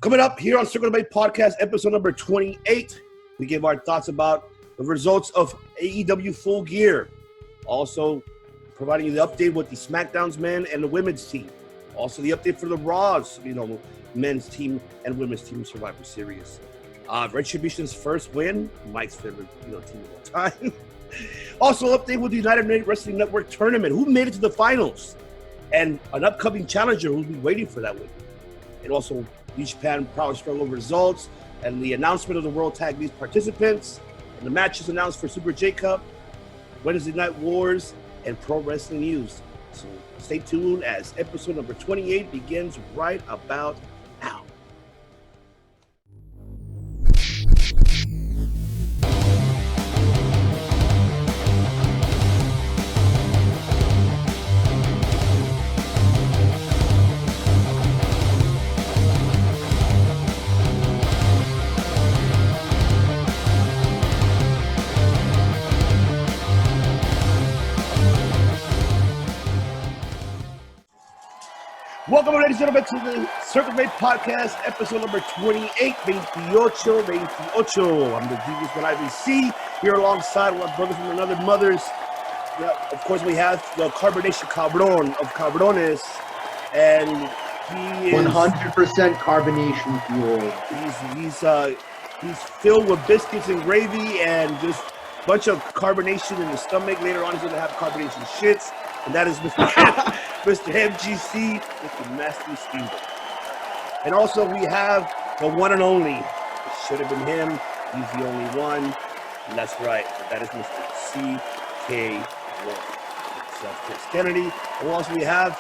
Coming up here on Circle Debate Podcast, episode number 28, we give our thoughts about the results of AEW Full Gear. Also, providing you the update with the SmackDown's men and the women's team. Also, the update for the Raw's, men's team and women's team Survivor Series. Retribution's first win, Mike's favorite, team of all time. Also, update with the United Wrestling Network tournament. Who made it to the finals? And an upcoming challenger who's been waiting for that win. And also, New Japan Power Struggle results and the announcement of the World Tag League participants and the matches announced for Super J Cup, Wednesday Night Wars, and Pro Wrestling News. So stay tuned as episode number 28 begins right about now. Welcome, ladies and gentlemen, to the Circle Debate Podcast, episode number 28, 28. I'm the Devious One IVC, here alongside my brothers from another mothers. Yeah, of course, we have the Carbonation Cabron of Cabrones, and he is 100% carbonation fuel. He's filled with biscuits and gravy and just a bunch of carbonation in his stomach. Later on, he's going to have carbonation shits, and that is Mr. MGC, Mr. Nasty Steamboat. And also we have the one and only. It should have been him. He's the only one. And that's right. That is Mr. CK1. Chris Kennedy. And also we have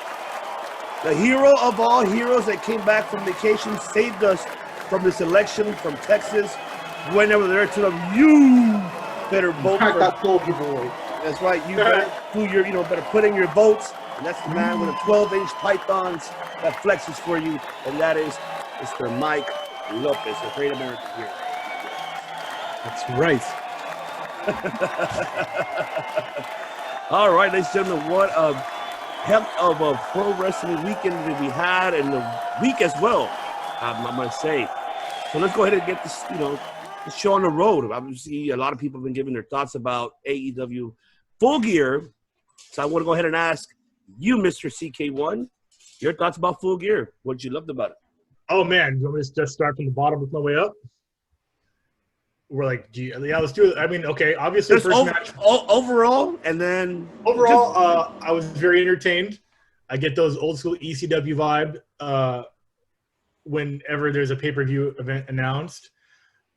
the hero of all heroes that came back from vacation, saved us from this election from Texas. Went over there to them. You better vote for that Soldier Boy. That's right. You better do your, better put in your votes. And that's the man with the 12-inch pythons that flexes for you. And that is Mr. Mike Lopez, the great American hero. That's right. All right, ladies and gentlemen, what a heck of a pro wrestling weekend that we had, and the week as well, I must say. So let's go ahead and get this, the show on the road. Obviously, a lot of people have been giving their thoughts about AEW Full Gear. So I want to go ahead and ask you, Mr. CK1, your thoughts about Full Gear. What did you love about it? Oh, man. You want me to just start from the bottom with my way up? We're like, yeah, let's do it. I mean, okay, obviously just first match. Overall, and then... Overall, I was very entertained. I get those old school ECW vibe whenever there's a pay-per-view event announced.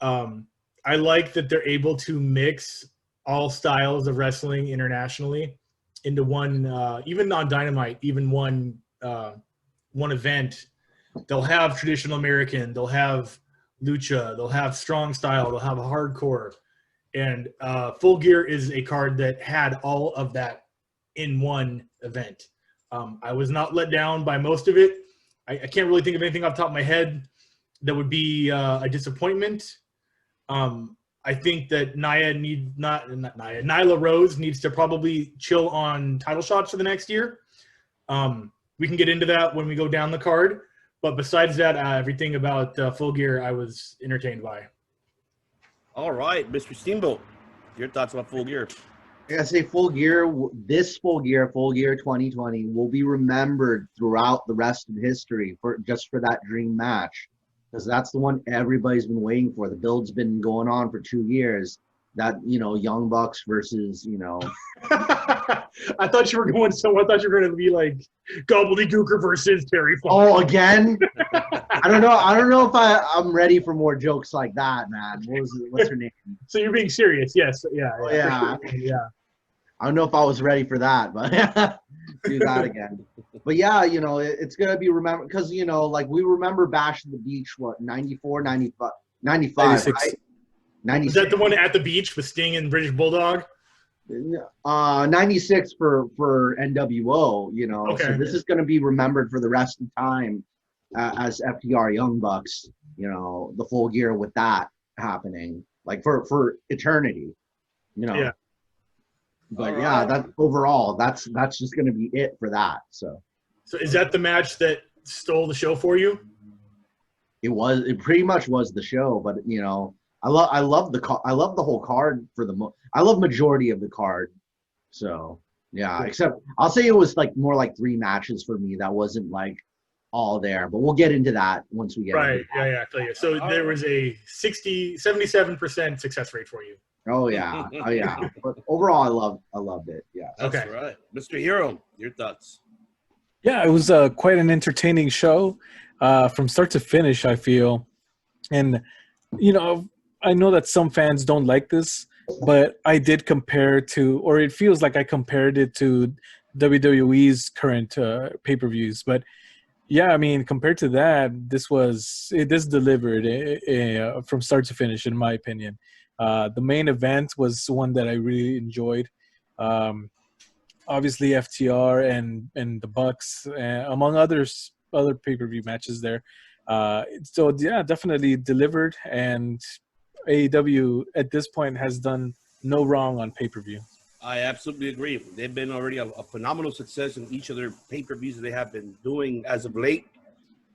I like that they're able to mix all styles of wrestling internationally into one, even on Dynamite, even one event. They'll have traditional American, they'll have lucha, they'll have strong style, they'll have a hardcore. And Full Gear is a card that had all of that in one event. I was not let down by most of it. I can't really think of anything off the top of my head that would be a disappointment. I think that Nyla Rose needs to probably chill on title shots for the next year. We can get into that when we go down the card. But besides that, everything about Full Gear I was entertained by. All right, Mr. Steamboat, your thoughts about Full Gear? I gotta say, Full Gear 2020, will be remembered throughout the rest of history for that dream match. Because that's the one everybody's been waiting for. The build's been going on for 2 years. That, Young Bucks versus, I thought you were going somewhere. I thought you were going to be like Gobbledygooker versus Terry Funk. Oh, again? I don't know if I'm ready for more jokes like that, man. What's her name? So you're being serious? Yes. Yeah. Yeah. I don't know if I was ready for that, but do that again. But yeah, it's going to be remembered because, we remember Bash at the Beach, 94, 95, 95, right? 96. Is that the one at the beach with Sting and British Bulldog? 96 for NWO, Okay. So this is going to be remembered for the rest of time as FTR Young Bucks, the Full Gear with that happening, like for eternity, Yeah. But yeah, that overall, that's just going to be it for that. So is that the match that stole the show for you? It pretty much was the show, but you know, I love the whole card for I love majority of the card. So yeah, except I'll say it was like more like 3 matches for me. That wasn't like all there, but we'll get into that once we get Right. into that. Yeah. I tell you. So there was a 77% success rate for you. Oh yeah. Oh yeah. But overall, I loved it. Yeah. That's Okay. right. Mr. Hero, your thoughts? Yeah, it was quite an entertaining show from start to finish, I feel. And, you know, I know that some fans don't like this, but I did compare to, or it feels like I compared it to WWE's current pay-per-views. But, yeah, I mean, compared to that, this delivered from start to finish, in my opinion. The main event was one that I really enjoyed. Obviously FTR and the Bucks, among other pay-per-view matches there. So yeah, definitely delivered, and AEW at this point has done no wrong on pay-per-view. I absolutely agree. They've been already a phenomenal success in each of their pay-per-views that they have been doing as of late.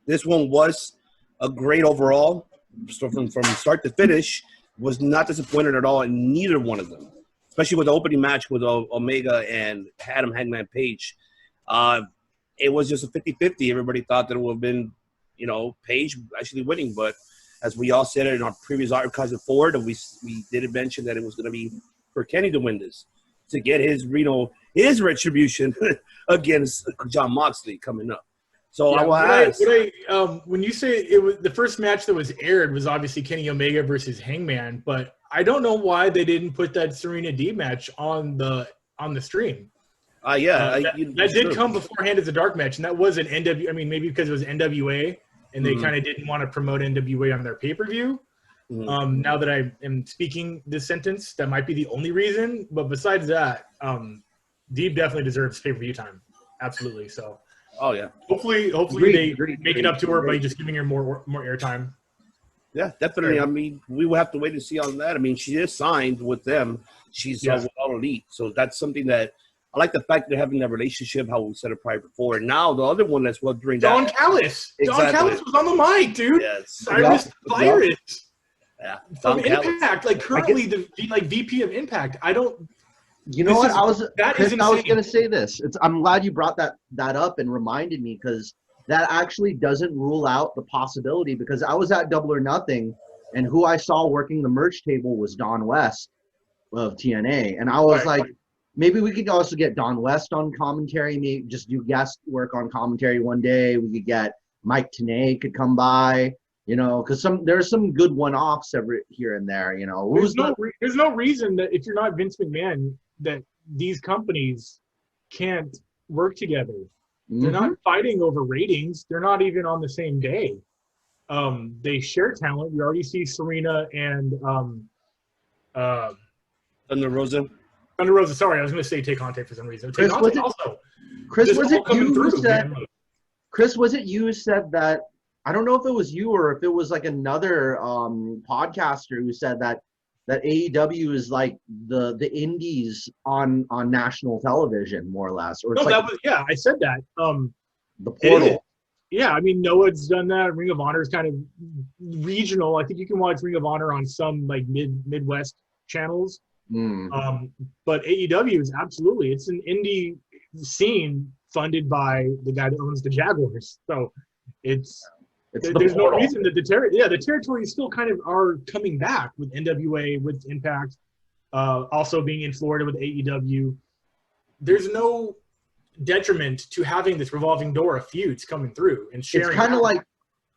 This one was a great overall. So from start to finish, was not disappointed at all in neither one of them, especially with the opening match with Omega and Adam Hangman Page. It was just a 50-50. Everybody thought that it would have been, Page actually winning. But as we all said it in our previous archives before, that we did mention that it was going to be for Kenny to win this, to get his retribution against Jon Moxley coming up. So Yeah, I will ask. when you say it was the first match that was aired was obviously Kenny Omega versus Hangman, but I don't know why they didn't put that Serena D match on the stream. That did come beforehand as a dark match, and that was an NW. I mean, maybe because it was NWA, and they kind of didn't want to promote NWA on their pay-per-view. Now that I am speaking this sentence, that might be the only reason. But besides that, Deeb definitely deserves pay-per-view time. Absolutely. So. Oh yeah. Hopefully they make it up to her by just giving her more airtime. Yeah, definitely. I mean, we will have to wait and see on that. I mean, she is signed with them. She's with All Elite, so that's something that I like. The fact they're having that relationship, how we said it probably before. And now the other one that's during Don that. Callis. Exactly. Don Callis was on the mic, dude. Yes. Cyrus Virus. Yeah. From Don Callis. Impact, like currently the VP of Impact. I don't. You know what? I was going to say this. I'm glad you brought that up and reminded me, because that actually doesn't rule out the possibility, because I was at Double or Nothing, and who I saw working the merch table was Don West of TNA. And I was like, maybe we could also get Don West on commentary, maybe just do guest work on commentary one day. We could get Mike Tenay could come by, because there's some good one-offs every here and there, There's no reason that if you're not Vince McMahon, that these companies can't work together. They're not fighting over ratings. They're not even on the same day. They share talent. You already see Serena and Thunder Rosa. Sorry, I was going to say Tay Conte for some reason. Chris, was it you who said that? I don't know if it was you or if it was like another podcaster who said that AEW is like the indies on national television, more or less. Or it's I said that. The portal. Yeah, I mean, Noah's done that. Ring of Honor is kind of regional. I think you can watch Ring of Honor on some like Midwest channels. But AEW is absolutely, it's an indie scene funded by the guy that owns the Jaguars. So there's no reason that the territories still kind of are coming back with NWA, with Impact, also being in Florida with AEW. There's no detriment to having this revolving door of feuds coming through and sharing. It's kind of like,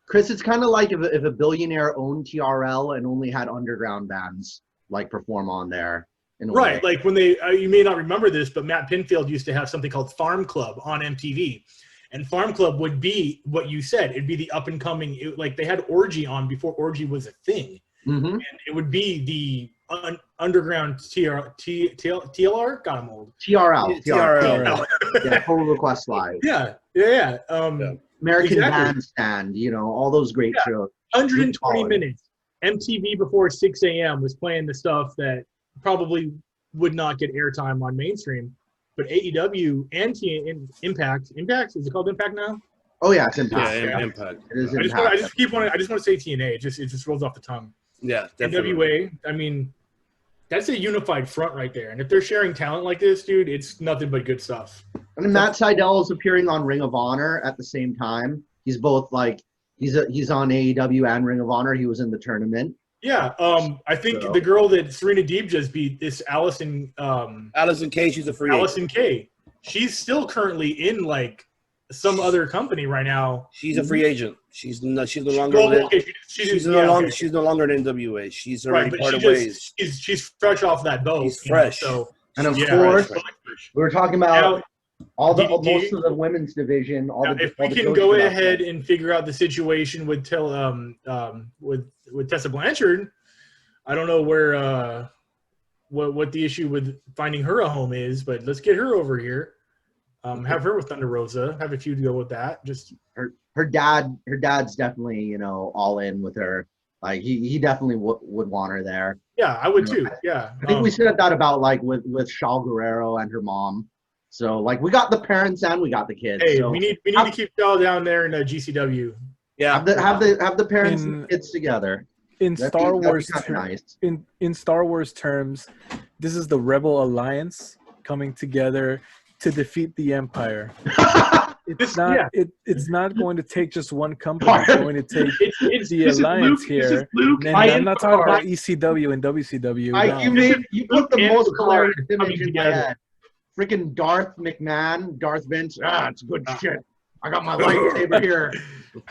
Chris, it's kind of like if a billionaire owned TRL and only had underground bands like perform on there. Right, like when they, you may not remember this, but Matt Pinfield used to have something called Farm Club on MTV. And Farm Club would be what you said. It'd be the up and coming. Like they had Orgy on before Orgy was a thing, and it would be the underground TLR. God, I'm old. TRL. Yeah, Total Request Live. Yeah. American Bandstand. All those great shows. 120 minutes. MTV before 6 a.m. was playing the stuff that probably would not get airtime on mainstream. But AEW and Impact, is it called Impact now? Oh yeah, it's Impact. Yeah, Yeah, Impact. it is I Impact. just want to say TNA. It just rolls off the tongue. Yeah, definitely. NWA. I mean, that's a unified front right there. And if they're sharing talent like this, dude, it's nothing but good stuff. And then Matt Sydal is appearing on Ring of Honor at the same time. He's both like he's on AEW and Ring of Honor. He was in the tournament. Yeah, I think the girl that Serena Deeb just beat, this Allison K, she's a free agent. Allison K. She's still currently in like some other company right now. She's a free agent. She's no longer. She's no longer in NWA. She's already parted ways. She's fresh off that boat. She's fresh. And of course, we were talking about most of the women's division. If we can go ahead and figure out the situation with Tessa Blanchard, I don't know where what the issue with finding her a home is, but let's get her over here. Have her with Thunder Rosa. Have a few to go with that. Just her dad's definitely all in with her. Like he definitely would want her there. Yeah, I would too. Yeah, I think we said that about like with Shaw Guerrero and her mom. So like we got the parents and we got the kids. Hey, so we need to keep Shaw down there in GCW. Yeah, have the parents and the kids together. In Star Wars nice. in Star Wars terms, this is the Rebel Alliance coming together to defeat the Empire. It's not going to take just one company. It's going to take the alliance here. And I'm not talking about ECW and WCW. You put the most hilarious image in my head. Freaking Darth Vince. It's good shit. I got my lightsaber here.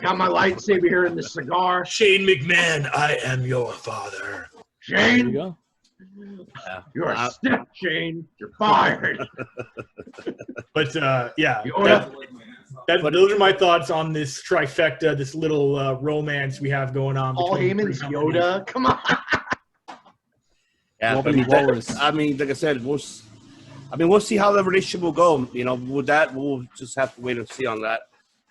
Got my lightsaber here in the cigar. Shane McMahon, I am your father. Shane, there you go. You're a step, Shane. You're fired. But those are my thoughts on this trifecta, this little romance we have going on. Paul Heyman's Yoda. Come on. Yeah, I mean, like I said, we'll see how the relationship will go. With that, we'll just have to wait and see on that.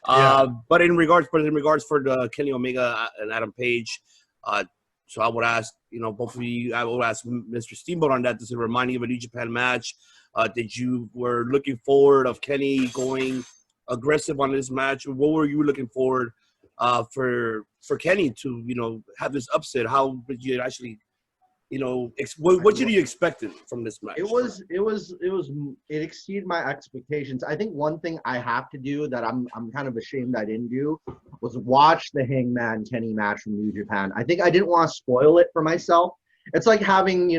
Yeah. But in regards for the Kenny Omega and Adam Page, so I would ask, both of you, I would ask Mr. Steamboat on that. Does it remind you of a New Japan match? Did you were looking forward of Kenny going aggressive on this match? What were you looking forward for Kenny to, have this upset? How did you actually, what did you expect from this match? It exceeded my expectations. I think one thing I have to do that I'm kind of ashamed I didn't do was watch the Hangman Kenny match from New Japan. I think I didn't want to spoil it for myself. It's like having,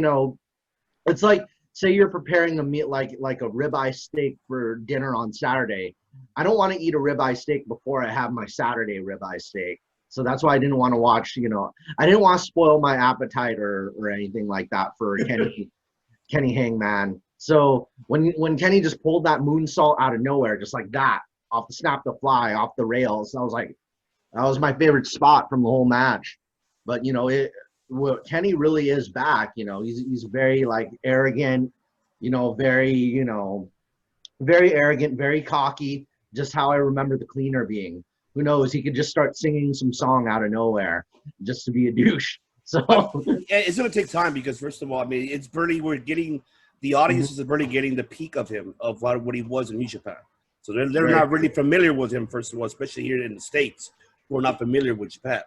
it's like say you're preparing a meal like a ribeye steak for dinner on Saturday. I don't want to eat a ribeye steak before I have my Saturday ribeye steak. So that's why I didn't want to watch, I didn't want to spoil my appetite or anything like that for Kenny Hangman. So when Kenny just pulled that moonsault out of nowhere, just like that, off the snap the fly, off the rails, I was like, that was my favorite spot from the whole match. But, Kenny really is back. He's very like arrogant, very arrogant, very cocky, just how I remember the Cleaner being. Who knows? He could just start singing some song out of nowhere just to be a douche. So it's going to take time because, first of all, I mean, it's barely the audience is barely getting the peak of him, of what he was in New Japan. So they're not really familiar with him, first of all, especially here in the States, who are not familiar with Japan.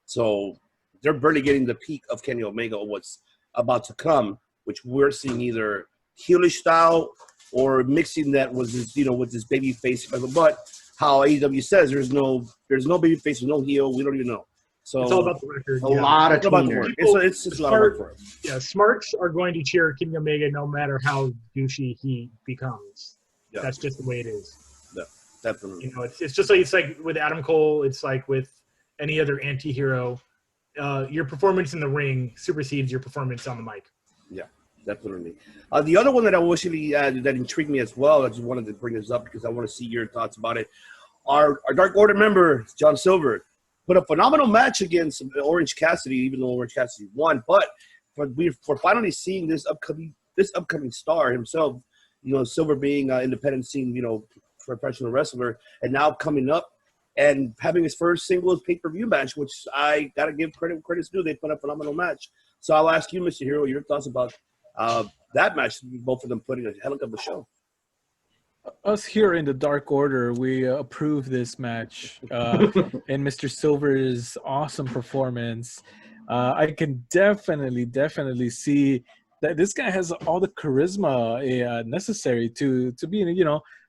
So they're barely getting the peak of Kenny Omega or what's about to come, which we're seeing either heelish style or mixing that with his, with this baby face. But how AEW says there's no baby face, no heel. We don't even know. So it's all about the record. A lot of tweeners. It's just a lot of work for him. Yeah, smarts are going to cheer Kenny Omega no matter how douchey he becomes. Yeah. That's just the way it is. Yeah, definitely. It's just like with Adam Cole. It's like with any other anti-hero. Your performance in the ring supersedes your performance on the mic. Yeah, definitely. The other one that I actually that intrigued me as well, I just wanted to bring this up because I want to see your thoughts about it. Our Dark Order member, John Silver, put a phenomenal match against Orange Cassidy, even though Orange Cassidy won. But we're finally seeing this upcoming star himself, Silver being independent scene, professional wrestler, and now coming up and having his first singles pay-per-view match, which I got to give credit's due. They put a phenomenal match. So I'll ask you, Mr. Hero, your thoughts about that match, both of them putting a hell of a show. us here in the Dark Order, we approve this match and Mr. Silver's awesome performance. I can definitely see that this guy has all the charisma necessary to be,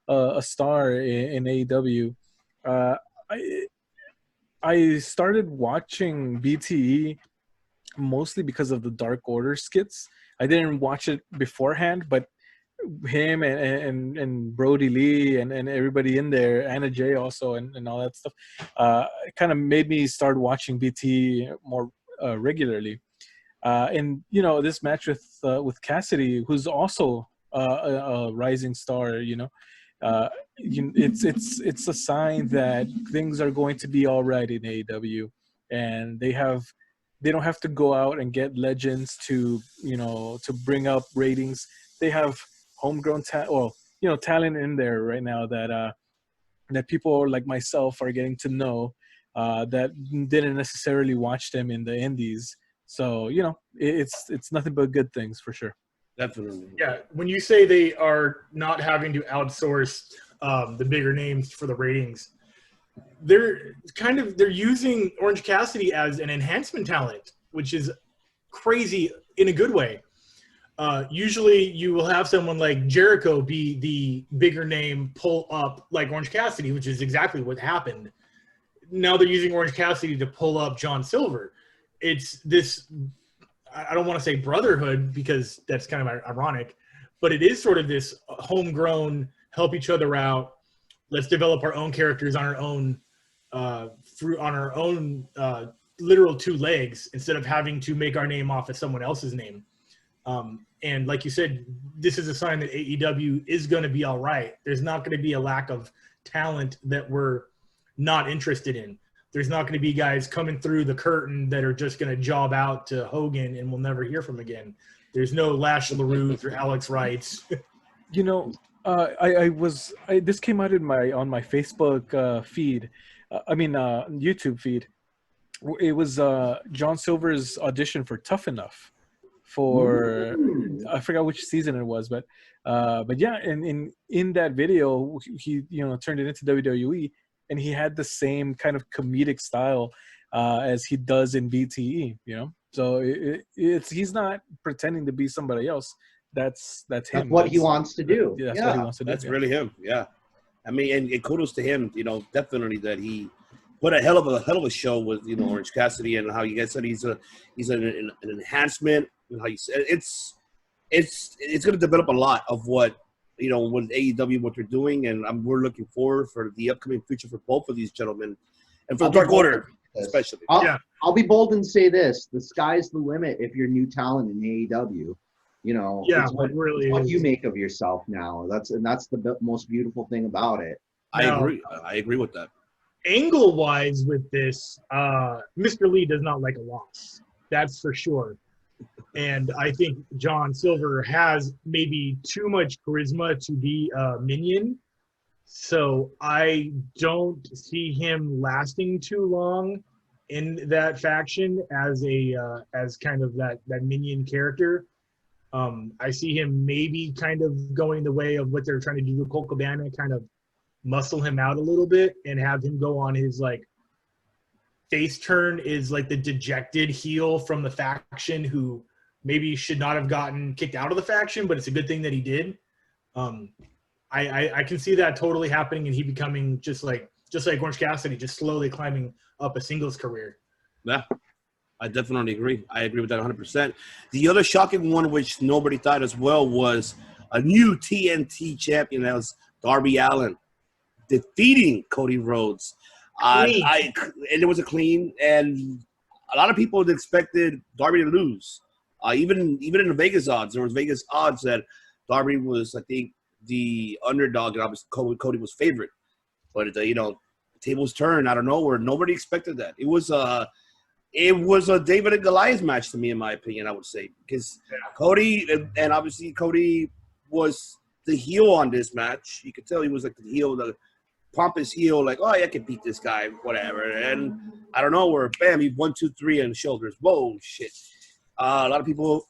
a star in AEW. I I started watching BTE mostly because of the Dark Order skits. I didn't watch it beforehand, but him and Brody Lee and everybody in there, Anna Jay also, and all that stuff, it kind of made me start watching BT more regularly. And this match with Cassidy, who's also a rising star, it's a sign that things are going to be all right in AEW, and they don't have to go out and get legends to bring up ratings. They have homegrown talent in there right now that people like myself are getting to know that didn't necessarily watch them in the indies. So it's nothing but good things for sure. Definitely. Yeah, when you say they are not having to outsource the bigger names for the ratings, they're using Orange Cassidy as an enhancement talent, which is crazy in a good way. Usually you will have someone like Jericho be the bigger name, pull up like Orange Cassidy, which is exactly what happened. Now they're using Orange Cassidy to pull up John Silver. It's this, I don't want to say brotherhood because that's kind of ironic, but it is sort of this homegrown, help each other out. Let's develop our own characters on our own, literal two legs instead of having to make our name off of someone else's name. And like you said, this is a sign that AEW is going to be all right. There's not going to be a lack of talent that we're not interested in. There's not going to be guys coming through the curtain that are just going to job out to Hogan and we'll never hear from again. There's no Lash LaRue or Alex Wrights. This came out on my Facebook feed. YouTube feed. It was John Silver's audition for Tough Enough. I forgot which season it was, but yeah, in that video he turned it into WWE, and he had the same kind of comedic style as he does in BTE. So he's not pretending to be somebody else. That's him. That's what he wants to do. That's what he wants to do. That's really him. Yeah, I mean, and kudos to him. Definitely that he put a hell of a show with Orange Cassidy, and how you guys said he's an enhancement. How you said it's going to develop a lot of what with AEW, what they're doing, and we're looking forward for the upcoming future for both of these gentlemen, and for the Dark Order especially. I'll be bold and say this: the sky's the limit if you're new talent in AEW. It's what you make of yourself now. That's the most beautiful thing about it. I agree with that. Angle-wise with this, Mr. Lee does not like a loss. That's for sure. And I think John Silver has maybe too much charisma to be a minion. So I don't see him lasting too long in that faction as kind of that minion character. I see him maybe kind of going the way of what they're trying to do with Colt Cabana, kind of muscle him out a little bit and have him go on his face turn is like the dejected heel from the faction who maybe should not have gotten kicked out of the faction, but it's a good thing that he did. I can see that totally happening and he becoming just like Orange Cassidy, just slowly climbing up a singles career. Yeah, I definitely agree. I agree with that 100%. The other shocking one, which nobody thought as well, was a new TNT champion. That was Darby Allin defeating Cody Rhodes. And it was a clean, and a lot of people expected Darby to lose. Even in the Vegas odds, there was Vegas odds that Darby was, I think, the underdog, and obviously Cody was favorite. But tables turned out of nowhere. Nobody expected that. It was a David and Goliath match to me, in my opinion. I would say because Cody and obviously Cody was the heel on this match. You could tell he was like the heel, the pompous heel, like, oh, yeah, I can beat this guy, whatever. And I don't know where, bam, he 1, 2, 3 on the shoulders. Whoa, shit. A lot of people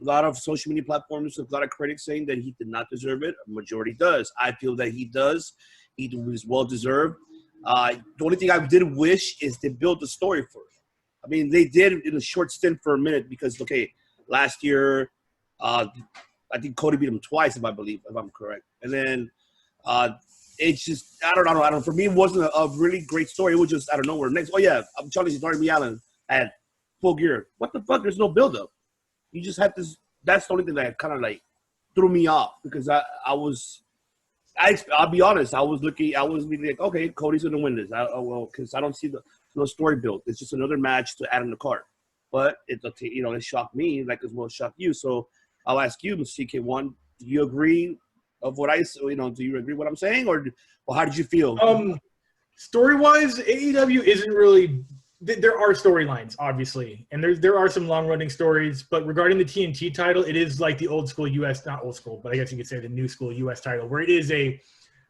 A lot of social media platforms, a lot of critics saying that he did not deserve it. A majority does. I feel that he does. He was well deserved. The only thing I did wish is they built the story for it. I mean, they did in a short stint for a minute because, okay, last year, I think Cody beat him twice, if I'm correct. And then it's just, I don't know. For me, it wasn't a really great story. It was just, I don't know where next. Oh, yeah, I'm challenging Darby Allin at Full Gear. What the fuck? There's no build-up. You just have this. That's the only thing that kind of like threw me off because I'll be honest. I was really like, okay, Cody's gonna win this. Because I don't see no story built. It's just another match to add in the card. But it shocked me like as well as shocked you. So I'll ask you, Mr. CK1, do you agree of what do you agree what I'm saying, or how did you feel? Story-wise, AEW isn't really. There are storylines, obviously, and there are some long-running stories. But regarding the TNT title, it is like the old school U.S. not old school, but I guess you could say the new school U.S. title, where it is a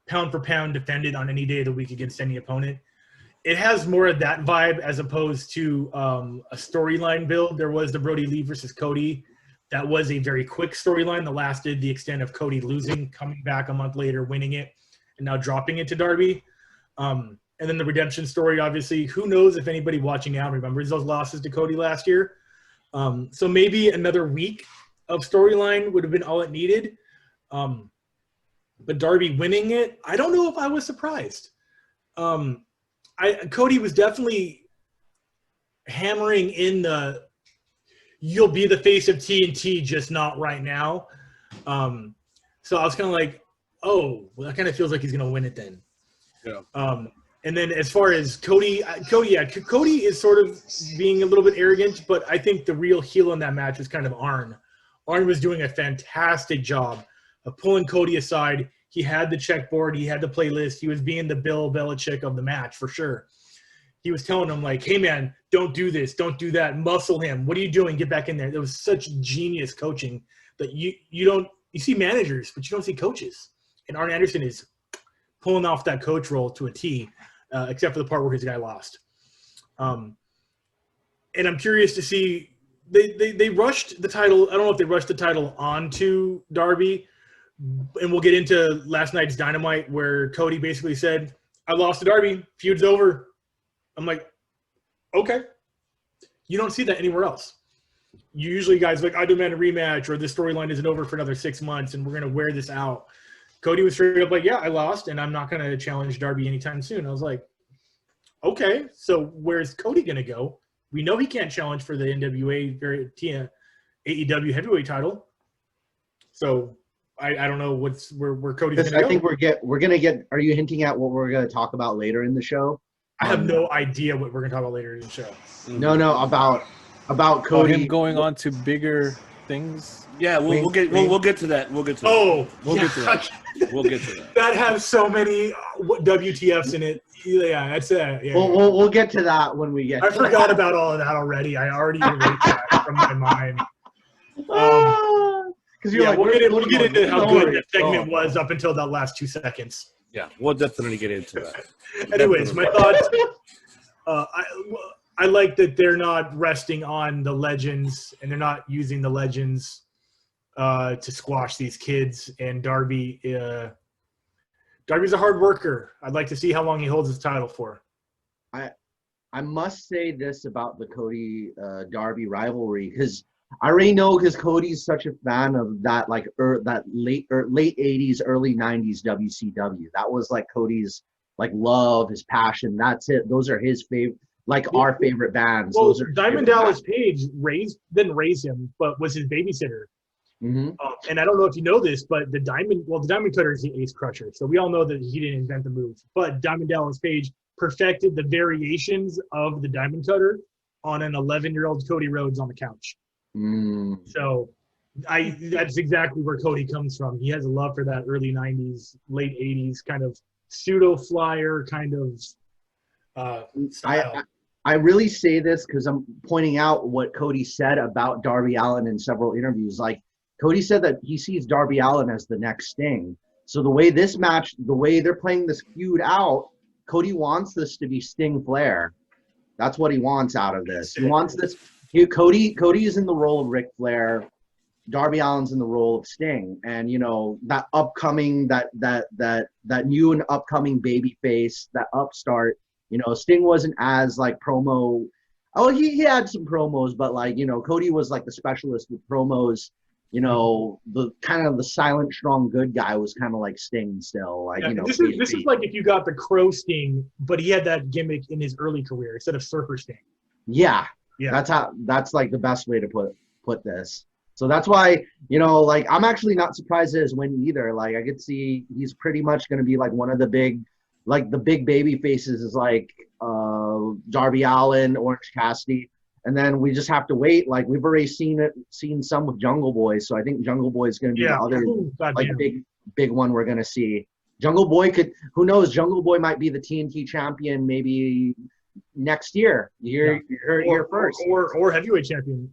pound for pound defended on any day of the week against any opponent. It has more of that vibe as opposed to a storyline build. There was the Brody Lee versus Cody. That was a very quick storyline that lasted the extent of Cody losing, coming back a month later, winning it, and now dropping it to Darby. And then the redemption story, obviously. Who knows if anybody watching now remembers those losses to Cody last year. So maybe another week of storyline would have been all it needed. But Darby winning it, I don't know if I was surprised. Cody was definitely hammering in the you'll be the face of TNT, just not right now. So I was kind of like, oh, well, that kind of feels like he's going to win it then. Yeah. And then as far as Cody is sort of being a little bit arrogant, but I think the real heel in that match was kind of Arn. Arn was doing a fantastic job of pulling Cody aside. He had the checkboard. He had the playlist. He was being the Bill Belichick of the match for sure. He was telling him like, hey, man, don't do this. Don't do that. Muscle him. What are you doing? Get back in there. There was such genius coaching that you see managers, but you don't see coaches. And Arn Anderson is pulling off that coach role to a T. Except for the part where his guy lost. And I'm curious to see they rushed the title. I don't know if they rushed the title onto Darby. And we'll get into last night's Dynamite where Cody basically said, I lost to Darby. Feud's over. I'm like, okay. You don't see that anywhere else. Usually guys like, I demand a rematch or this storyline isn't over for another 6 months and we're going to wear this out. Cody was straight up like, yeah, I lost, and I'm not going to challenge Darby anytime soon. I was like, okay, so where's Cody going to go? We know he can't challenge for the NWA AEW heavyweight title. So I don't know where Cody's going to go. I think we're going to get – are you hinting at what we're going to talk about later in the show? I have no idea what we're going to talk about later in the show. No, about Cody. Him going on to bigger things. Yeah, we'll get to that. We'll get to that. We'll get to that. That has so many WTFs in it. Yeah, that's it. Yeah. We'll get to that when we get. I forgot about all of that already. I already erased that from my mind. Because we'll get into how good the segment was up until that last 2 seconds. Yeah, we'll definitely get into that. Anyways, my thoughts. I like that they're not resting on the legends and they're not using the legends to squash these kids. And Darby's a hard worker. I'd like to see how long he holds his title for. I must say this about the Cody Darby rivalry because I already know because Cody's such a fan of that that late 80s, early 90s WCW. That was like Cody's like love, his passion. That's it. Those are his favorite. Like our favorite bands. Well, Diamond Dallas Page didn't raise him, but was his babysitter. Mm-hmm. And I don't know if you know this, but the Diamond Cutter is the Ace Crusher. So we all know that he didn't invent the move. But Diamond Dallas Page perfected the variations of the Diamond Cutter on an 11-year-old Cody Rhodes on the couch. Mm. So that's exactly where Cody comes from. He has a love for that early 90s, late 80s kind of pseudo-flyer kind of style. I really say this because I'm pointing out what Cody said about Darby Allin in several interviews. Like Cody said that he sees Darby Allin as the next Sting. So the way this match, the way they're playing this feud out, Cody wants this to be Sting Flair. That's what he wants out of this. He wants this. Cody is in the role of Ric Flair. Darby Allin's in the role of Sting, and you know that upcoming that new and upcoming baby face, that upstart. You know, Sting wasn't as like promo. Oh, he had some promos, but like, you know, Cody was like the specialist with promos. You know, the kind of the silent, strong, good guy was kind of like Sting still. Like, you know, this is like if you got the Crow Sting, but he had that gimmick in his early career instead of Surfer Sting. Yeah, that's like the best way to put this. So that's why, you know, like I'm actually not surprised at his win either. Like I could see he's pretty much going to be like one of the big baby faces is like Darby Allin, Orange Cassidy. And then we just have to wait. Like we've already seen some with Jungle Boy. So I think Jungle Boy is going to be the other big one we're going to see. Jungle Boy who knows? Jungle Boy might be the TNT champion maybe next year. Year first. Or heavyweight champion.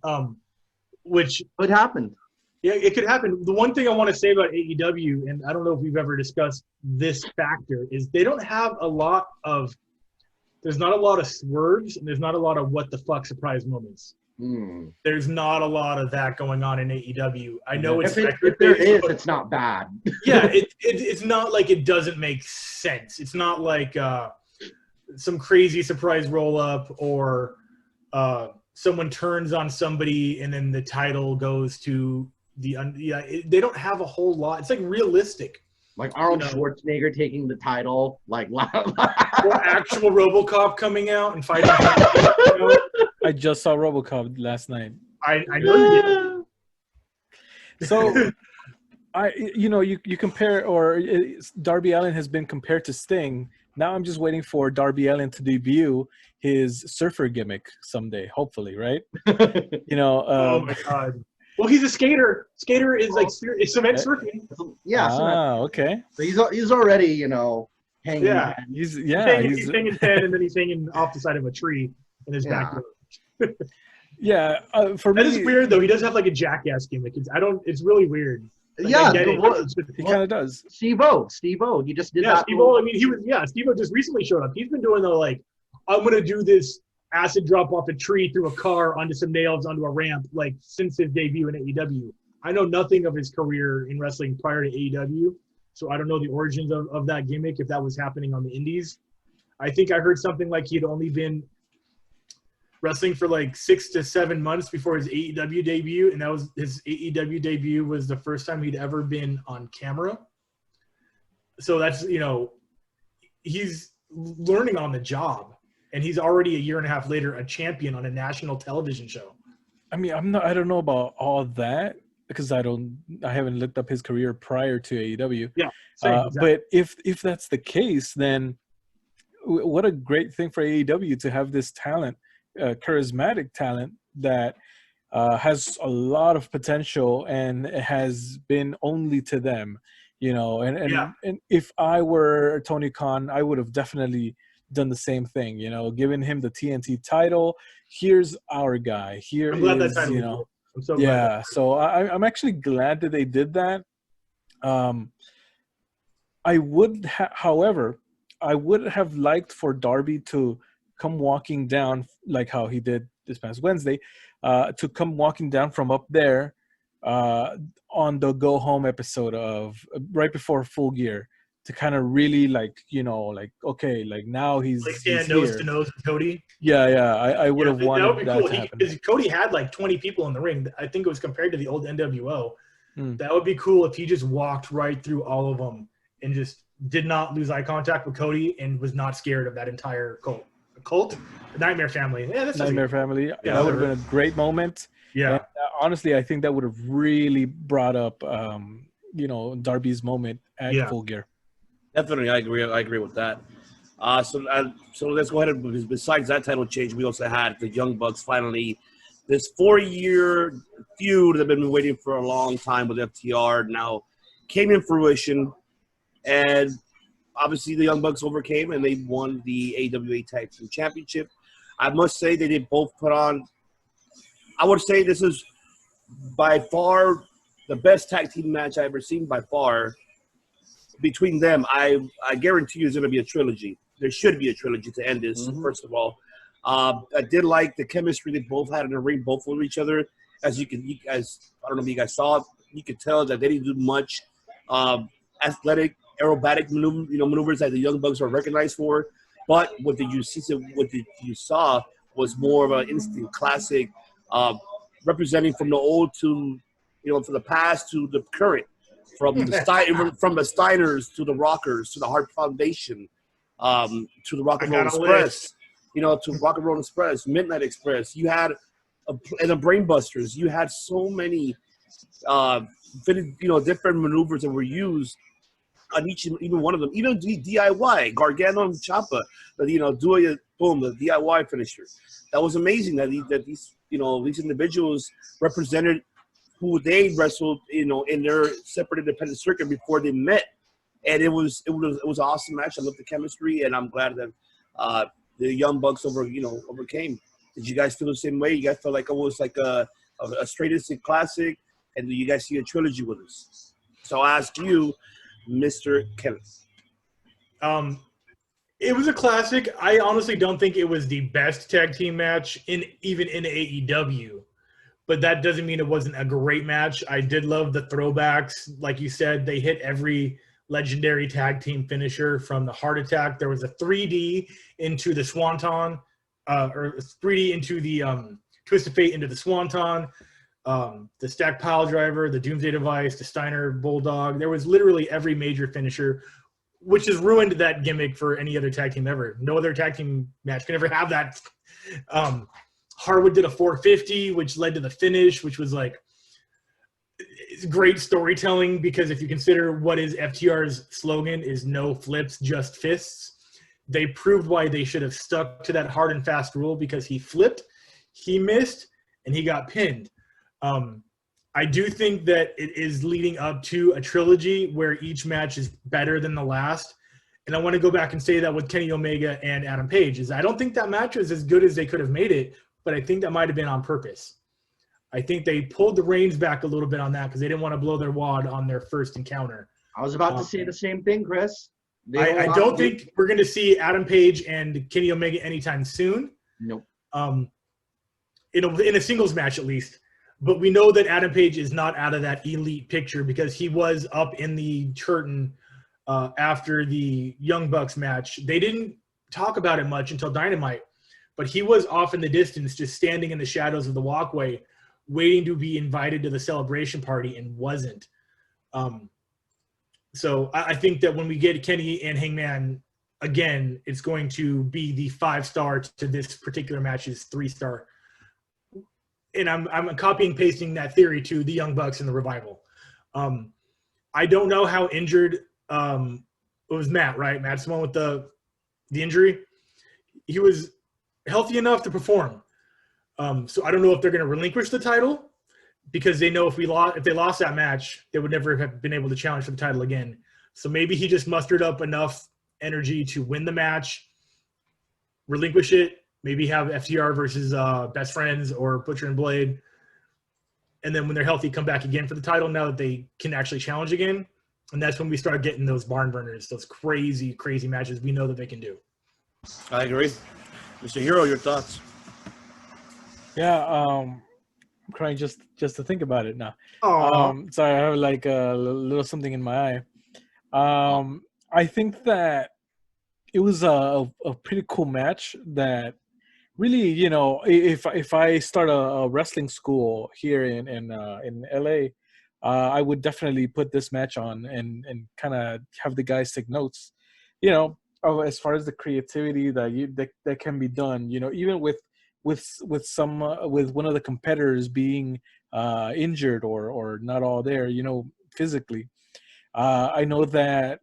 Which could happen. Yeah, it could happen. The one thing I want to say about AEW, and I don't know if we've ever discussed this factor, is they don't have there's not a lot of swerves, and there's not a lot of what the fuck surprise moments. There's not a lot of that going on in AEW. I know if there is, it's not bad. Yeah, it's not like it doesn't make sense. It's not like some crazy surprise roll up or someone turns on somebody and then the title goes to they don't have a whole lot. It's like realistic. Like Arnold Schwarzenegger taking the title, like or actual RoboCop coming out and fighting. I just saw RoboCop last night. I know you did. So, you compare, or Darby Allin has been compared to Sting. Now I'm just waiting for Darby Allin to debut his surfer gimmick someday, hopefully, right? Oh my god. Well, he's a skater. Skater is like cement surfing. Yeah. Okay. So he's already, hanging. Yeah. He's hanging 10, and then he's hanging off the side of a tree in his backyard. Yeah. For me, that is weird though. He does have like a jackass gimmick. It's really weird. Like, yeah, he kind of does. Steve-O, he just did that. Steve-O, Steve-O just recently showed up. He's been doing I'm going to do this acid drop off a tree through a car onto some nails onto a ramp, like since his debut in AEW. I know nothing of his career in wrestling prior to AEW, so I don't know the origins of that gimmick, if that was happening on the indies. I think I heard something like he'd only been wrestling for like 6 to 7 months before his AEW debut, and that was his AEW debut was the first time he'd ever been on camera. So that's, he's learning on the job. And he's already a year and a half later a champion on a national television show. I mean, I don't know about all that because I haven't looked up his career prior to AEW. Yeah, exactly. But if that's the case, then what a great thing for AEW to have this talent, charismatic talent that has a lot of potential and has been only to them, And if I were Tony Khan, I would have definitely done the same thing, giving him the TNT title. Here's our guy. I'm glad that title. I'm so glad. So I'm actually glad that they did that. However, I would have liked for Darby to come walking down like how he did this past Wednesday, to come walking down from up there on the Go Home episode of right before Full Gear. To kind of really okay, now he's stand nose to nose with Cody. Yeah, I would have wanted that cool. to happen. Because Cody had like 20 people in the ring. I think it was compared to the old NWO. That would be cool if he just walked right through all of them and just did not lose eye contact with Cody and was not scared of that entire cult? Nightmare Family. Yeah, that's Nightmare Family. Yeah, that would have been a great moment. Yeah. And, honestly, I think that would have really brought up, Darby's moment at Full Gear. Definitely, I agree with that. So let's go ahead and besides that title change, we also had the Young Bucks finally. This 4-year feud that they've been waiting for a long time with FTR now came in fruition, and obviously the Young Bucks overcame and they won the AWA Tag Team Championship. I must say they did both put on. I would say this is by far the best tag team match I've ever seen. By far. Between them, I guarantee you there's going to be a trilogy. There should be a trilogy to end this, first of all. I did like the chemistry they both had in the ring, both with each other. as you guys, I don't know if you guys saw, you could tell that they didn't do much athletic aerobatic maneuvers that the Young Bucks are recognized for. But what you saw was more of an instant classic, representing from the old to, from the past to the current, from the Steiners to the Rockers to the Hart Foundation, to the Rock and Roll Express, to Rock and Roll Express, Midnight Express. You had and the Brainbusters. You had so many, different maneuvers that were used on even one of them. Even DIY, Gargano and Ciampa, boom, the DIY finisher. That was amazing that these individuals represented who they wrestled, in their separate independent circuit before they met. And it was an awesome match. I love the chemistry, and I'm glad that the Young Bucks overcame. Did you guys feel the same way? You guys felt like it was like a straight instant classic, and do you guys see a trilogy with us? So I'll ask you, Mr. Kenneth. It was a classic. I honestly don't think it was the best tag team match even in AEW, but that doesn't mean it wasn't a great match. I did love the throwbacks. Like you said, they hit every legendary tag team finisher from the Heart Attack. There was a 3D into the Swanton, or 3D into the Twist of Fate into the Swanton, the Stack Pile Driver, the Doomsday Device, the Steiner Bulldog. There was literally every major finisher, which has ruined that gimmick for any other tag team ever. No other tag team match can ever have that. Harwood did a 450, which led to the finish, which was like great storytelling, because if you consider what is FTR's slogan is no flips, just fists. They proved why they should have stuck to that hard and fast rule, because he flipped, he missed, and he got pinned. I do think that it is leading up to a trilogy where each match is better than the last. And I want to go back and say that with Kenny Omega and Adam Page is I don't think that match was as good as they could have made it, but I think that might have been on purpose. I think they pulled the reins back a little bit on that because they didn't want to blow their wad on their first encounter. I was about to say the same thing, Chris. I don't think we're going to see Adam Page and Kenny Omega anytime soon. Nope. In a singles match at least. But we know that Adam Page is not out of that elite picture because he was up in the curtain after the Young Bucks match. They didn't talk about it much until Dynamite, but he was off in the distance, just standing in the shadows of the walkway, waiting to be invited to the celebration party, and wasn't. So I think that when we get Kenny and Hangman again, it's going to be the 5-star to this particular match's 3-star. And I'm copying and pasting that theory to the Young Bucks and the Revival. I don't know how injured it was Matt, right? Matt's the one with the injury. He was healthy enough to perform. So I don't know if they're going to relinquish the title because they know if they lost that match, they would never have been able to challenge for the title again. So maybe he just mustered up enough energy to win the match, relinquish it, maybe have FTR versus Best Friends or Butcher and Blade. And then when they're healthy, come back again for the title now that they can actually challenge again. And that's when we start getting those barn burners, those crazy, crazy matches we know that they can do. I agree. Mr. Hero, your thoughts? Yeah, I'm crying just to think about it now. Sorry, I have like a little something in my eye. I think that it was a pretty cool match that really, if I start a wrestling school here in LA, I would definitely put this match on and kind of have the guys take notes, as far as the creativity that can be done, even with one of the competitors being injured or not all there, physically. I know that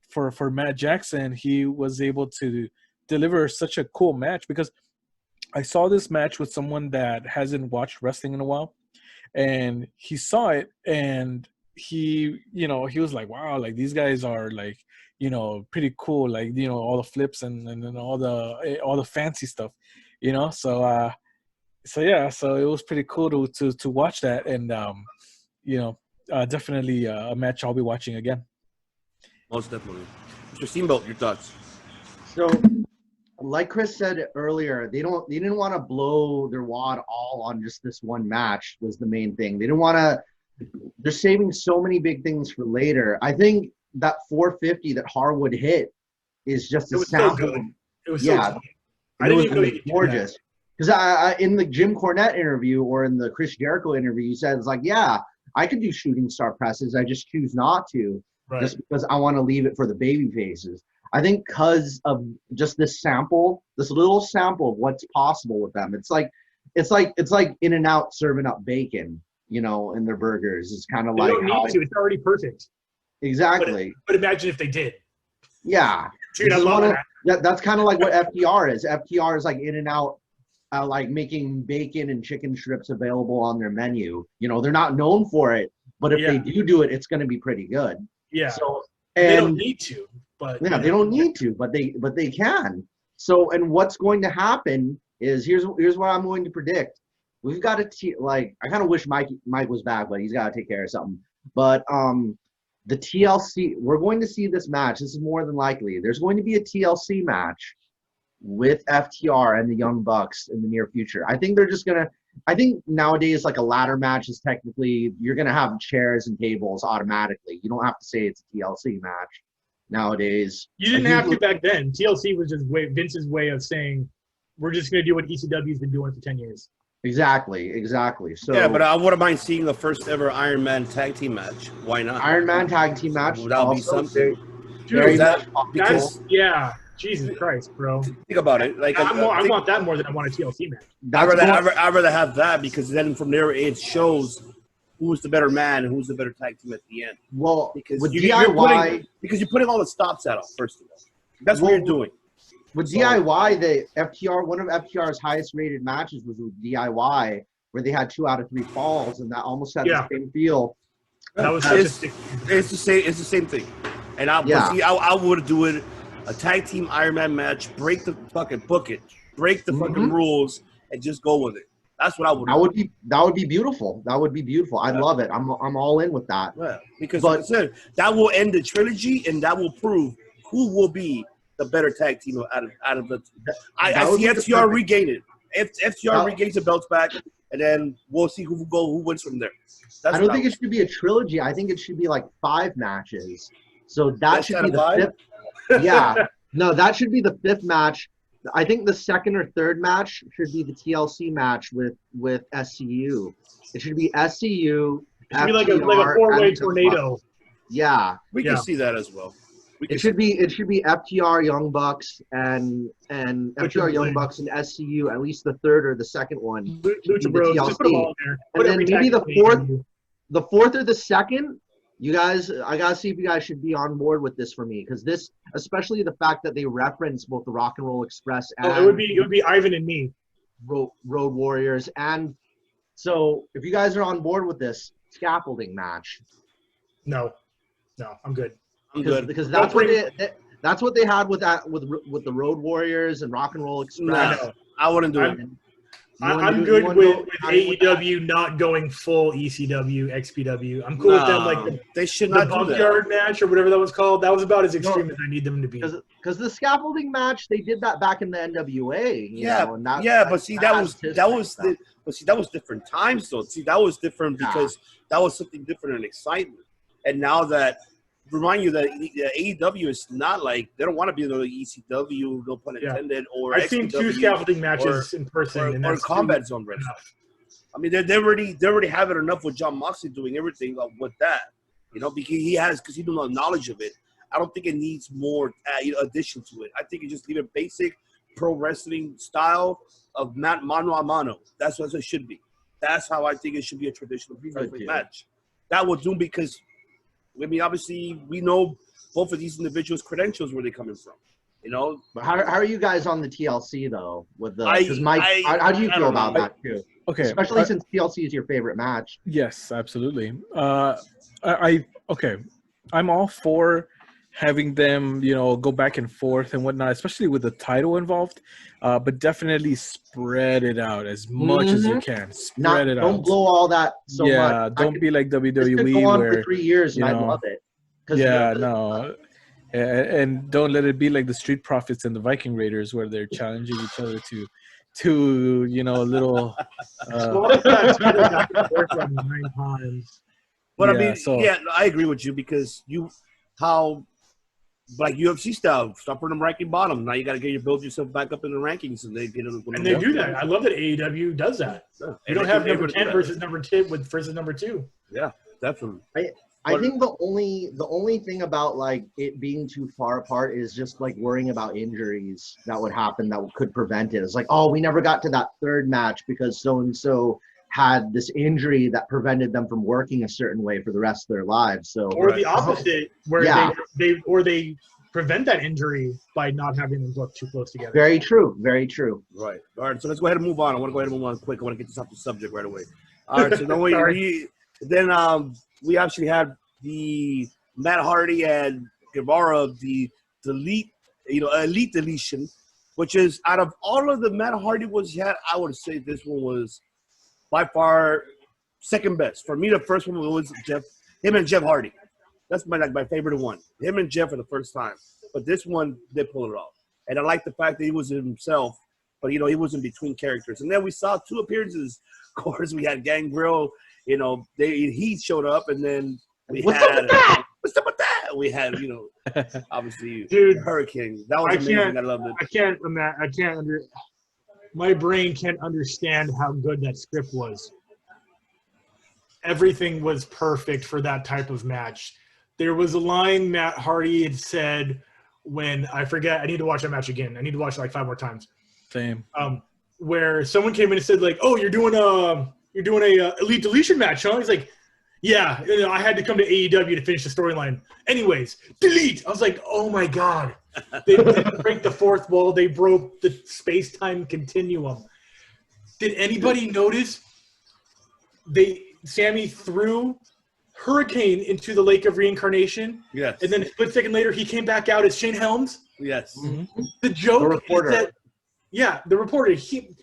for Matt Jackson, he was able to deliver such a cool match because I saw this match with someone that hasn't watched wrestling in a while, and he saw it and he was like, wow, like these guys are like, pretty cool, like, all the flips and all the fancy stuff, so it was pretty cool to watch that, and definitely a match I'll be watching again. Most definitely. Mr. Steamboat, your thoughts? So like Chris said earlier, they didn't want to blow their wad all on just this one match was the main thing. They didn't want to. They're saving so many big things for later. I think that 450 that Harwood hit is just a sample. So good. It was yeah, so I didn't even know you gorgeous. Because I in the Jim Cornette interview or in the Chris Jericho interview, he said it's like, yeah, I could do shooting star presses. I just choose not to, just because I want to leave it for the baby faces. I think because of just this sample, this little sample of what's possible with them. It's like In-N-Out serving up bacon, you know, in their burgers. It's kind of like they don't need to. It's already perfect. Exactly. But imagine if they did. Yeah. Dude, I love that. That's kind of like what FTR is. FTR is like In-N-Out, like making bacon and chicken strips available on their menu. You know, they're not known for it, but if they do it, it's going to be pretty good. Yeah. So they don't need to, but yeah, they don't need to, but they can. So, and what's going to happen is here's what I'm going to predict. We've got to I kind of wish Mike was back, but he's got to take care of something. But the TLC, we're going to see this match. This is more than likely. There's going to be a TLC match with FTR and the Young Bucks in the near future. I think they're just gonna. I think nowadays, like a ladder match is technically you're gonna have chairs and tables automatically. You don't have to say it's a TLC match nowadays. You didn't have to back then. TLC was just Vince's way of saying we're just gonna do what ECW's been doing for 10 years. Exactly. So yeah, but I wouldn't mind seeing the first ever Iron Man tag team match. Why not? Iron Man tag team match. That'll be something. Dude, Because yeah. Jesus Christ, bro. Think about it. Like I want that more than I want a TLC match. I'd rather have that because then from there it shows who's the better man and who's the better tag team at the end. Well, because with DIY, you're putting all the stops at off first of all. That's what you're doing. With DIY, one of FTR's highest rated matches was with DIY, where they had 2 out of 3 falls, and that almost had the same feel. That was it's the same thing. And I would do it. A tag team Iron Man match, break the fucking book it, break the fucking rules, and just go with it. That's what I would do. That would be beautiful. That would be beautiful. I'd love it. I'm all in with that. Yeah, because like I said, that will end the trilogy, and that will prove who will be the better tag team out of the. I see FTR regain it. If FTR regains the belts back, and then we'll see who wins from there. I don't think it should be a trilogy. I think it should be like 5 matches. So that should be the 5th. Yeah, no, that should be the 5th match. I think the 2nd or 3rd match should be the TLC match with SCU. It should be SCU. It should be like a 4-way tornado. Yeah, we can see that as well. It should be FTR Young Bucks and FTR Young Bucks and SCU, at least the 3rd or the 2nd one. Lucha Bros, just put them all there. And then maybe the 4th or the 2nd. You guys, I gotta see if you guys should be on board with this for me, because this, especially the fact that they reference both the Rock and Roll Express and it would be Ivan and me, Road Warriors, and so if you guys are on board with this scaffolding match, no, I'm good. I'm good because that's what they had with the Road Warriors and Rock and Roll Express. No, I wouldn't do it. I'm good with AEW not going full ECW, XPW. I'm cool with them like they should not do that. Backyard match or whatever that was called. That was about as extreme as I need them to be. Because the scaffolding match, they did that back in the NWA. That was different times though. See, that was different because that was something different and excitement. And now that remind you that AEW is not like they don't want to be the ECW, no pun intended, or I've seen 2 scaffolding matches in person or Combat Zone wrestling. I mean, they already have it enough with John Moxley doing everything with that, you know, because he knows the knowledge of it. I don't think it needs more addition to it. I think you just leave it basic pro wrestling style of mano a mano. That's what it should be. That's how I think it should be a traditional wrestling match. That will do because. I mean, obviously, we know both of these individuals' credentials where they're coming from. You know, but how are you guys on the TLC though? With the because Mike, how do you feel about that too? Okay, especially since TLC is your favorite match. Yes, absolutely. I'm all for having them, go back and forth and whatnot, especially with the title involved. But definitely spread it out as much as you can. Spread it out. Don't blow all that so much. Yeah, don't be like WWE this could go on where for 3 years and I love it. Yeah, no. And don't let it be like the Street Profits and the Viking Raiders where they're challenging each other to you know, a little. Well, that title back and forth like 9 times. But Yeah, I mean, so- yeah, I agree with you because how like UFC style, start from the ranking bottom. Now you got to build yourself back up in the rankings, and they get it. And they do that. I love that AEW does that. You don't have number 10 versus number 10 versus number 2. Yeah, definitely. I think the only thing about like it being too far apart is just like worrying about injuries that would happen that could prevent it. It's like, oh, we never got to that third match because so and so had this injury that prevented them from working a certain way for the rest of their lives. So Or the opposite, where Yeah. they prevent that injury by not having them look too close together. very true, very true. Right. All right. So let's go ahead and move on. I want to go ahead and move on quick. I want to get this off the subject right away. All right. So then we actually had the Matt Hardy and Guevara, the elite deletion, which is out of all of the Matt Hardy ones he had, I would say this one was by far second best. For me, the first one was him and Jeff Hardy. That's my favorite one. Him and Jeff for the first time. But this one, they pulled it off. And I like the fact that he was himself, but, you know, he was in between characters. And then we saw 2 appearances. Of course, we had Gangrel. You know, he showed up, and then what's up with that? We had, you know, obviously, Dude, Hurricane. That was amazing. I loved it. My brain can't understand how good that script was. Everything was perfect for that type of match. There was a line Matt Hardy had said when, I forget, I need to watch that match again. I need to watch it like 5 more times. Same. Where someone came in and said like, "Oh, you're doing a elite deletion match, huh?" He's like, "Yeah, you know, I had to come to AEW to finish the storyline. Anyways, delete." I was like, "Oh my god!" They didn't break the fourth wall. They broke the space-time continuum. Did anybody notice? Sammy threw Hurricane into the Lake of Reincarnation. Yes. And then a split second later, he came back out as Shane Helms. Yes. Mm-hmm. The joke The reporter. is that, yeah, the reporter, he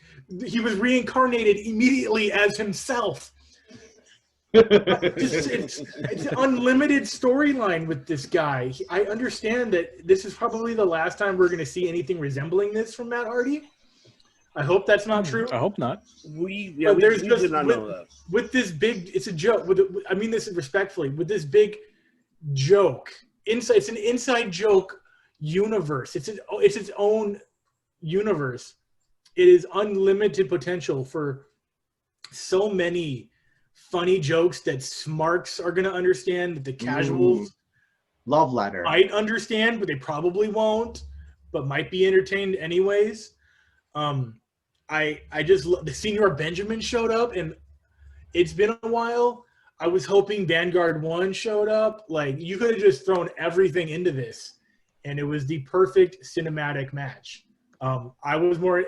was reincarnated immediately as himself. It's an unlimited storyline with this guy. I understand that this is probably the last time we're going to see anything resembling this from Matt Hardy. I hope that's not true. I hope not. We did not know that. With this big, it's a joke. I mean this respectfully. With this big joke, it's an inside joke universe. It's its own universe. It is unlimited potential for so many funny jokes that smarks are going to understand, that the casuals Love letter. might understand, but they probably won't, but might be entertained anyways. I just the Senior Benjamin showed up, and it's been a while. I was hoping Vanguard 1 showed up. Like, you could have just thrown everything into this, and it was the perfect cinematic match. I was more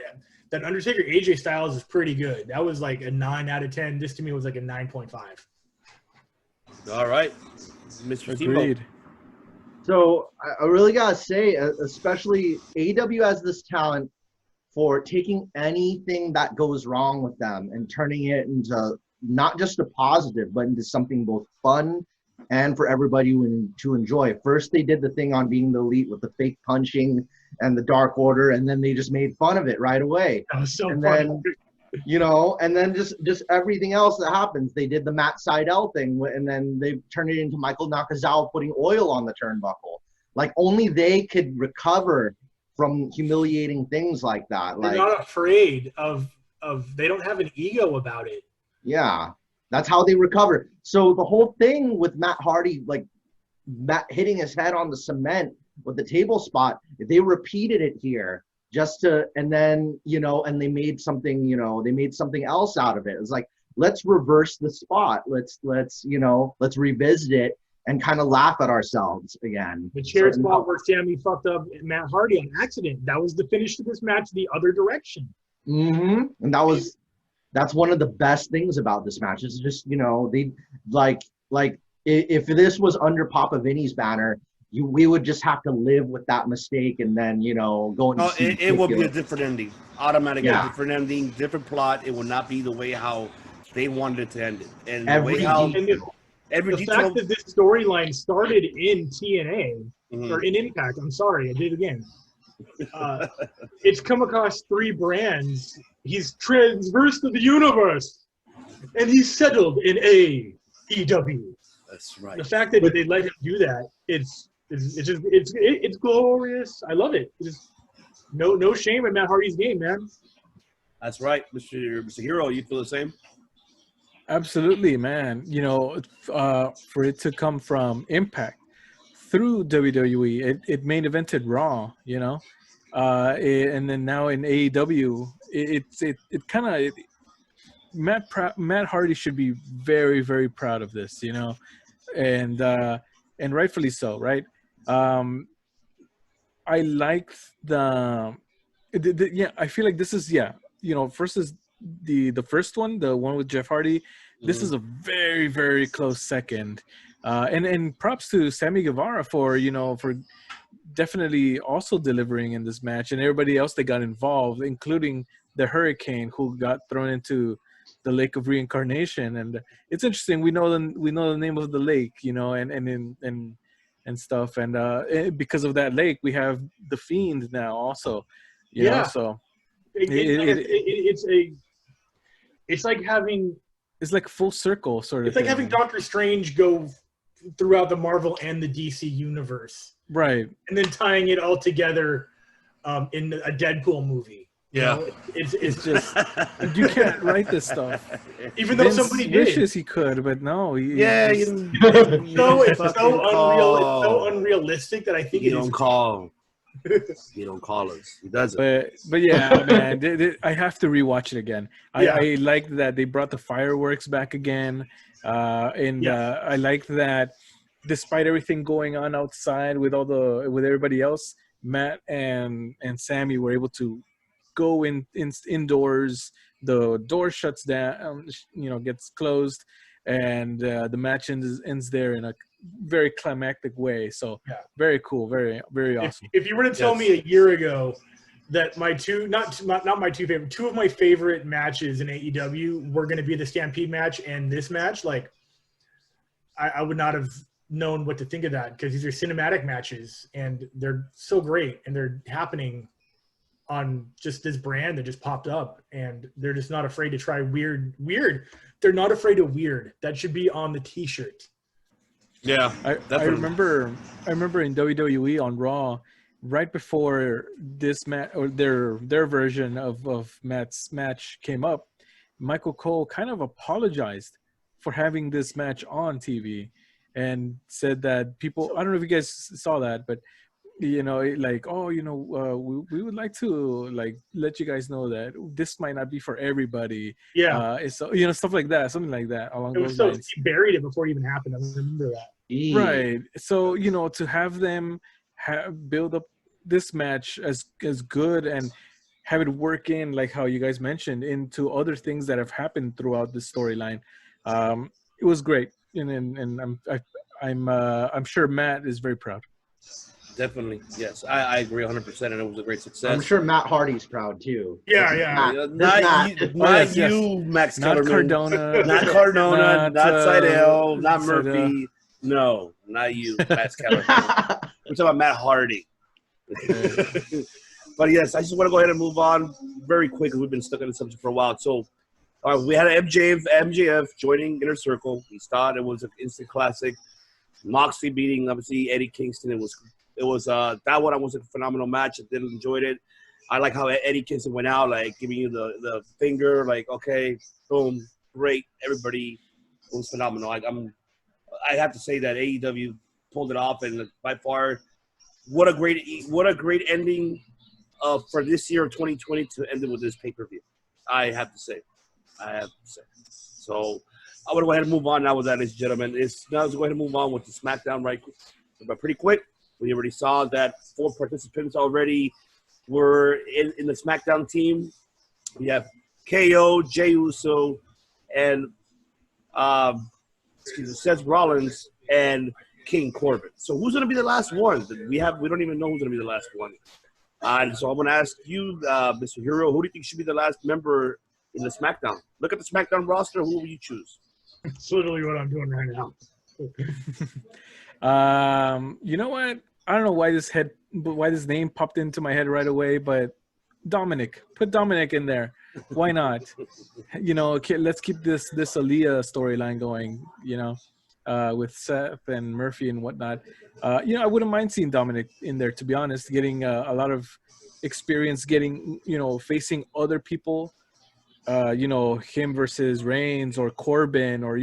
that Undertaker AJ Styles is pretty good. That was like a 9 out of 10. This to me was like a 9.5. All right. Mr. Agreed. Tebow. So I really gotta say, especially AEW has this talent for taking anything that goes wrong with them and turning it into not just a positive, but into something both fun and for everybody to enjoy. First, they did the thing on being the elite with the fake punching and the Dark Order, and then they just made fun of it right away. That was so And funny. then, you know, and then just everything else that happens. They did the Matt Sydal thing, and then they turned it into Michael Nakazawa putting oil on the turnbuckle. Like, only they could recover from humiliating things like that. They're Like, not afraid of they don't have an ego about it. yeah, that's how they recover. So the whole thing with Matt Hardy, like Matt hitting his head on the cement with the table spot, they repeated it here just to, and then, you know, and they made something, you know, they made something else out of it. It's like, let's reverse the spot. Let's revisit it and kind of laugh at ourselves again. The chair So- spot where Sammy fucked up Matt Hardy on accident. That was the finish to this match the other direction. And that's one of the best things about this match. It's just, you know, they like if this was under Papa Vinny's banner, we would just have to live with that mistake and then, you know, go and see It will be a different ending. Automatically, Yeah. different ending, different plot. It will not be the way how they wanted it to end it. And Every the way how And every the detail. fact that this storyline started in TNA or in Impact. I'm sorry, I did it again. It's come across 3 brands. He's transversed the universe, and he's settled in AEW. That's right. The fact that they let him do that, it's glorious. I love it. It's just, no shame in Matt Hardy's game, man. That's right, Mr. Hero. You feel the same? Absolutely, man. You know, for it to come from Impact through WWE, it main evented Raw, you know, and then now in AEW, it kind of Matt Hardy should be very, very proud of this, you know, and rightfully so, right? I like the yeah. I feel like this is you know, first is the first one, the one with Jeff Hardy. This is a very, very close second, and props to Sammy Guevara for definitely also delivering in this match, and everybody else that got involved, including the Hurricane who got thrown into the Lake of Reincarnation. And it's interesting. We know the name of the lake, you know, and stuff, and because of that lake, we have the Fiend now also. You know, so it's like having. It's like full circle sort of. It's like having Doctor Strange go throughout the Marvel and the DC universe, right? And then tying it all together in a Deadpool movie. Yeah, you know, it's just you can't write this stuff. Even though Vince somebody did. wishes he could, but no. It's so unrealistic that I think you don't call. You don't call us. He doesn't. But yeah, man, I have to rewatch it again. I like that they brought the fireworks back again, and I like that despite everything going on outside with everybody else, Matt and Sammy were able to go indoors. The door shuts down, gets closed, and the match ends there in a very climactic way. So very cool, very, very awesome. If you were to tell me a year ago that my two of my favorite matches in AEW were going to be the Stampede match and this match, like I would not have known what to think of that, because these are cinematic matches and they're so great and they're happening on just this brand that just popped up, and they're just not afraid to try weird. They're not afraid of weird. That should be on the t-shirt. Yeah, I remember in WWE on Raw, right before this match or their version of Matt's match came up, Michael Cole kind of apologized for having this match on TV and said that people, I don't know if you guys saw that, but we would like to let you guys know that this might not be for everybody. So stuff like that, something like that along those lines. He buried it before it even happened. I remember that. Right. So to have them build up this match as good and have it work in, like how you guys mentioned, into other things that have happened throughout the storyline, it was great, and I'm sure Matt is very proud. Definitely, yes. I agree 100%, and it was a great success. I'm sure Matt Hardy's proud too. Yeah. Not you, Max not Kellerman. Not Cardona, not Seidel, not Murphy. No, not you, Max Kellerman. We're talking about Matt Hardy. But yes, I just want to go ahead and move on very quick, because we've been stuck in the subject for a while. So we had an MJF joining Inner Circle. We thought it was an instant classic. Moxley beating, obviously, Eddie Kingston. It was that one. I was a phenomenal match. I did enjoy it. I like how Eddie Kingston went out, like giving you the finger, like, okay, boom, great, everybody. It was phenomenal. I have to say that AEW pulled it off, and by far, what a great ending for this year of 2020 to end it with this pay-per-view. I have to say. So I want to go ahead and move on now with that, ladies and gentlemen. Now let's go ahead and move on with the SmackDown right quick, but pretty quick. We already saw that 4 participants already were in the SmackDown team. We have KO, Jey Uso, and Seth Rollins and King Corbin. So who's going to be the last one? We don't even know who's going to be the last one. And so I'm going to ask you, Mr. Hero, who do you think should be the last member in the SmackDown? Look at the SmackDown roster. Who will you choose? It's literally what I'm doing right now. You know what? I don't know why this name popped into my head right away, but Dominic. Put Dominic in there. Why not? Let's keep this Aaliyah storyline going, with Seth and Murphy and whatnot. I wouldn't mind seeing Dominic in there, to be honest, getting a lot of experience getting, facing other people, him versus Reigns or Corbin or,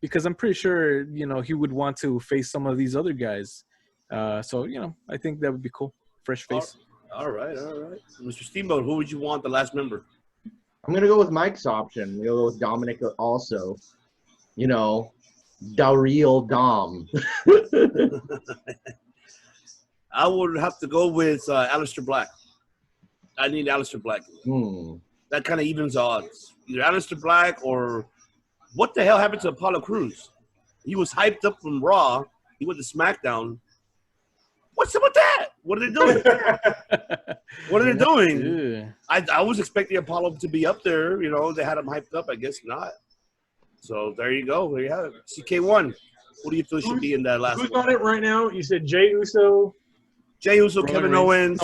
because I'm pretty sure, he would want to face some of these other guys. So, I think that would be cool. Fresh face. All right. Mr. Steamboat, who would you want the last member? I'm going to go with Mike's option. I'm going to go with Dominic also. The real Dom. I would have to go with Aleister Black. I need Aleister Black. That kind of evens odds. Either Aleister Black or what the hell happened to Apollo Crews? He was hyped up from Raw. He went to SmackDown. What's up with that? What are they doing? What are they doing? I was expecting Apollo to be up there. They had him hyped up. I guess not. So there you go. There you have it. CK1. Who do you feel should be in that last Who's one? on it right now? You said Jey Uso. Kevin Owens.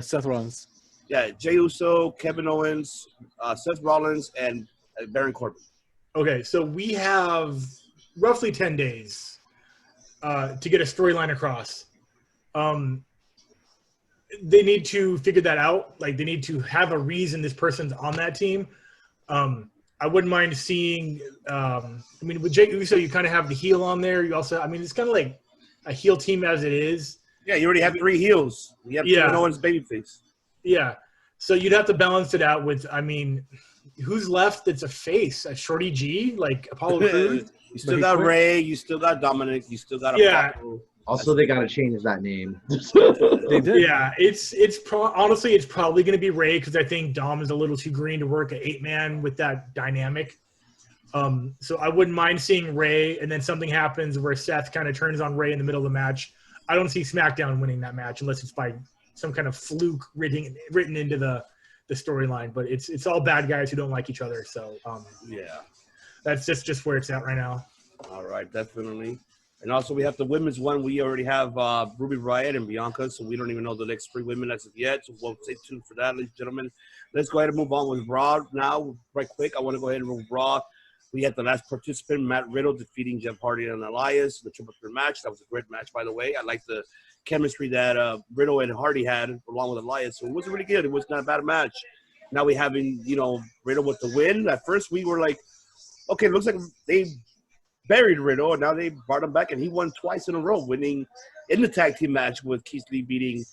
Seth Rollins. Yeah, Jey Uso, Kevin Owens, Seth Rollins, and Baron Corbin. Okay, so we have roughly 10 days to get a storyline across. They need to figure that out. Like, they need to have a reason this person's on that team. I wouldn't mind seeing with Jey Uso, you kind of have the heel on there. You also, it's kind of like a heel team as it is. Yeah, you already have 3 heels. You have Kevin Owens' babyface. Yeah. So you'd have to balance it out with, who's left that's a face? A Shorty G? Like Apollo Crews? You still got Ray. You still got Dominic. You still got Apollo. Also, they got to change that name. They did. Yeah, honestly, it's probably going to be Ray because I think Dom is a little too green to work an 8-man with that dynamic. So I wouldn't mind seeing Ray, and then something happens where Seth kind of turns on Ray in the middle of the match. I don't see SmackDown winning that match unless it's by some kind of fluke written into the storyline. But it's all bad guys who don't like each other. So that's just where it's at right now. All right, definitely. And also we have the women's one. We already have Ruby Riott and Bianca, so we don't even know the next 3 women as of yet. So we'll stay tuned for that, ladies and gentlemen. Let's go ahead and move on with Raw now, right quick. I want to go ahead and move Raw. We had the last participant, Matt Riddle, defeating Jeff Hardy and Elias, the triple threat match. That was a great match, by the way. I like the chemistry that Riddle and Hardy had along with Elias. So it was really good. It was not a bad match. Now we having, Riddle with the win. At first we were like, okay, it looks like they buried Riddle, and now they brought him back, and he won twice in a row, winning in the tag team match with Keith Lee beating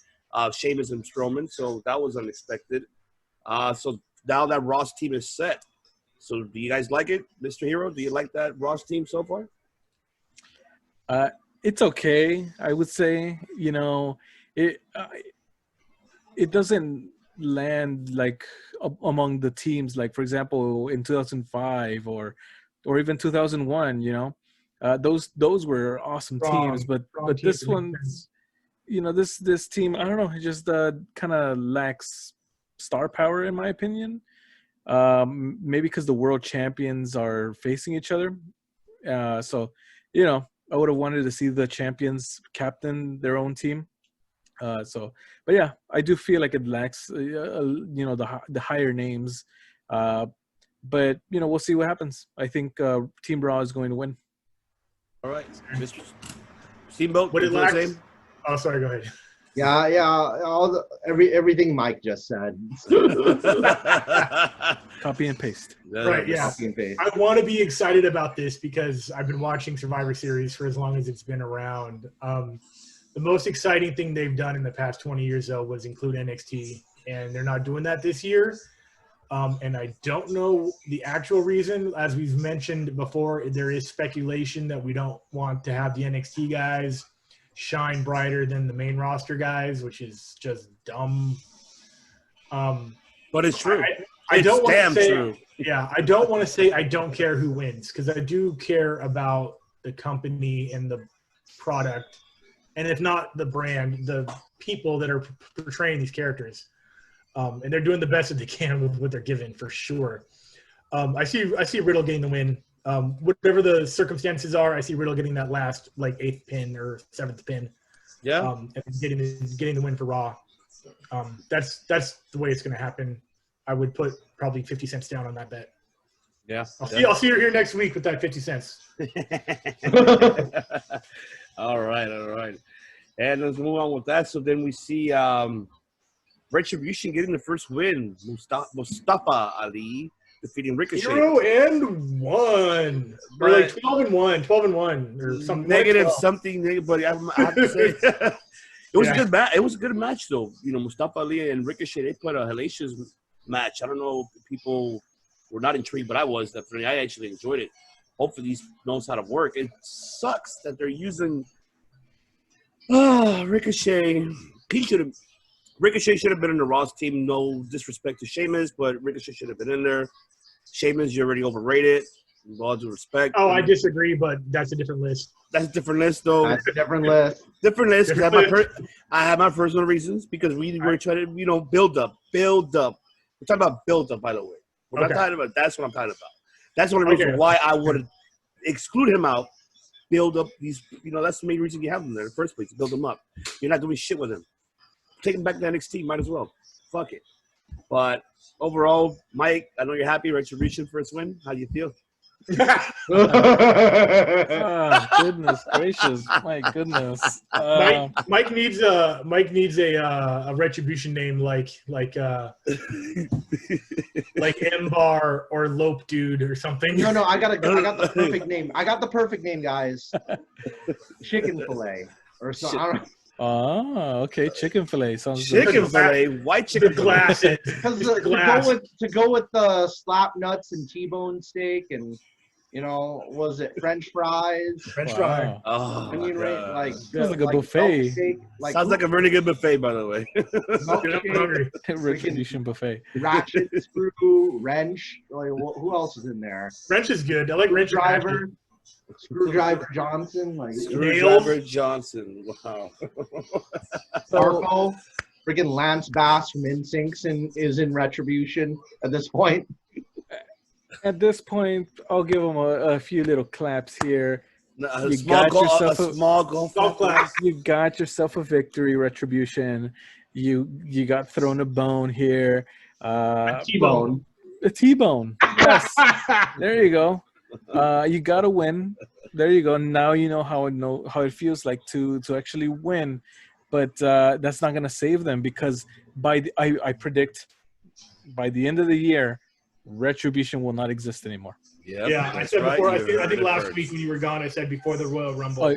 Sheamus and Strowman. So that was unexpected. So now that Ross team is set. So do you guys like it, Mr. Hero? Do you like that Ross team so far? It's okay, I would say. It doesn't land like among the teams, like for example in 2005 or even 2001. Those were awesome teams, but this one's, this team, I don't know, it just kind of lacks star power in my opinion. Maybe because the world champions are facing each other. So, I would have wanted to see the champions captain their own team. But yeah, I do feel like it lacks, the higher names. But, we'll see what happens. I think Team Raw is going to win. All right. Mr. Steamboat, what it lacks? same? Oh, sorry, go ahead. Yeah. Everything Mike just said. Copy and paste. Right, yeah. Copy and paste. I want to be excited about this because I've been watching Survivor Series for as long as it's been around. The most exciting thing they've done in the past 20 years, though, was include NXT, and they're not doing that this year. And I don't know the actual reason. As we've mentioned before, there is speculation that we don't want to have the NXT guys shine brighter than the main roster guys, which is just dumb. But it's true. I don't want to say, true. Yeah, I don't want to say I don't care who wins because I do care about the company and the product, and if not the brand, the people that are portraying these characters. And they're doing the best that they can with what they're given for sure. I see Riddle getting the win. Whatever the circumstances are, I see Riddle getting that last 8th pin or 7th pin. Yeah. And getting the win for Raw. That's the way it's going to happen. I would put probably 50 cents down on that bet. Yeah. I'll see you here next week with that 50 cents. All right. And let's move on with that. So then we see Retribution getting the first win. Mustafa Ali defeating Ricochet. 0-1. Or like 12-1 or something. Negative like something, but I have to say it was a good match. It was a good match though. You know, Mustafa Ali and Ricochet, they put a hellacious match. I don't know if people were not intrigued, but I was definitely. I actually enjoyed it. Hopefully, these knows how to work. It sucks that they're using Ricochet. Ricochet should have been in the Raw's team. No disrespect to Sheamus, but Ricochet should have been in there. Sheamus, you're already overrated. With all due respect. Oh, I disagree, but that's a different list. That's a different list, though. That's a different list. Different list. I have my personal reasons because we were trying to, build up. We're talking about build up, by the way. We're not talking about. That's what I'm talking about. That's the only reason why I would exclude him out. Build up these. That's the main reason you have him there in the first place. To build him up. You're not doing shit with him. Take him back to NXT. Might as well. Fuck it. But overall, Mike, I know you're happy. Retribution first win. How do you feel? Goodness gracious! My goodness. Mike needs a Retribution name like M-Bar or Lope Dude or something. No, I got the perfect name. I got the perfect name, guys. Chicken fillet or something. I don't know. Oh, okay. Chicken fillet sounds chicken fillet, white chicken glasses. Because to go with the slap nuts and T-bone steak and was it French fries? French fry. Oh, onion ring, sounds like a buffet. Steak, sounds like a really good buffet, by the way. Retribution buffet. Ratchet, screw, wrench. Who else is in there? Wrench is good. I like wrench. Screwdriver Johnson. Screwdriver Johnson. Wow. Marco, freaking Lance Bass from NSYNC is in Retribution at this point. At this point, I'll give him a few little claps here. A small golf clap. You got yourself a victory, Retribution. You got thrown a bone here. A T-bone. A T-bone. Yes. There you go. You got a win. There you go. Now you know how it feels like to actually win, but that's not gonna save them because I predict by the end of the year, Retribution will not exist anymore. Yeah, I said before. I think last week when you were gone, I said before the Royal Rumble.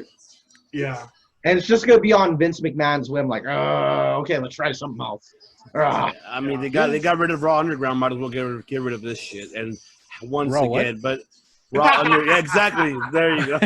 Yeah. And it's just gonna be on Vince McMahon's whim, like, okay, let's try something else. I mean, they got rid of Raw Underground. Might as well get rid of this shit. And once Raw again, but Raw Underground, exactly. There you go.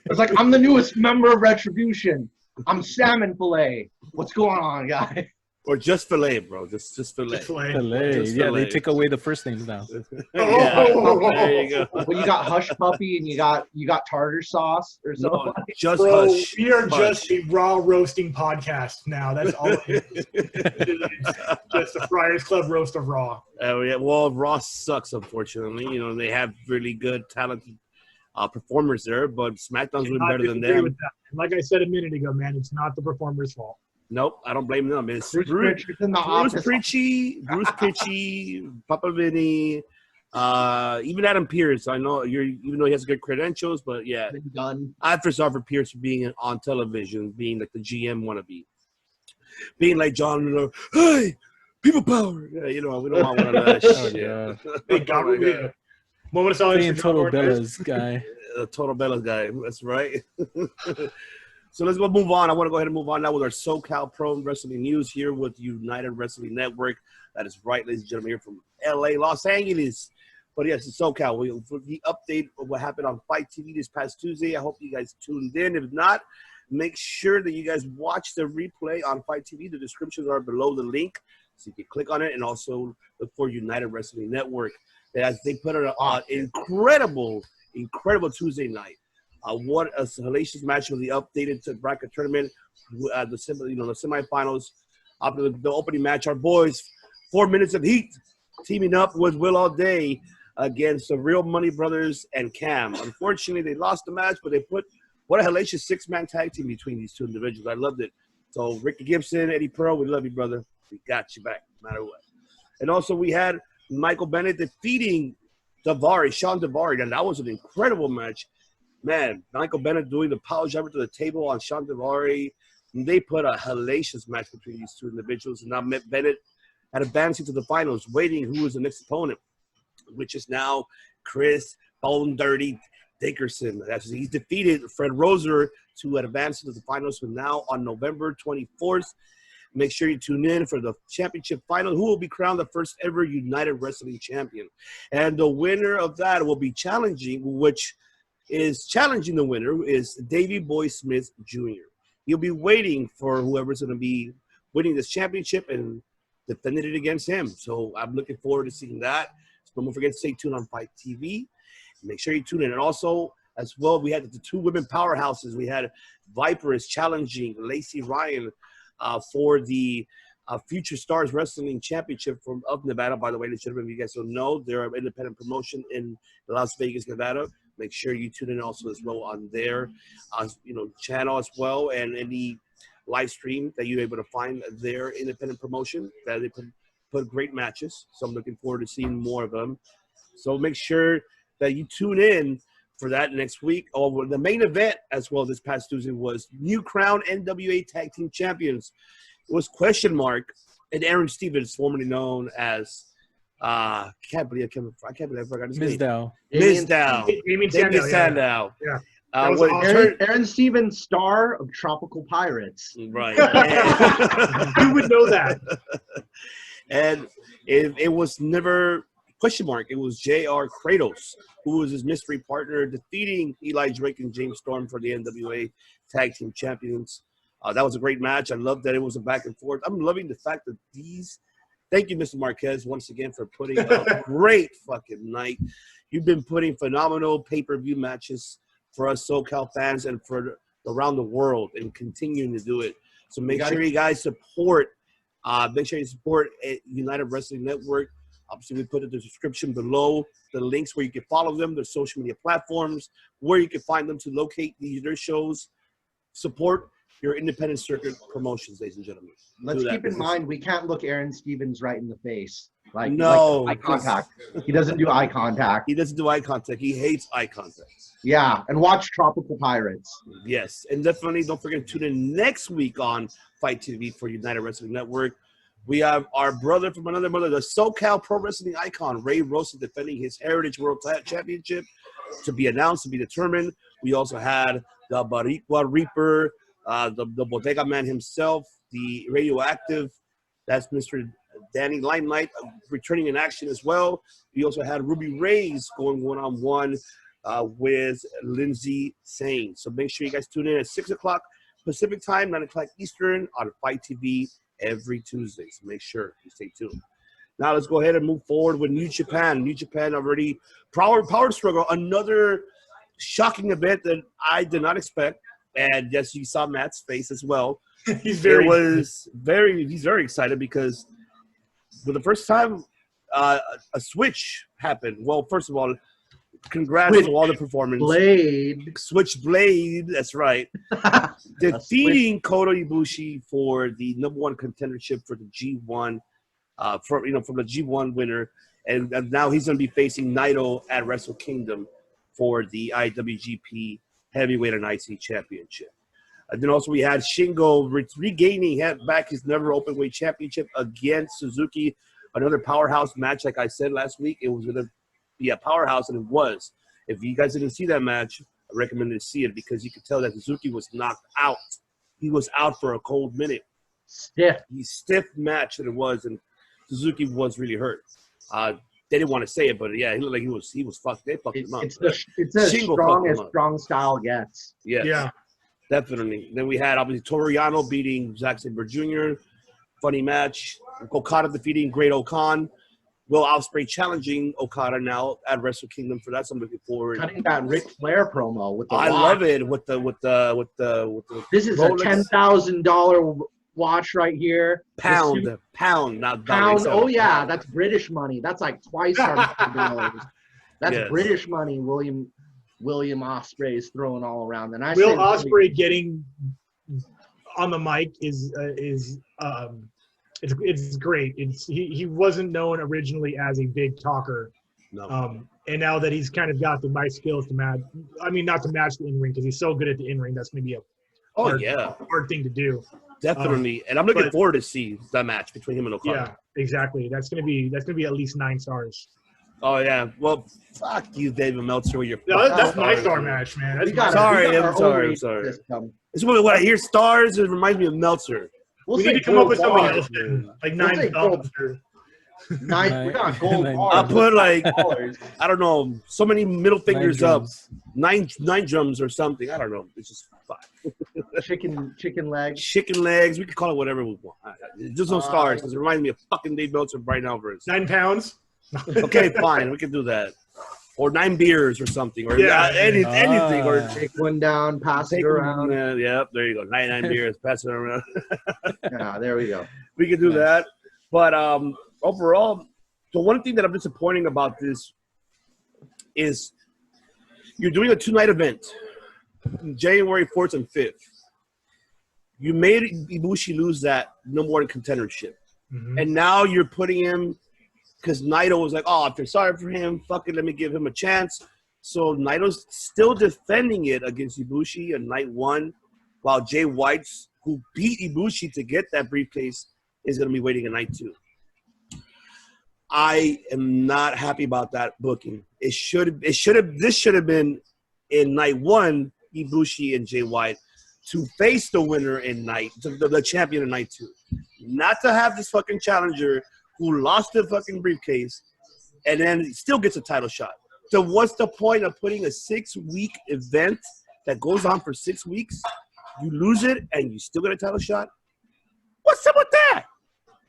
It's like I'm the newest member of Retribution. I'm salmon fillet. What's going on, guy? Or just fillet, bro. Just fillet. Fillet. Just yeah, fillet. they take away the first names now. Yeah, there you go. Well, you got Hush Puppy and you got tartar sauce or something. No, just Bro, Hush. we are Hush. just a raw roasting podcast now. That's all it is. It's just a Friars Club roast of Raw. Yeah, well, Raw sucks, unfortunately. They have really good, talented performers there, but SmackDown's doing better than them. With that. Like I said a minute ago, man, it's not the performer's fault. Nope, I don't blame them. It's Bruce Bruce Pritchard, Pritchie, Papa Vinny, even Adam Pearce. I know even though he has good credentials, but yeah, I feel sorry for Pearce for being on television, being like the GM wannabe, being like John. Hey, people power. Yeah, we don't want one of that shit. They got rid of it. Moment of silence. Being Total Bella's guy. Total Bella's guy. That's right. So let's go move on. I want to go ahead and move on now with our SoCal Pro Wrestling News here with United Wrestling Network. That is right, ladies and gentlemen, here from LA, Los Angeles. But yes, it's SoCal. For the update of what happened on FITE TV this past Tuesday, I hope you guys tuned in. If not, make sure that you guys watch the replay on FITE TV. The descriptions are below the link, so you can click on it and also look for United Wrestling Network. As they put on an incredible Tuesday night. What a hellacious match with the updated bracket tournament. The semifinals. After the opening match, our boys, 4 minutes of heat, teaming up with Will All Day against the Real Money Brothers and Cam. Unfortunately, they lost the match, but they put what a hellacious 6-man tag team between these two individuals. I loved it. So Ricky Gibson, Eddie Pearl, we love you, brother. We got you back, no matter what. And also we had Michael Bennett defeating Sean Daivari, and that was an incredible match. Man, Michael Bennett doing the power jumper to the table on Sean Daivari. And they put a hellacious match between these two individuals. And now Bennett had advancing to the finals, waiting who was the next opponent, which is now Chris Bone Dirty Dickerson. He's defeated Fred Roser to advance to the finals from now on November 24th. Make sure you tune in for the championship final, who will be crowned the first ever United Wrestling Champion. And the winner of that will be challenging the winner is Davey Boy Smith Jr. He'll be waiting for whoever's going to be winning this championship and defending it against him. So I'm looking forward to seeing that. So don't forget to stay tuned on FITE TV. Make sure you tune in. And also, as well, we had the two women powerhouses. We had Vipers challenging Lacey Ryan for the Future Stars Wrestling Championship of Nevada. By the way, ladies and gentlemen, if you guys don't know, they're an independent promotion in Las Vegas, Nevada. Make sure you tune in also as well on their channel as well, and any live stream that you're able to find their independent promotion. That they put great matches. So I'm looking forward to seeing more of them. So make sure that you tune in for that next week. Oh, the main event as well this past Tuesday was new crown NWA Tag Team Champions. It was Question Mark and Aaron Stevens, formerly known as I can't believe I forgot his name. Mizdow. Damien Sandow. Yeah. Aaron Stevens, star of Tropical Pirates. Right. Who would know that? And it was never Question Mark. It was J.R. Kratos, who was his mystery partner, defeating Eli Drake and James Storm for the NWA Tag Team Champions. That was a great match. I love that it was a back and forth. I'm loving the fact that thank you, Mr. Marquez, once again for putting a great fucking night. You've been putting phenomenal pay-per-view matches for us SoCal fans and for around the world and continuing to do it. So make sure you guys support. Make sure you support United Wrestling Network. Obviously, we put in the description below the links where you can follow them, their social media platforms, where you can find them to locate their shows. Support your independent circuit promotions, ladies and gentlemen. Let's keep in mind, we can't look Aaron Stevens right in the face. Like eye contact. He doesn't do eye contact. He doesn't do eye contact. He hates eye contact. Yeah, and watch Tropical Pirates. Yes, and definitely don't forget to tune in next week on FITE TV for United Wrestling Network. We have our brother from another mother, the SoCal Pro Wrestling icon, Ray Rosa, defending his Heritage World Championship to be announced, to be determined. We also had the Baricua Reaper, the Bodega Man himself, the Radioactive, that's Mr. Danny Limelight, returning in action as well. We also had Ruby Reyes going one-on-one with Lindsay Sane. So make sure you guys tune in at 6 o'clock Pacific time, 9 o'clock Eastern on FITE TV every Tuesday. So make sure you stay tuned. Now let's go ahead and move forward with New Japan. New Japan already power struggle, another shocking event that I did not expect. And yes, you saw Matt's face as well. He's very excited because for the first time a switch happened. Well, first of all, congrats to all the performance. Switchblade, that's right. Defeating Kota Ibushi for the #1 contendership for the G1, from the G1 winner, and now he's going to be facing Naito at Wrestle Kingdom for the IWGP Heavyweight and IC Championship. And then also we had Shingo regaining back his never openweight championship against Suzuki. Another powerhouse match, like I said last week. It was going to be a powerhouse, and it was. If you guys didn't see that match, I recommend you to see it because you could tell that Suzuki was knocked out. He was out for a cold minute. Stiff match that it was, and Suzuki was really hurt. They didn't want to say it, but yeah, he looked like he was fucked. They fucked him up. It's as strong as strong style gets. Yes, yeah, definitely. Then we had obviously Toru Yano beating Zack Sabre Jr. Funny match. Okada defeating Great Okan. Will Ospreay challenging Okada now at Wrestle Kingdom for that. So I'm looking forward. Cutting that Ric Flair promo with the I watch. love it with the. This is Rolex. a $10,000 watch right here. Pound, not dollars. Oh yeah, that's British money. That's like twice our dollars. That's British money. William Ospreay is throwing all around. And Will Ospreay getting on the mic is it's great. He wasn't known originally as a big talker. No. And now that he's kind of got the mic skills to match, I mean, not to match the in-ring because he's so good at the in-ring, that's going to be a hard thing to do. Definitely. And I'm looking forward to see that match between him and Okada. Yeah, exactly. That's gonna be at least 9 stars. Oh yeah. Well, fuck you, David Meltzer, with your. No, that's my star match, man. That's I'm sorry. It's when I hear stars, it reminds me of Meltzer. We need to come up with something else, then. Like 9 stars. We got gold bars. I'll put like I don't know, so many middle fingers up, 9 drums or something. I don't know. It's just fine. Chicken legs. Chicken legs. We can call it whatever we want. Just no stars because it reminds me of fucking Dave Meltzer right now. 9 pounds. Okay, fine. We can do that. Or 9 beers or something. Or anything. Or take one down, pass it around. Yep, there you go. 99 beers, pass it around. Yeah, there we go. We can do that. But overall, the one thing that I'm disappointing about this is you're doing a 2-night event, January 4th and 5th. You made Ibushi lose that number 1 contendership. Mm-hmm. And now you're putting him, because Naito was like, oh, I feel sorry for him. Fuck it, let me give him a chance. So Naito's still defending it against Ibushi on night 1, while Jay White, who beat Ibushi to get that briefcase, is going to be waiting on night 2. I am not happy about that booking. This should have been in night 1, Ibushi and Jay White, to face the winner in the champion in night 2. Not to have this fucking challenger who lost the fucking briefcase and then still gets a title shot. So what's the point of putting a 6-week event that goes on for 6 weeks? You lose it and you still get a title shot? What's up with that?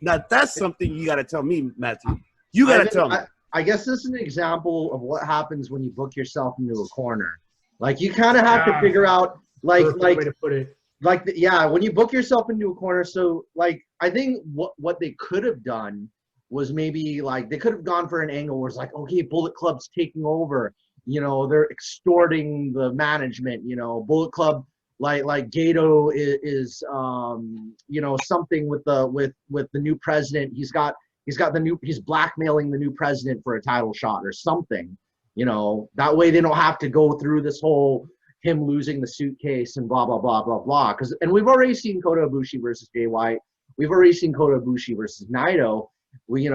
Now that's something you got to tell me, Matthew. You got to tell me. I guess this is an example of what happens when you book yourself into a corner. Like you kind of have to figure out way to put it. When you book yourself into a corner. So like I think what they could have done was maybe like they could have gone for an angle where it's like, okay, Bullet Club's taking over. You know, they're extorting the management. You know, Bullet Club like Gato is you know, something with the new president. He's blackmailing the new president for a title shot or something. You know, that way they don't have to go through this whole him losing the suitcase and blah blah blah blah blah. And we've already seen Kota Ibushi versus Jay White. We've already seen Kota Ibushi versus Naito. We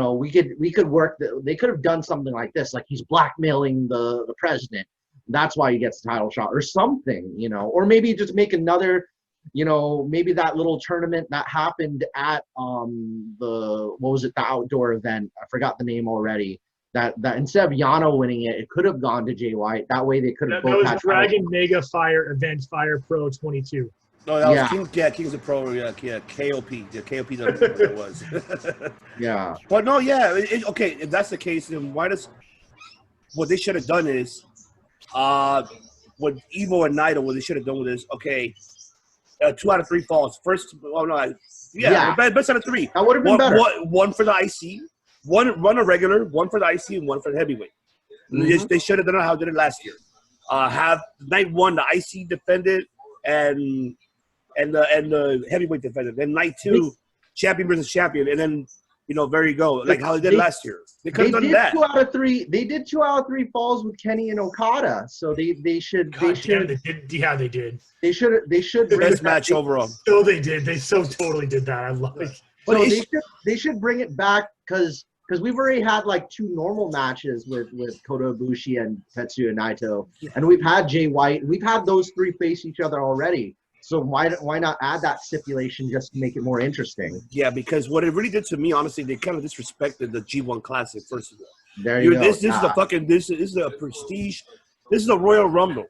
could work. They could have done something like this, like he's blackmailing the president. That's why he gets the title shot or something, you know, or maybe just make another, you know, maybe that little tournament that happened at the outdoor event. I forgot the name already. That instead of Yano winning it, it could have gone to Jay White. That way they could have both had Dragon Mega Fire event, Fire Pro 22. No, that was Kings of Pro. Yeah, KOP. Yeah, KOP doesn't know what it was. Yeah. But no, okay. If that's the case, then what they should have done is, with Evo and Naito, what they should have done with this, okay, 2 out of 3 falls. First, best out of 3. That would have been better. One for the IC, one a regular, one for the IC, and one for the heavyweight. Mm-hmm. They should have done it how they did it last year. Have night 1 the IC defended and the heavyweight defended. Then night 2, champion versus champion, and then there you go, like how they did last year. They could have done that. 2 out of 3. They did 2 out of 3 falls with Kenny and Okada, so they should. They did. Yeah, they did. They should. Best match overall. So they did. They so totally did that. I love it. So they should bring it back because we've already had like 2 normal matches with Kota Ibushi and Tetsuya Naito, and we've had Jay White. We've had those 3 face each other already. So why not add that stipulation just to make it more interesting? Yeah, because what it really did to me, honestly, they kind of disrespected the G1 Classic. First of all, there you go. This is a fucking this is a prestige. This is a Royal Rumble,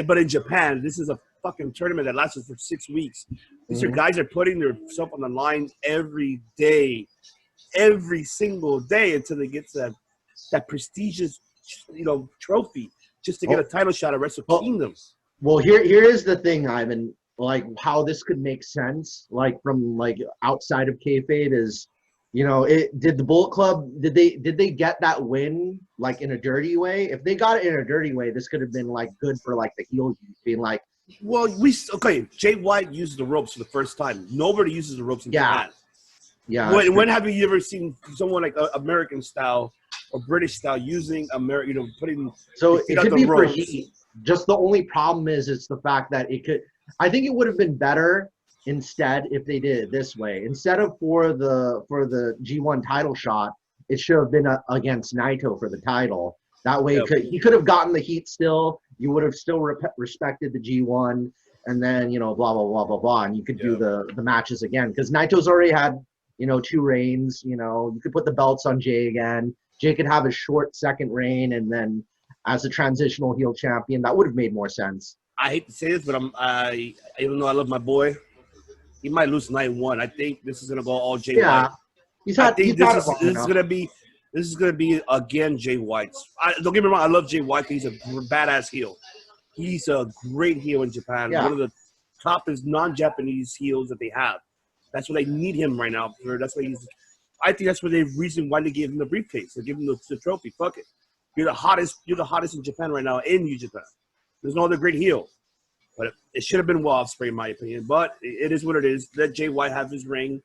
but in Japan, this is a fucking tournament that lasts for 6 weeks. These guys are putting themselves on the line every day, every single day until they get to that prestigious, trophy just to get a title shot at Wrestle Kingdom. Well, here is the thing, Ivan. Like how this could make sense, like from like outside of kayfabe, is, did the Bullet Club did they get that win like in a dirty way? If they got it in a dirty way, this could have been like good for like the heel being like, Well, okay. Jay White uses the ropes for the first time. Nobody uses the ropes in Japan. Yeah. When have you ever seen someone like American style or British style using American, putting So your feet it on could the be for ropes? heat. Just the only problem is it's the fact that it could. I think it would have been better instead if they did it this way. Instead of for the G1 title shot, it should have been against Naito for the title. That way, he could have gotten the heat still. You would have still respected the G1, and then blah blah blah blah blah, and you could do the matches again because Naito's already had 2 reigns. You could put the belts on Jay again. Jay could have a short second reign, and then as a transitional heel champion, that would have made more sense. I hate to say this, but even though I love my boy, he might lose night 1. I think this is gonna go all Jay White. This is gonna be again Jay White's. Don't get me wrong, I love Jay White. He's a badass heel. He's a great heel in Japan. Yeah. One of the toppest non-Japanese heels that they have. That's what they need him right now. I think that's the reason why they gave him the briefcase. They give him the trophy. Fuck it. You're the hottest in Japan right now in New Japan. There's no other great heel. But it should have been Ospreay, in my opinion. But it is what it is. Let Jay White have his ring.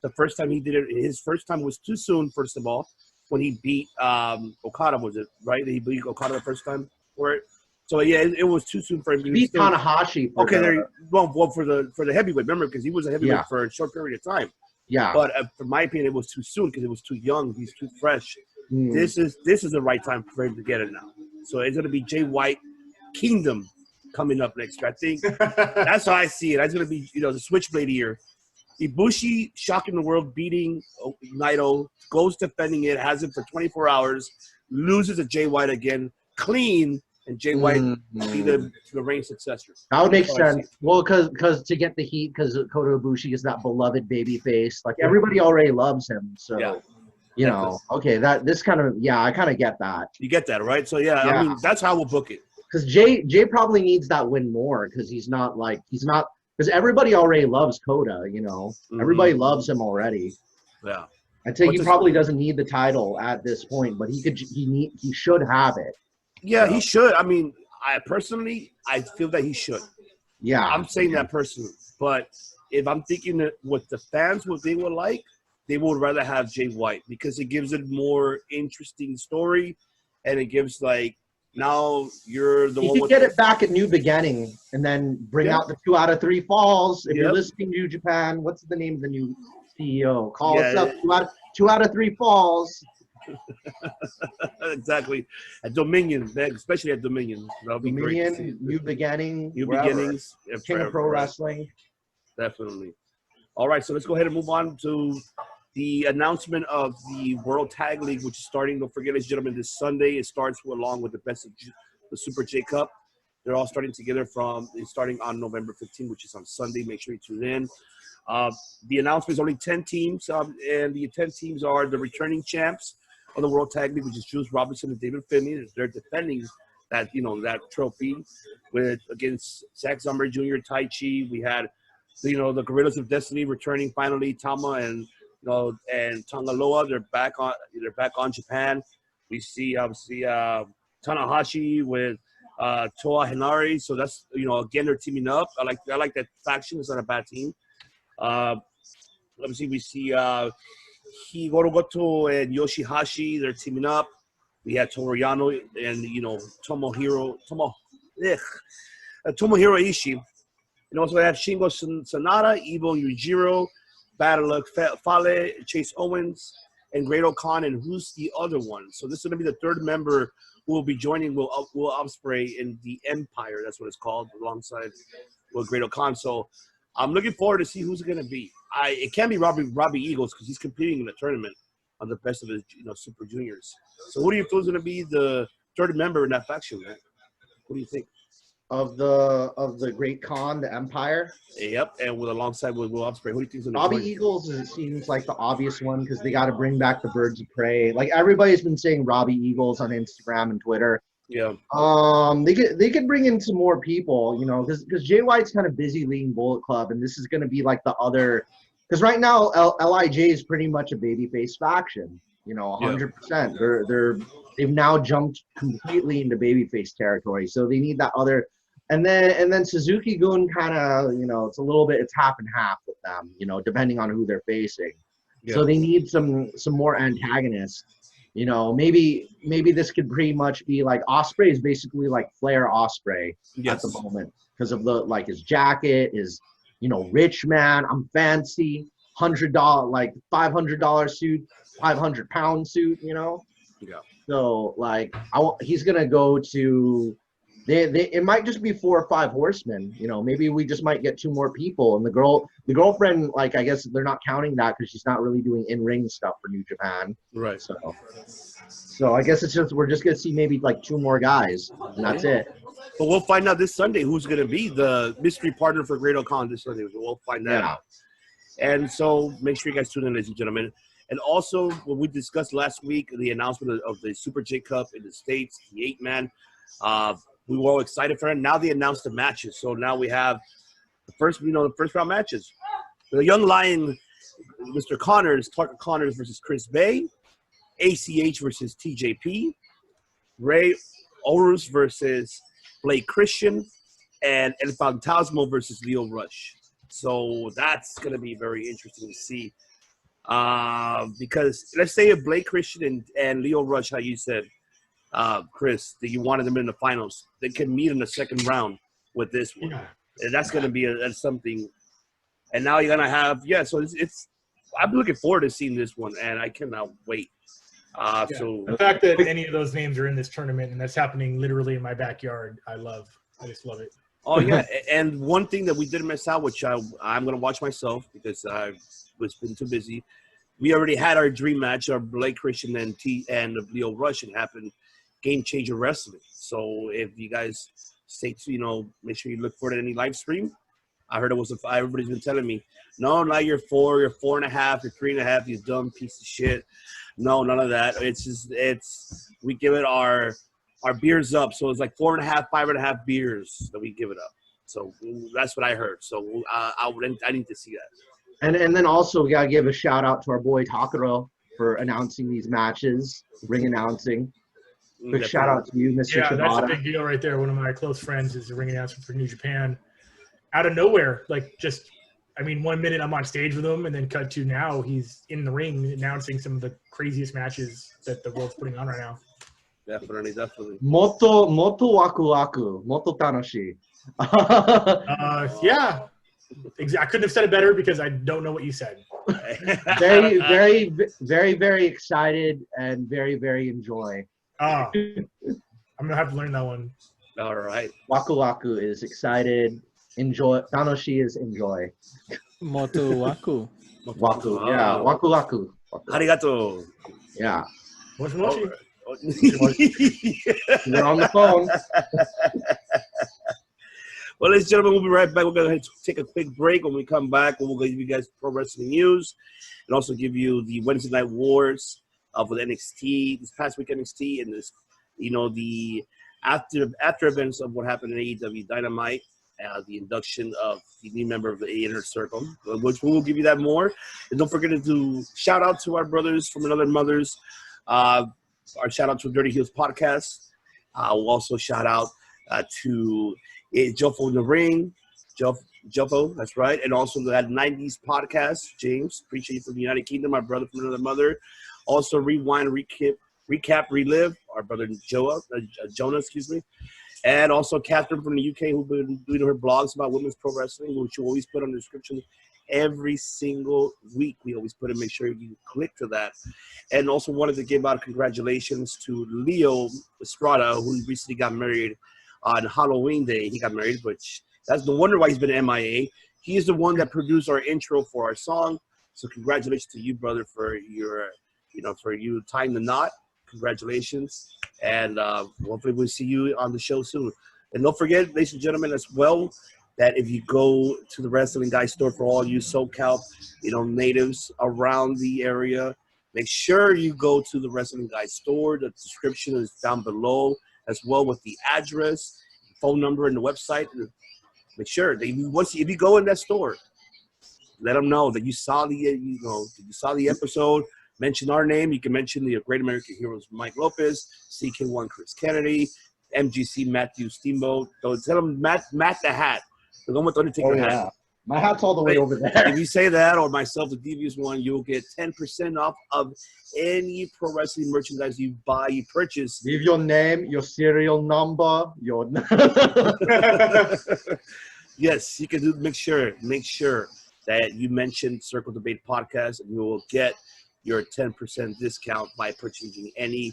The first time he did it, his first time was too soon, first of all, when he beat Okada, was it, right? He beat Okada the first time for it. So, yeah, it was too soon for him. He beat Tanahashi. For the heavyweight, remember, because he was a heavyweight for a short period of time. Yeah. But for my opinion, it was too soon because it was too young. He's too fresh. This is the right time for him to get it now. So it's going to be Jay White Kingdom coming up next year. I think that's how I see it. That's going to be, the switchblade year. Ibushi shocking the world, beating Naito, goes defending it, has it for 24 hours, loses to Jay White again, clean, and Jay White be the reign successor. That would make sense. Well, because to get the heat, because Kota Ibushi is that beloved baby face. Like, everybody already loves him. So, okay, I kind of get that. You get that, right? So, I mean, that's how we'll book it. Because Jay probably needs that win more because because everybody already loves Kota, Everybody loves him already. Yeah. I'd say he probably doesn't need the title at this point, but he should have it. Yeah, he should. I mean, I feel that he should. Yeah. I'm saying that personally. But if I'm thinking that what the fans, what they would like, they would rather have Jay White because it gives it more interesting story and it gives now you're the one. You could get it back at New Beginning and then bring out the 2 out of 3 falls. If you're listening to Japan, what's the name of the new CEO? Call us up. 2 out of 3 falls. Exactly. At Dominion, especially at Dominion. That'll be Dominion, great. New Beginning. New beginnings. King of Pro Wrestling. Definitely. All right, so let's go ahead and move on to the announcement of the World Tag League, which is starting, don't forget, ladies and gentlemen, this Sunday. It starts along with the best of the Super J Cup. They're all starting together starting on November 15th, which is on Sunday. Make sure you tune in. The announcement is only 10 teams, and the 10 teams are the returning champs of the World Tag League, which is Juice Robinson and David Finley. They're defending that trophy against Zack Zomber Jr., Tai Chi. We had, the Gorillas of Destiny returning finally, Tama and Tangaloa. They're back on Japan. We see obviously Tanahashi with Toa Hinari. So that's again they're teaming up. I like that faction. It's not a bad team. Obviously we see Higorogoto and Yoshihashi. They're teaming up. We had Toriano and Tomohiro Ishii. And also we have Shingo Sonata, Ivo Yujiro, Bad Luck Fale, Chase Owens, and Great Khan, and who's the other one? So this is going to be the third member who will be joining Will Ospreay in the Empire. That's what it's called, alongside with Great Khan. So I'm looking forward to see who's it going to be. It can't be Robbie Eagles because he's competing in the tournament on the best of his Super Juniors. So who do you feel is going to be the third member in that faction, man? What do you think? Of the Great Khan, the Empire. Yep, and alongside with Will Ospreay. Who do you think is going to Robbie Eagles seems like the obvious one because they got to bring back the Birds of Prey. Like everybody's been saying Robbie Eagles on Instagram and Twitter. Yeah. They could bring in some more people, because Jay White's kind of busy leading Bullet Club, and this is going to be like the other. Because right now LIJ is pretty much a babyface faction. 100%. They've now jumped completely into babyface territory, so they need that other And then Suzuki-gun kind of, it's a little bit, it's half and half with them, depending on who they're facing. Yeah. So they need some more antagonists. Maybe this could pretty much be like Osprey is basically like Flair Osprey at the moment because of his jacket, his rich man. I'm fancy, $100 like $500 suit, 500-pound suit. Yeah. So he's gonna go to. It might just be 4 or 5 horsemen. Maybe we just might get 2 more people. And the girlfriend, I guess they're not counting that because she's not really doing in-ring stuff for New Japan. Right. So I guess we're just gonna see maybe 2 more guys, and that's it. But we'll find out this Sunday who's gonna be the mystery partner for Great Khan this Sunday. We'll find that out. And so make sure you guys tune in, ladies and gentlemen. And also, when we discussed last week the announcement of the Super J Cup in the States, the 8-man. We were all excited for it. Now they announced the matches. So now we have the first round matches. The Young Lion, Mr. Connors, Tucker Connors versus Chris Bay. ACH versus TJP. Ray Orus versus Blake Christian. And El Fantasmo versus Leo Rush. So that's going to be very interesting to see. Because let's say if Blake Christian and Leo Rush, how you said, Chris, that you wanted them in the finals, they can meet in the second round with this one. Yeah. And that's going to be something. And now you're going to have, so it's I'm looking forward to seeing this one, and I cannot wait. So the fact that any of those names are in this tournament and that's happening literally in my backyard, I just love it. Oh, yeah. And one thing that we didn't miss out, which I'm going to watch myself because I've been too busy. We already had our dream match, our Blake Christian and Leo Rush. It happened. Game Changer Wrestling. So if you guys stay to, make sure you look for it in any live stream. I heard it was everybody's been telling me, no, not you're 4, you're 4.5, you're 3.5, you dumb piece of shit. No, none of that. We give it our beers up. So it's like 4.5, 5.5 beers that we give it up. So that's what I heard. So I need to see that. And then also we gotta give a shout out to our boy Takaro for announcing these matches, ring announcing. Big shout out to you, Mr. Yeah, Shibata. that's a big deal right there. One of my close friends is a ring announcer for New Japan. Out of nowhere, 1 minute I'm on stage with him, and then cut to now he's in the ring announcing some of the craziest matches that the world's putting on right now. Definitely. Moto waku waku, moto tanoshi. Yeah, I couldn't have said it better because I don't know what you said. Very, very, very, very excited and very, very enjoy. I'm gonna have to learn that one. All right. Waku waku is excited. Enjoy. Tanoshi is enjoy. Moto waku. Waku. Yeah. Waku waku. Arigato. Yeah. Moshi moshi. You're on the phone. Well, ladies and gentlemen, we'll be right back. We're going to take a quick break. When we come back, we'll give you guys pro wrestling news and also give you the Wednesday Night Wars with NXT, this past week NXT, and this, the after events of what happened in AEW Dynamite, the induction of the new member of the Inner Circle, which we will give you that more. And don't forget to do shout out to our brothers from another mothers. Our shout out to Dirty Heels podcast. We'll also shout out to JOFO in the Ring, JOFO, that's right. And also that 90s podcast, James. Appreciate you from the United Kingdom, my brother from another mother. Also, Rewind, Recap, Relive, our brother Jonah, and also Catherine from the UK, who's been doing her blogs about women's pro wrestling, which you always put on the description every single week. We always put it, make sure you click to that. And also wanted to give out congratulations to Leo Estrada, who recently got married on Halloween Day. He got married, which that's no wonder why he's been MIA. He is the one that produced our intro for our song. So congratulations to you, brother, for your, for you tying the knot. Congratulations. And hopefully we'll see you on the show soon. And don't forget, ladies and gentlemen, as well, that if you go to the Wrestling Guy store for all you SoCal, natives around the area, make sure you go to the Wrestling Guy store. The description is down below, as well with the address, phone number, and the website. Make sure that if you go in that store, let them know that you saw the episode. Mention our name. You can mention the Great American Heroes, Mike Lopez, CK1 Chris Kennedy, MGC Matthew Steamboat. So tell him Matt the Hat. The one with the Undertaker hat. My hat's all the way over there. If you say that or myself, the Devious One, you'll get 10% off of any pro wrestling merchandise you buy, you purchase. Leave your name, your serial number, your. Yes, you can do. Make sure that you mention Circle Debate Podcast, and you will get your 10% discount by purchasing any,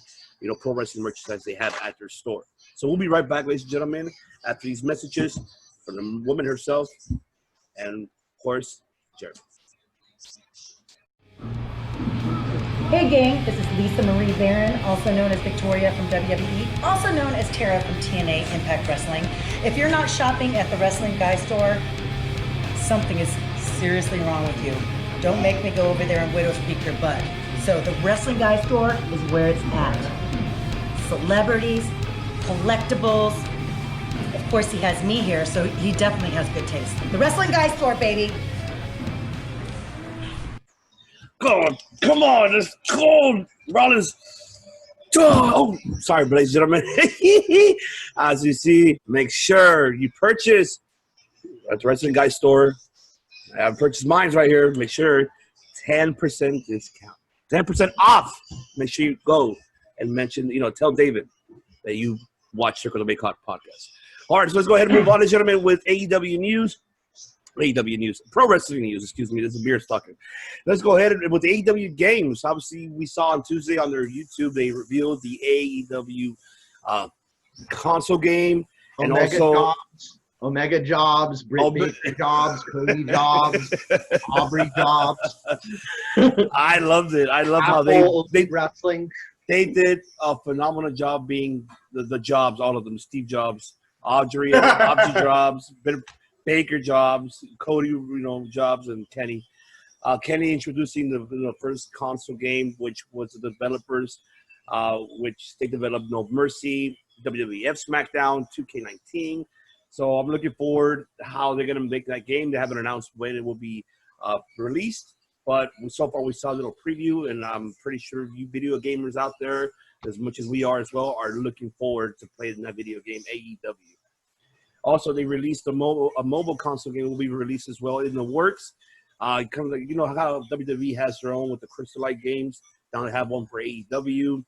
pro wrestling merchandise they have at their store. So we'll be right back, ladies and gentlemen, after these messages from the woman herself, and of course, Jeremy. Hey gang, this is Lisa Marie Barron, also known as Victoria from WWE, also known as Tara from TNA Impact Wrestling. If you're not shopping at the Wrestling Guy store, something is seriously wrong with you. Don't make me go over there and widow's peak your butt. So the Wrestling Guy store is where it's at. Celebrities, collectibles. Of course, he has me here, so he definitely has good taste. The Wrestling Guy store, baby. God, come on, it's cold, Rollins. Oh, sorry, ladies and gentlemen. As you see, make sure you purchase at the Wrestling Guy store. I have purchased mine right here. Make sure 10% discount, 10% off. Make sure you go and mention, tell David that you watch Circle the Bay podcast. All right, so let's go ahead and move on, ladies and gentlemen, with AEW news. Pro wrestling news, excuse me. This is beer talking. Let's go ahead with the AEW games. Obviously, we saw on Tuesday on their YouTube, they revealed the AEW console game. And Omega Jobs, Britt Baker Jobs, Cody Jobs, Aubrey Jobs. I loved it. I love how they wrestling. They did a phenomenal job being the Jobs, all of them. Steve Jobs, Audrey Jobs, Baker Jobs, Cody, Jobs, and Kenny. Kenny introducing the first console game, which was the developers, which they developed No Mercy, WWF SmackDown, 2K19. So I'm looking forward to how they're going to make that game. They haven't announced when it will be released, but so far we saw a little preview, and I'm pretty sure you video gamers out there, as much as we are as well, are looking forward to playing that video game, AEW. Also, they released a mobile console game will be released as well in the works. It comes like, how WWE has their own with the Crystal Light games. Now they have one for AEW.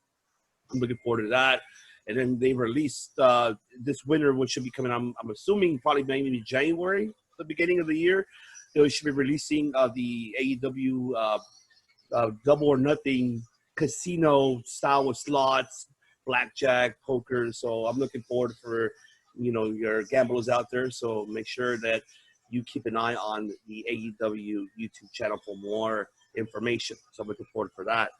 I'm looking forward to that. And then they released this winter, which should be coming. I'm assuming probably maybe January, the beginning of the year. They should be releasing the AEW Double or Nothing casino style with slots, blackjack, poker. So I'm looking forward for your gamblers out there. So make sure that you keep an eye on the AEW YouTube channel for more information. So I'm looking forward for that.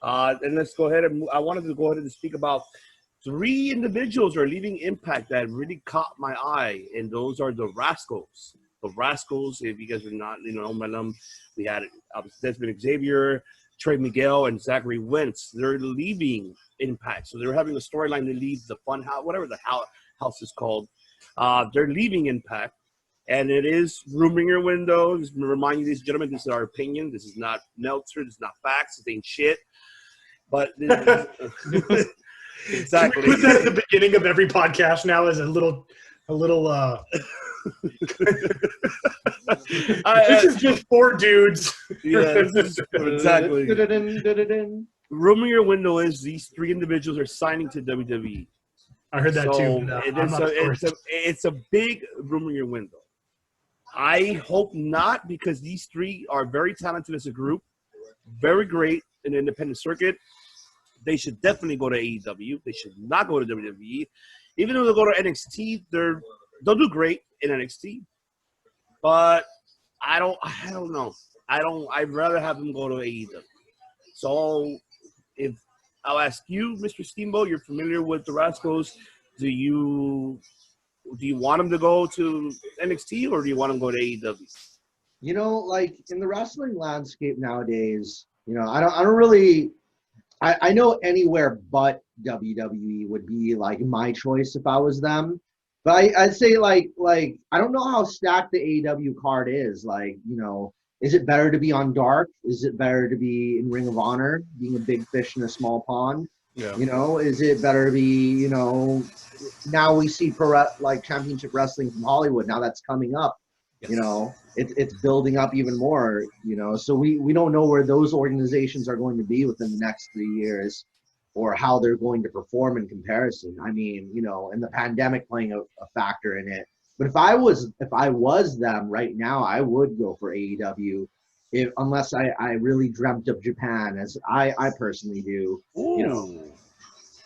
And let's go ahead and I wanted to go ahead and speak about 3 individuals are leaving Impact that really caught my eye, and those are the Rascals. The Rascals, if you guys are not, know them, we had Desmond Xavier, Trey Miguel, and Zachary Wentz. They're leaving Impact. So they're having a storyline to leave the Fun House, whatever the house is called. They're leaving Impact, and it is rumor window. Just remind you, ladies and gentlemen, this is our opinion. This is not Meltzer. This is not facts. This ain't shit. But exactly. Can we put that at the beginning of every podcast now as a little. This is just 4 dudes. Yeah, exactly. Rumor window is these 3 individuals are signing to WWE. I heard that too. It's a big rumor window. I hope not, because these 3 are very talented as a group, very great in the independent circuit. They should definitely go to AEW. They should not go to WWE. Even though they go to NXT, they'll do great in NXT. But I don't know. I'd rather have them go to AEW. So if I'll ask you, Mr. Steamboat, you're familiar with the Rascals. Do you want them to go to NXT, or do you want them to go to AEW? Like in the wrestling landscape nowadays, I don't really. I know anywhere but WWE would be like my choice if I was them. But I'd say like I don't know how stacked the AEW card is. Like, is it better to be on Dark? Is it better to be in Ring of Honor, being a big fish in a small pond? Yeah. Is it better to be, now we see like championship wrestling from Hollywood. Now that's coming up. Yes. You know, it's building up even more. You know, so we don't know where those organizations are going to be within the next 3 years, or how they're going to perform in comparison. I mean, you know, and the pandemic playing a factor in it. But if I was them right now, I would go for AEW, unless I really dreamt of Japan, as I personally do. Ooh. You know,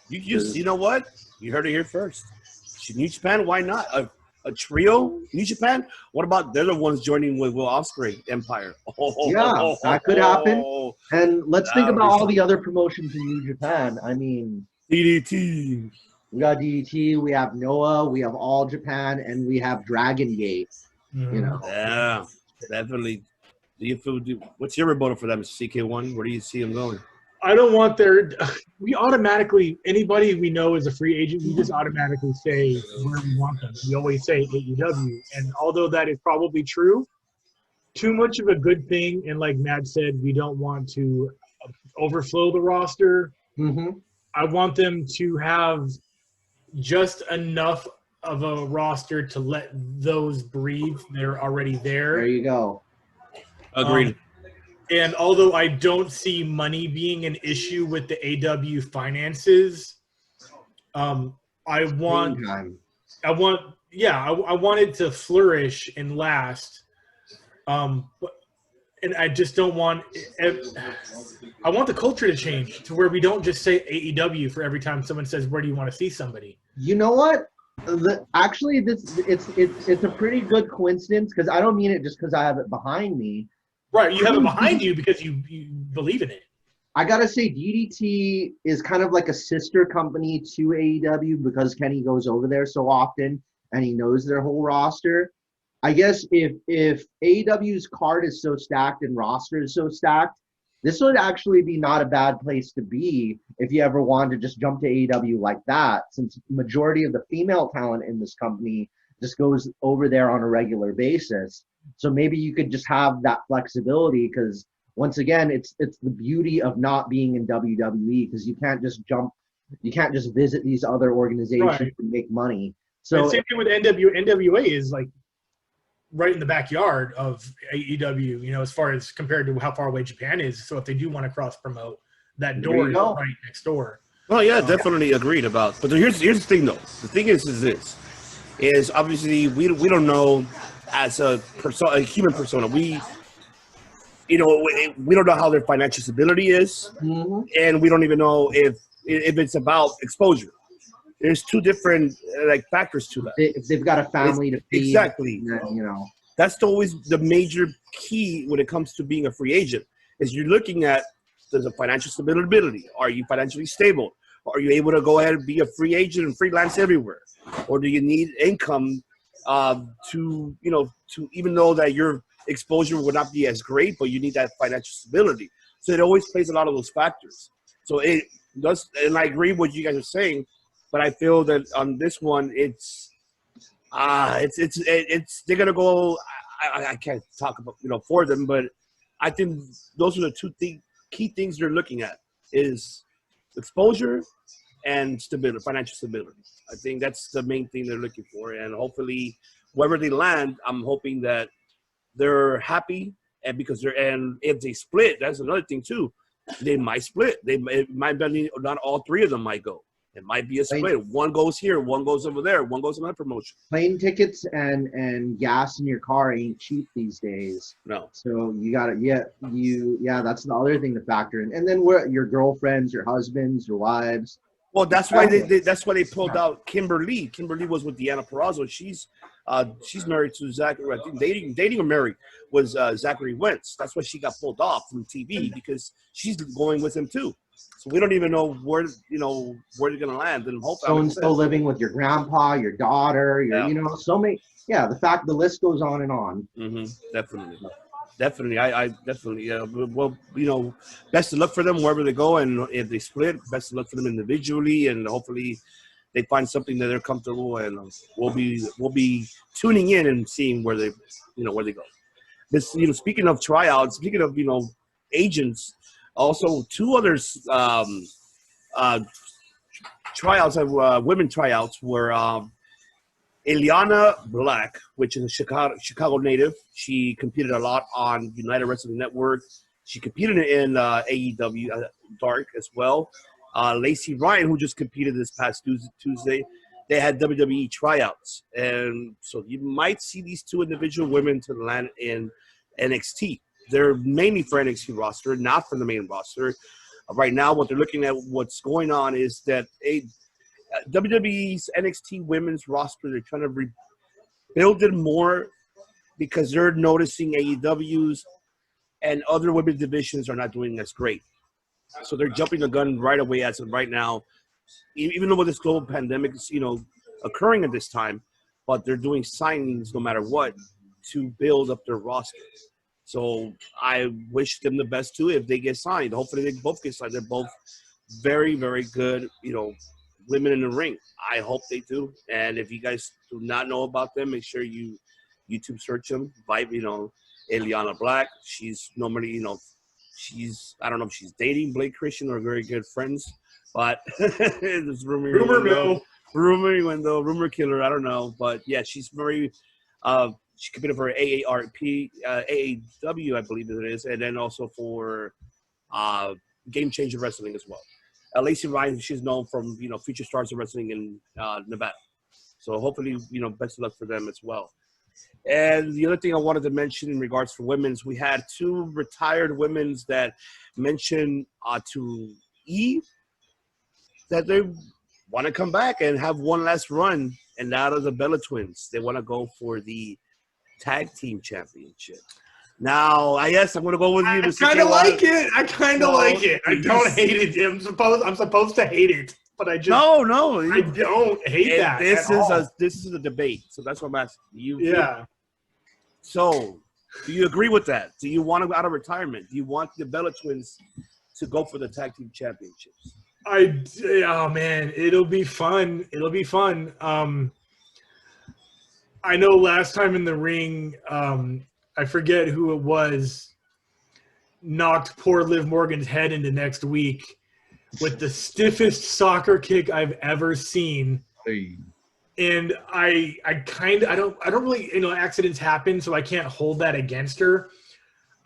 You know what? You heard it here first. New Japan, why not? A trio, New Japan? What about they're the ones joining with Will Ospreay Empire? Yeah, that could happen. And let's think about all the other fun. promotions in New Japan. I mean, DDT. we got DDT, we have Noah, we have All Japan, and we have Dragon Gate. You know, Yeah, definitely. What's your rebuttal for that, Mr. CK1? Where do you see him going? I don't want anybody we know is a free agent, we just automatically say where we want them. We always say AEW. And although that is probably true, too much of a good thing. And like Matt said, we don't want to overflow the roster. mm-hmm. I want them to have just enough of a roster to let those breathe. They're already there. There you go. Agreed. And although I don't see money being an issue with the AW finances, I want it to flourish and last. And I just don't want I want the culture to change to where we don't just say AEW for every time someone says, where do you want to see somebody? You know what? Actually, it's a pretty good coincidence, because I don't mean it just because I have it behind me. Right, you have it behind you because you believe in it. I gotta say, DDT is kind of like a sister company to AEW, because Kenny goes over there so often and he knows their whole roster. I guess if AEW's card is so stacked and roster is so stacked, this would actually be not a bad place to be if you ever wanted to just jump to AEW like that, since majority of the female talent in this company just goes over there on a regular basis. So maybe you could just have that flexibility, because once again, it's the beauty of not being in WWE, because you can't just visit these other organizations and make money. So and same thing with NWA is like right in the backyard of AEW, you know, as far as compared to how far away Japan is. So if they do want to cross promote, that door is right next door. Well, yeah, definitely agreed about. But here's the thing, though. The thing is obviously we don't know as a human persona. We don't know how their financial stability is, mm-hmm. and we don't even know if it's about exposure. There's two different factors to that. If they've got a family to feed, exactly. You know, that's always the major key when it comes to being a free agent. Is you're looking at, there's a financial stability. Are you financially stable? Are you able to go ahead and be a free agent and freelance everywhere? Or do you need income to even though that your exposure would not be as great, but you need that financial stability. So it always plays a lot of those factors. So it does, and I agree with what you guys are saying, but I feel that on this one, it's they're gonna go. I can't talk about for them, but I think those are the two key things they're looking at is exposure and stability, financial stability. I think that's the main thing they're looking for, and hopefully, wherever they land, I'm hoping that they're happy, and if they split, that's another thing too. They might split. It might be not all three of them might go. It might be a split. One goes here, one goes over there, one goes to another promotion. Plane tickets and gas in your car ain't cheap these days. No. So you gotta that's the other thing to factor in. And then your girlfriends, your husbands, your wives. Well, that's why they pulled out Kimberly. Kimberly was with Deanna Purrazzo. She's married to Zachary. I think dating or married was Zachary Wentz. That's why she got pulled off from TV, because she's going with him too. So we don't even know where they're gonna land. And hope So living with your grandpa, your daughter, so many. Yeah, the list goes on and on. Mm-hmm. Definitely. I definitely. Well, best of luck for them wherever they go, and if they split, best of luck for them individually, and hopefully they find something that they're comfortable, and we'll be tuning in and seeing where they go. This, speaking of tryouts, speaking of agents, also two others tryouts of women tryouts were Ileana Black, which is a Chicago native. She competed a lot on United Wrestling Network. She competed in AEW Dark as well. Lacey Ryan, who just competed this past Tuesday, they had WWE tryouts. And so you might see these two individual women to land in NXT. They're mainly for NXT roster, not for the main roster. Right now, what they're looking at, what's going on is that WWE's NXT women's roster, they're trying to rebuild it more because they're noticing AEW's and other women's divisions are not doing as great. So they're jumping the gun right away as of right now, even though with this global pandemic is, occurring at this time, but they're doing signings no matter what to build up their roster. So I wish them the best too if they get signed. Hopefully they both get signed. They're both very, very good, women in the ring. I hope they do. And if you guys do not know about them, make sure you YouTube search them. Ileana Black. She's normally, I don't know if she's dating Blake Christian or very good friends, but there's rumor killer. I don't know, but yeah, she's very. She competed for AARP, AAW, I believe it is, and then also for Game Changer Wrestling as well. Lacey Ryan, she's known from Future Stars of Wrestling in Nevada. So hopefully, best of luck for them as well. And the other thing I wanted to mention in regards to women's, we had two retired women's that mentioned to E that they want to come back and have one last run, and that are the Bella Twins. They want to go for the tag team championship. Now, I guess I'm going to go with you. I kind of like it. I don't hate it. I'm supposed to hate it, but I just no. I don't hate that. This is a debate, so that's what I'm asking you. Yeah. So, do you agree with that? Do you want to go out of retirement? Do you want the Bella Twins to go for the tag team championships? Oh man, it'll be fun. I know last time in the ring, I forget who it was, knocked poor Liv Morgan's head into next week with the stiffest soccer kick I've ever seen. Hey. And I don't really, accidents happen, so I can't hold that against her.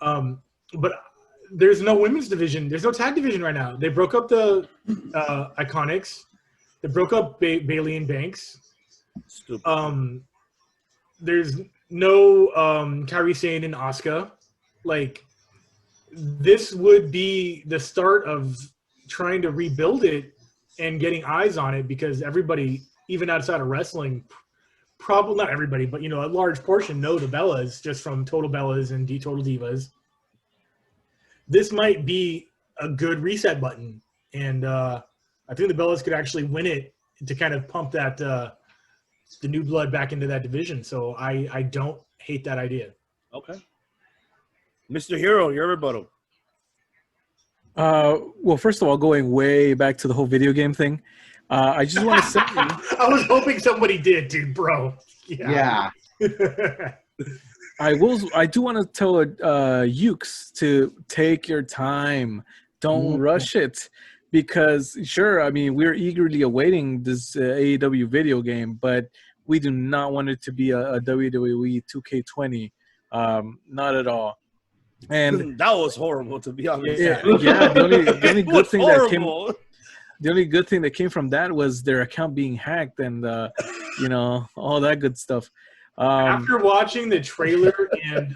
But there's no women's division. There's no tag division right now. They broke up the Iconics. They broke up Bailey and Banks. Stupid. There's no Kairi Sane and Asuka. Like, this would be the start of trying to rebuild it and getting eyes on it, because everybody, even outside of wrestling, probably not everybody, but a large portion know the Bellas just from Total Bellas and Total Divas. This might be a good reset button, and I think the Bellas could actually win it to kind of pump that the new blood back into that division. So I don't hate that idea. Okay. Mr. Hero, your rebuttal. Well, first of all, going way back to the whole video game thing, I just want to say I was hoping somebody did, dude, bro. Yeah. I do want to tell Ukes to take your time. Don't rush it, because sure, I mean, we're eagerly awaiting this AEW video game, but we do not want it to be a WWE 2K20. Not at all. And that was horrible, to be honest. Yeah. The only good thing that came. The only good thing that came from that was their account being hacked and all that good stuff. After watching the trailer, and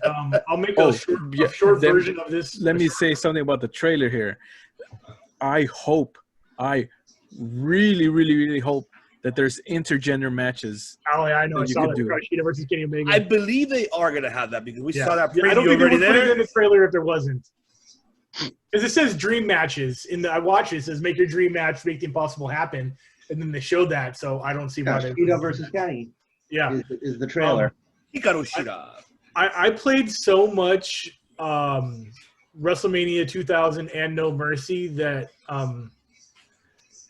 I'll make a short version of this. Let me say something about the trailer here. I really, really, really hope that there's intergender matches. Oh, yeah, I know. I saw that. Kushida versus Kenny Omega. I believe they are going to have that, because we saw that preview I don't think already they would put it there. in the trailer if there wasn't. Because it says dream matches. I watch it. It says make your dream match, make the impossible happen. And then they showed that, so I don't see why they... Kushida versus Kenny. Yeah. Is the trailer. Hikaru Shida. I played so much WrestleMania 2000 and No Mercy that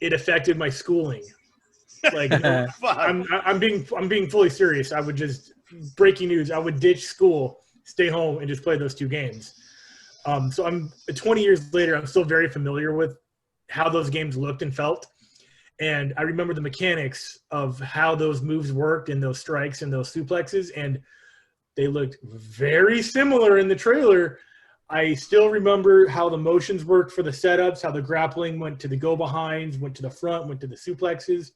it affected my schooling. Like, I'm being fully serious. I would just, breaking news, I would ditch school, stay home, and just play those two games. So I'm 20 years later, I'm still very familiar with how those games looked and felt. And I remember the mechanics of how those moves worked and those strikes and those suplexes, and they looked very similar in the trailer. I still remember how the motions worked for the setups, how the grappling went to the go-behinds, went to the front, went to the suplexes.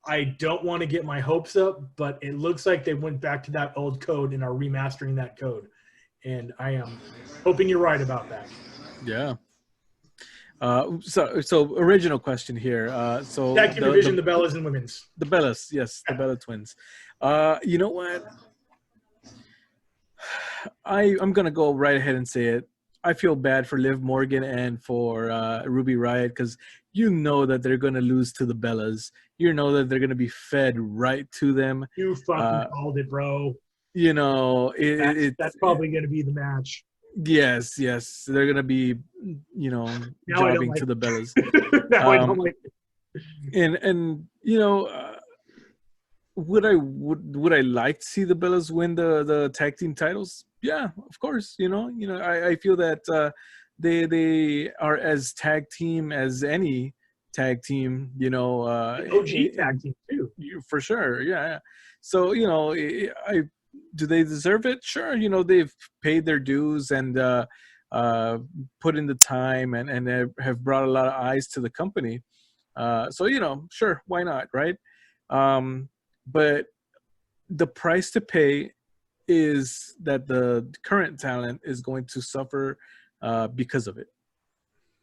I don't want to get my hopes up, but it looks like they went back to that old code and are remastering that code. And I am hoping you're right about that. Yeah. So original question here. So Tag team division, the Bellas and women's. The Bellas, yes, the Bella twins. You know what? I'm gonna go right ahead and say it. I feel bad for Liv Morgan and for Ruby Riott, because you know that they're gonna lose to the Bellas. You know that they're gonna be fed right to them. You fucking called it, bro. You know, that's probably gonna be the match. Yes, they're gonna be, you know, jobbing to the Bellas. Now I don't like it. And you know. Would I like to see the Bellas win the tag team titles? Yeah, of course. You know, I feel that they are as tag team as any tag team. You know, OG tag team too. For sure. Yeah. So you know, do they deserve it? Sure. You know, they've paid their dues and put in the time and have brought a lot of eyes to the company. So you know, sure, why not, right? But the price to pay is that the current talent is going to suffer because of it.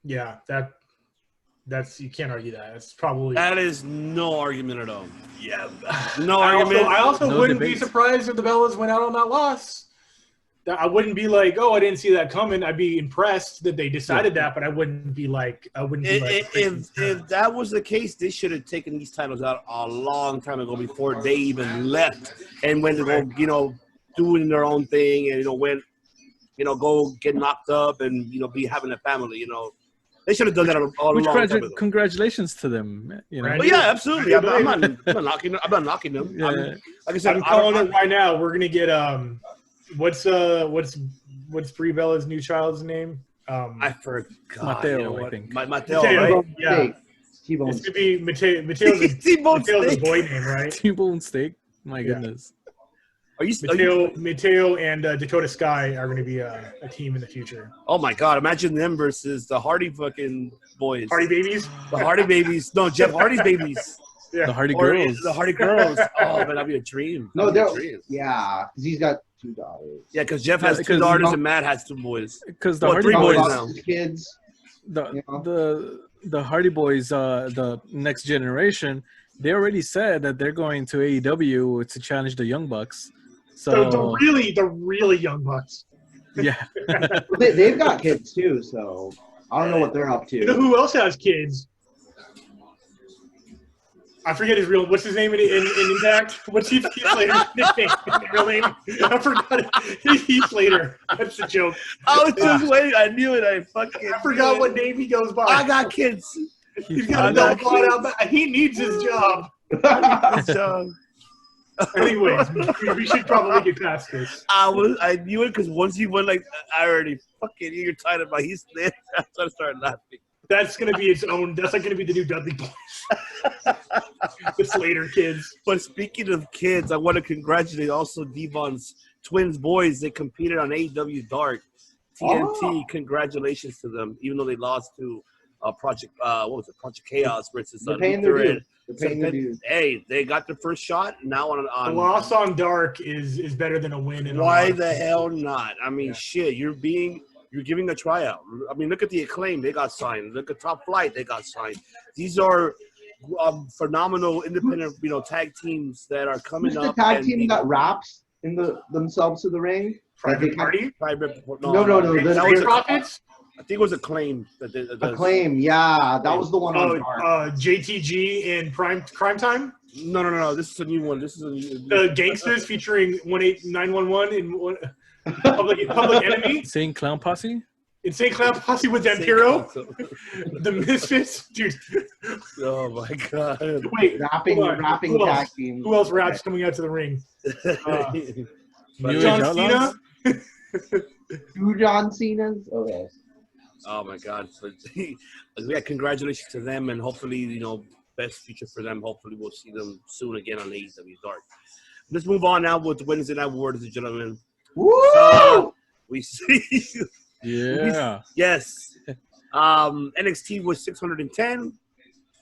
Yeah, that's you can't argue that. It's that is no argument at all. Yeah, no argument. I also no wouldn't debate. be surprised if the Bellas went out on that loss. I wouldn't be like, oh, I didn't see that coming. I'd be impressed that they decided that, but I wouldn't be like, if that was the case, they should have taken these titles out a long time ago before they even left and went to go, you know, doing their own thing and, you know, went, you know, go get knocked up and, you know, be having a family, you know. They should have done that a long time ago. Congratulations to them, you know. But yeah, absolutely. I'm not knocking them. Yeah. Like I said, I'm calling it right now. We're gonna get what's Brie Bella's new child's name? I forgot. Mateo, you know I what? think. Mateo, Mateo, right? Yeah. T-bone. It's gonna be Mateo's T-bone Mateo's steak. boy name, right? T-bone steak. My goodness. Are you? Mateo and Dakota Sky are gonna be a team in the future. Oh my God! Imagine them versus the Hardy fucking boys. Hardy babies. The Hardy babies. No, Jeff Hardy's babies. Yeah. The Hardy Or girls. The Hardy girls. Oh man, that'd be a dream. No, That'd be they're a dream. yeah, because he's got 2 daughters. Yeah, because Jeff has 2 because daughters no- and Matt has 2 boys. Because the Well, Hardy 3 boys boys, now. His kids. the Hardy Boys, the next generation, they already said that they're going to AEW to challenge the Young Bucks. So The really young bucks. yeah, They've got kids too, so I don't know what they're up You know to. who else has kids? I forget his real. What's his name in Impact? What's Heath Slater's nickname? Real name? I forgot it. Heath Slater. That's the joke. I was just waiting. I knew it. I forgot what name he goes by. I got kids. He's got a double thought out. But he needs his job. So, Anyways, we should probably get past this. I knew it because once you went like, I already fucking you're tired about Heath Slater. I started laughing. That's gonna be its own. That's like gonna be the new Dudley Boys. The Slater kids. But speaking of kids, I want to congratulate also Devon's twins boys. They competed on AEW Dark TNT. Oh. Congratulations to them, even though they lost to Project Project Chaos versus They're paying their Luther dues. and- They're paying their dues. Hey, they got their first shot. Now A on loss on Dark is better than a win. In why a the hell not? I mean, Yeah. shit, you're giving a tryout. I mean, look at the Acclaim, they got signed. Look at Top Flight, they got signed. These are phenomenal independent, tag teams that are coming Who's the up. tag and team that raps in themselves to the ring? Private Party. No, That the was Street Profits. I think it was Acclaim. Acclaim, yeah, that was the one on Dark. JTG and Crime Time. No. This is a new one. This is a new. The Gangsters featuring 18911 and Public Enemy. Insane Clown Posse. Insane Clown Posse with Vampiro. The Misfits, dude. Oh my god. Wait, Rapping hold on. tag team. Who else raps coming out to the ring? New Age John Outlaws? Cena. Two John Cena's. Oh yes. Oh my God! So, yeah, congratulations to them, and hopefully, best future for them. Hopefully, we'll see them soon again on AEW Dark. Let's move on now with the Wednesday Night War, ladies and gentlemen. Woo! We see. Yeah. Yes. NXT was 610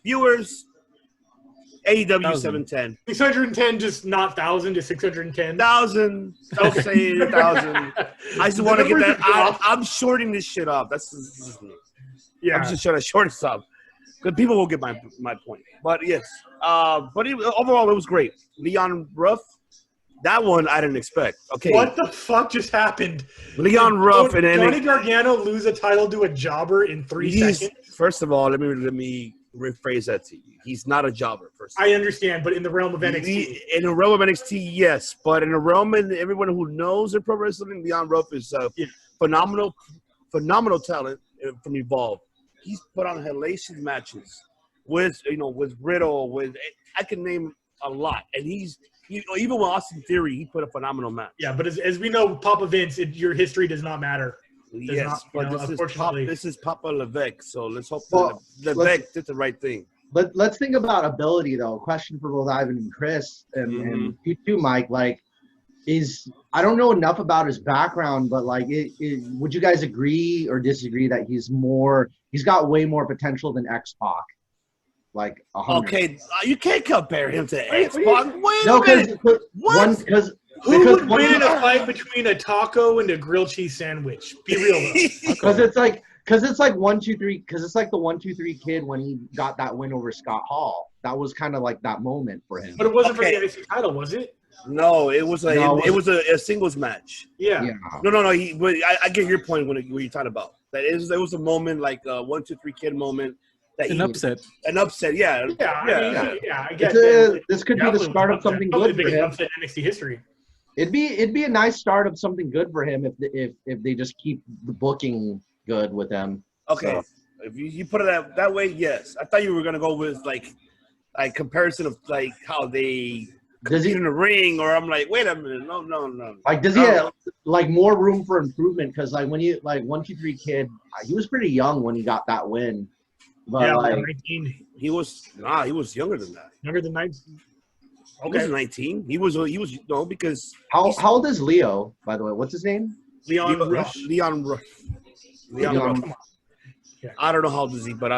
viewers. AEW 710. 610, just not 1,000 to 610. 1,000. Don't say 1,000. I just want to get that. I'm shorting this shit up. This is me. Yeah. I'm just trying to short this up. Because people will get my point. But yes. Overall, it was great. Leon Ruff. That one I didn't expect. Okay. What the fuck just happened? Leon Ruff and Johnny Gargano lose a title to a jobber in 3 seconds? First of all, let me rephrase that to you. He's not a jobber. I understand, but in the realm of NXT. In the realm of NXT, yes. But in the realm of everyone who knows in pro wrestling, Leon Ruff is phenomenal talent from Evolve. He's put on hellacious matches with Riddle, I can name a lot. And even with Austin Theory, he put a phenomenal match. Yeah, but as we know, Papa Vince, your history does not matter. This is Papa Levesque, so let's hope Levesque did the right thing. Let's think about ability, though. Question for both Ivan and Chris, and you too, Mike. Like, I don't know enough about his background, but like, would you guys agree or disagree that he's got way more potential than X-Pac? Like 100. Okay, you can't compare him to X-Pac. No, because Who would win in a fight between a taco and a grilled cheese sandwich? Be real though. Because it's like 1, 2, 3. Because it's like the 1, 2, 3 kid when he got that win over Scott Hall. That was kind of like that moment for him. But it wasn't for the IC title, was it? No, it was a singles match. Yeah. No. I get your point when you're talking about that. It was a moment like a 1, 2, 3 kid moment. An upset, yeah. I get it. This could be the start of something good for him. Upset in NXT history. It'd be a nice start of something good for him if they just keep the booking good with him. Okay, so. If you put it that way, yes. I thought you were gonna go with like comparison of like how they compete in the ring, or I'm like, wait a minute, no. Like, does he have like more room for improvement? Because like when you 1, 2, 3 kid, he was pretty young when he got that win. But yeah, like, 19. He was younger than that. Younger than 19. Okay. He was 19. He was because how old is Leo, by the way? What's his name? Leon Ruff. Yeah. I don't know how old is he, but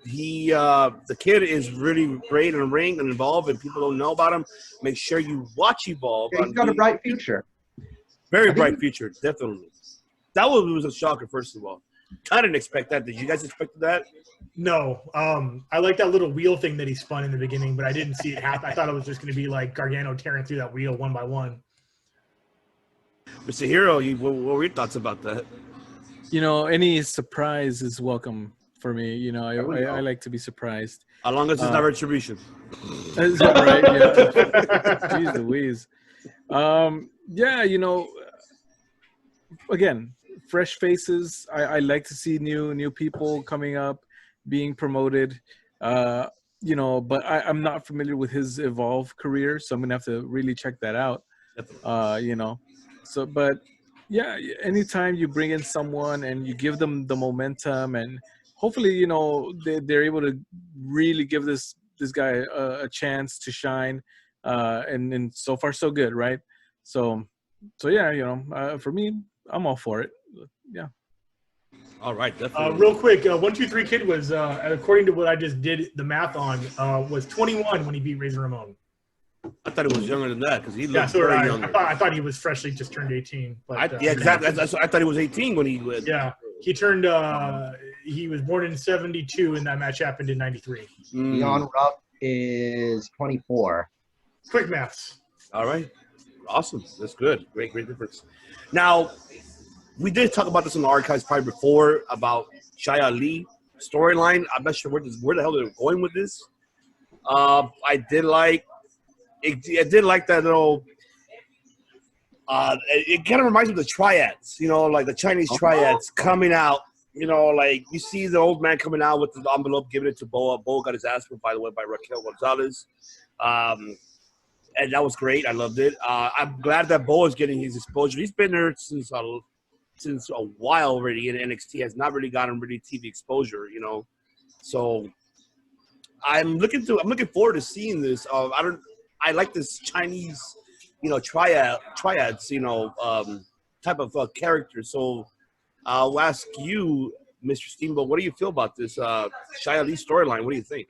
he the kid is really great in the ring and involved, and people don't know about him. Make sure you watch Evolve. Yeah, he's got a bright future. Very bright future, definitely. That was a shocker, first of all. I didn't expect that. Did you guys expect that? No. I like that little wheel thing that he spun in the beginning, but I didn't see it happen. I thought it was just going to be like Gargano tearing through that wheel one by one. Mr. Hero, what were your thoughts about that? Any surprise is welcome for me. I like to be surprised. As long as it's not retribution. Is that right? Yeah. Jeez Louise. Again, fresh faces. I like to see new people coming up, being promoted. But I'm not familiar with his Evolve career, so I'm gonna have to really check that out. But yeah, anytime you bring in someone and you give them the momentum, and hopefully they're able to really give this guy a chance to shine, and so far so good, right? So yeah, for me, I'm all for it. Yeah. All right, definitely. Real quick, 1, 2, 3 kid was, according to what I just did the math on, was 21 when he beat Razor Ramon. I thought he was younger than that because he looked very younger. I thought he was freshly just turned 18. But, exactly. I thought he was 18 when he went. Yeah, he turned. He was born in 72, and that match happened in 93. Leon Ruff is 24. Quick maths. All right, awesome. That's good. Great difference. Now, we did talk about this in the archives probably before about Shia Ali storyline. I'm not sure where the hell they're going with this. I did like that little. It kind of reminds me of the triads, like the Chinese triads coming out. Like you see the old man coming out with the envelope, giving it to Boa. Boa got his ass whipped, by the way, by Raquel Gonzalez. And that was great. I loved it. I'm glad that Boa is getting his exposure. He's been there since a while already in NXT. Has not really gotten really TV exposure, So I'm looking forward to seeing this. I like this Chinese, triads, type of character. So I'll ask you, Mr. Steamboat, what do you feel about this Shia Lee storyline? What do you think?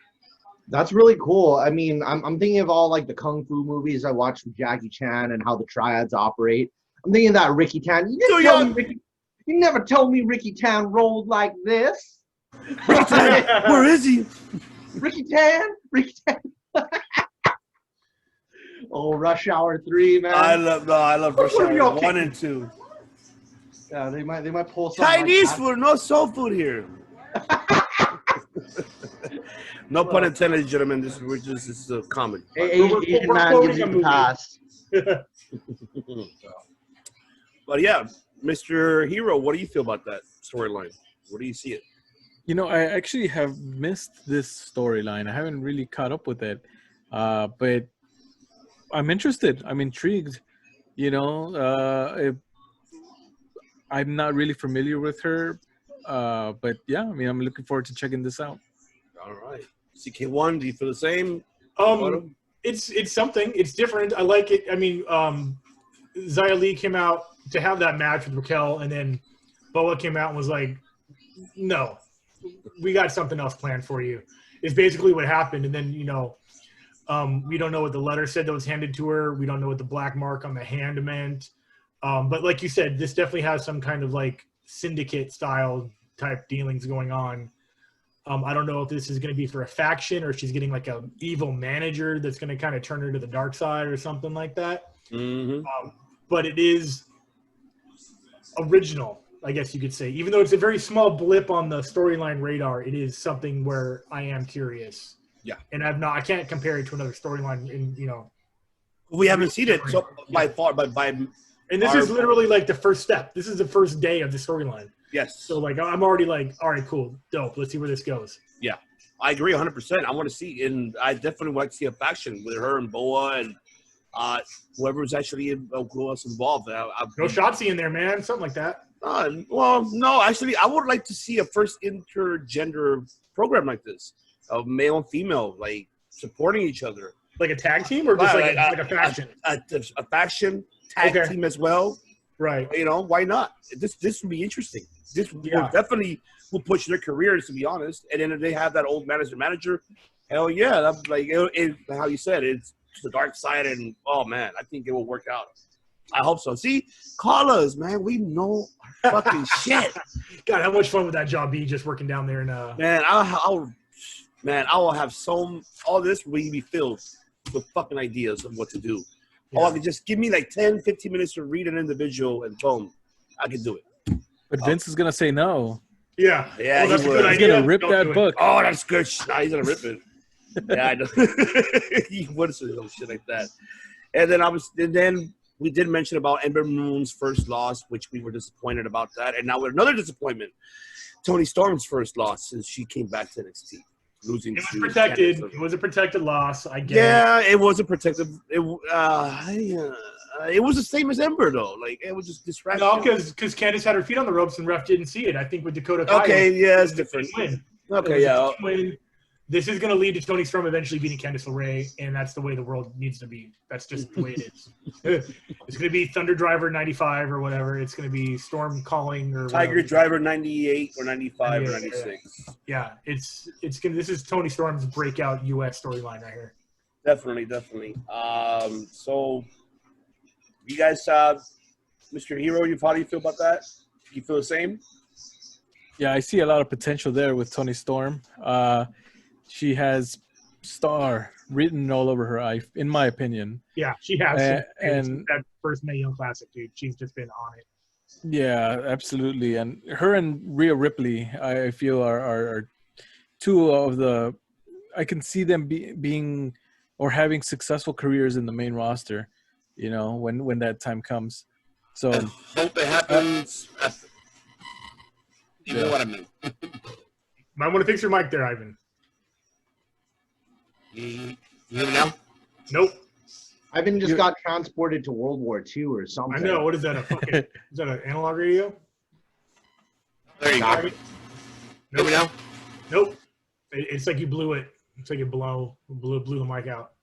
That's really cool. I mean, I'm thinking of all like the kung fu movies I watched with Jackie Chan and how the triads operate. I'm thinking of that Ricky Tan. You never told me Ricky Tan rolled like this. Ricky Tan, where is he? Ricky Tan. Oh, Rush Hour 3, man. I love Rush Hour 1 and 2. Yeah, they might pull something Chinese like food, no soul food here. No pun intended, gentlemen. This is a comedy. Hey, Asian man gives you the pass. But yeah, Mr. Hero, what do you feel about that storyline? Where do you see it? I actually have missed this storyline. I haven't really caught up with it, but I'm interested. I'm intrigued. I'm not really familiar with her, but yeah, I'm looking forward to checking this out. All right, CK1, do you feel the same? It's something. It's different. I like it. Xia Li came out to have that match with Raquel, and then Boa came out and was like, "No, we got something else planned for you." Is basically what happened, and then we don't know what the letter said that was handed to her. We don't know what the black mark on the hand meant. But like you said, this definitely has some kind of like syndicate style type dealings going on. I don't know if this is going to be for a faction or if she's getting like a evil manager that's going to kind of turn her to the dark side or something like that. Mm-hmm. But it is original, I guess you could say. Even though it's a very small blip on the storyline radar, it is something where I am curious. Yeah. And I can't compare it to another storyline We haven't seen it by far, but by. And this is literally like the first step. This is the first day of the storyline. Yes. So like I'm already like, all right, cool, dope. Let's see where this goes. Yeah, I agree 100%. I want to see, and I definitely want to see a faction with her and Boa and whoever's actually who else involved. No Shotzi in there, man. Something like that. Well, no, actually, I would like to see a first intergender program like this, of male and female, like supporting each other, like a tag team, or just like a faction. A faction tag team as well. Right. Why not? This would be interesting. This will definitely will push their careers, to be honest. And then if they have that old manager, hell yeah, that's like how you said it's the dark side, and oh man, I think it will work out. I hope so. See, call us, man. We know our fucking shit. God, how much fun would that job be, just working down there? Man, I will have all this will be filled with fucking ideas of what to do. Yeah. I could just give me like 10, 15 minutes to read an individual, and boom, I can do it. But Vince is gonna say no. Yeah, that's a good idea. He's gonna rip that book. Oh, that's good. Nah, he's gonna rip it. Yeah, I know. He would say some shit like that. And then we did mention about Ember Moon's first loss, which we were disappointed about that. And now with another disappointment, Toni Storm's first loss since she came back to NXT. Losing it was protected. It was a protected loss. I guess. Yeah, it was a protected. It was the same as Ember though. Like it was just distracting. No, because Candice had her feet on the ropes and ref didn't see it. I think with Dakota Kai. Okay, yeah, it's different. Okay, yeah. This is going to lead to Toni Storm eventually beating Candice LeRae, and that's the way the world needs to be. That's just the way it is. It's going to be Thunder Driver 95 or whatever. It's going to be Storm calling or Tiger whatever. Driver 98 or 95 or 96. Yeah, it's going. This is Toni Storm's breakout U.S. storyline right here. Definitely. So, you guys, Mr. Hero, how do you feel about that? You feel the same? Yeah, I see a lot of potential there with Toni Storm. She has star written all over her eye, in my opinion. Yeah, she has. And that first Mae Young Classic, dude, she's just been on it. Yeah, absolutely. And her and Rhea Ripley, I feel, are two of the – I can see them being or having successful careers in the main roster, when that time comes. So I hope it happens. You know what I mean. Might want to fix your mic there, Ivan. You hear me now? Nope. Ivan just got transported to World War II or something. I know. What is that? Is that an analog radio? There you go. Nope. Hear me now? Nope. It's like you blew it. Looks like it blew the mic out.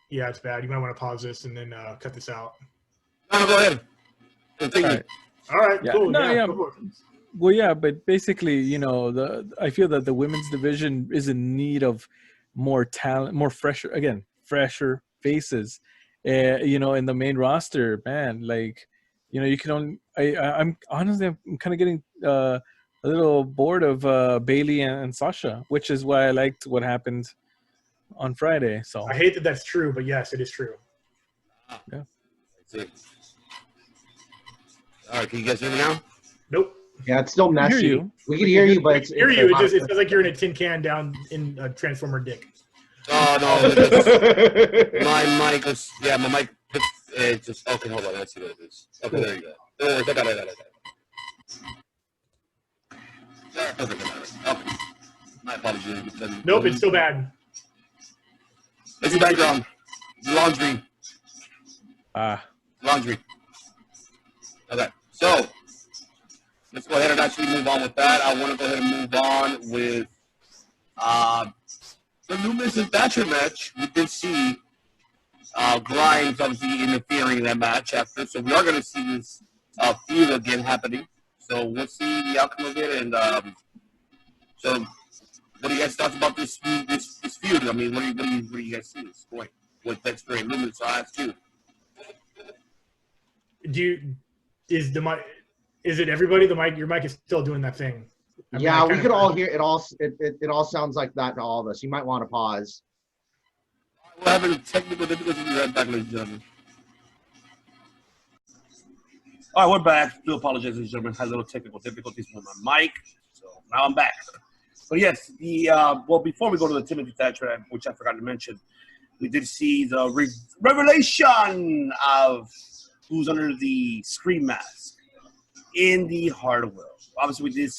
Yeah, it's bad. You might want to pause this and then cut this out. No, go ahead. Continue. All right, Yeah. cool. No, yeah. Go for it. Well, yeah, but basically, I feel that the women's division is in need of more talent, more fresher faces. In the main roster, man, like, you can only. I'm honestly, I'm kind of getting a little bored of Bailey and Sasha, which is why I liked what happened on Friday. So I hate that that's true, but yes, it is true. Yeah. That's it. All right, can you guys hear me now? Nope. Yeah, it's still messy. hear you. We can hear you, but it's Hear you. It feels like you're in a tin can down in a Transformer dick. Oh, no. My mic was, my mic, it just, okay, hold on. Let's see what it is. Okay, there you go. I got it. Okay. My apologies. Nope, it's still bad. It's the background. Laundry. Laundry. Okay, so let's go ahead and actually move on with that. I want to go ahead and move on with the Loomis and Thatcher match. We did see Grimes obviously interfering in that match after, so we are going to see this feud again happening. So we'll see the outcome of it. And so, what do you guys thought about this feud? I mean, where do you guys see this going with Dexter and Loomis? So I ask you. Is it everybody? Your mic is still doing that thing. Yeah, we could all hear it. It all sounds like that to all of us. You might want to pause. We're having technical difficulties. We'll be right back, ladies and gentlemen. All right, we're back. Do apologize, ladies and gentlemen. Had a little technical difficulties with my mic, so now I'm back. But yes, before we go to the Timothy Thatcher, which I forgot to mention, we did see the revelation of who's under the Scream mask in the Hardwell. Obviously, we did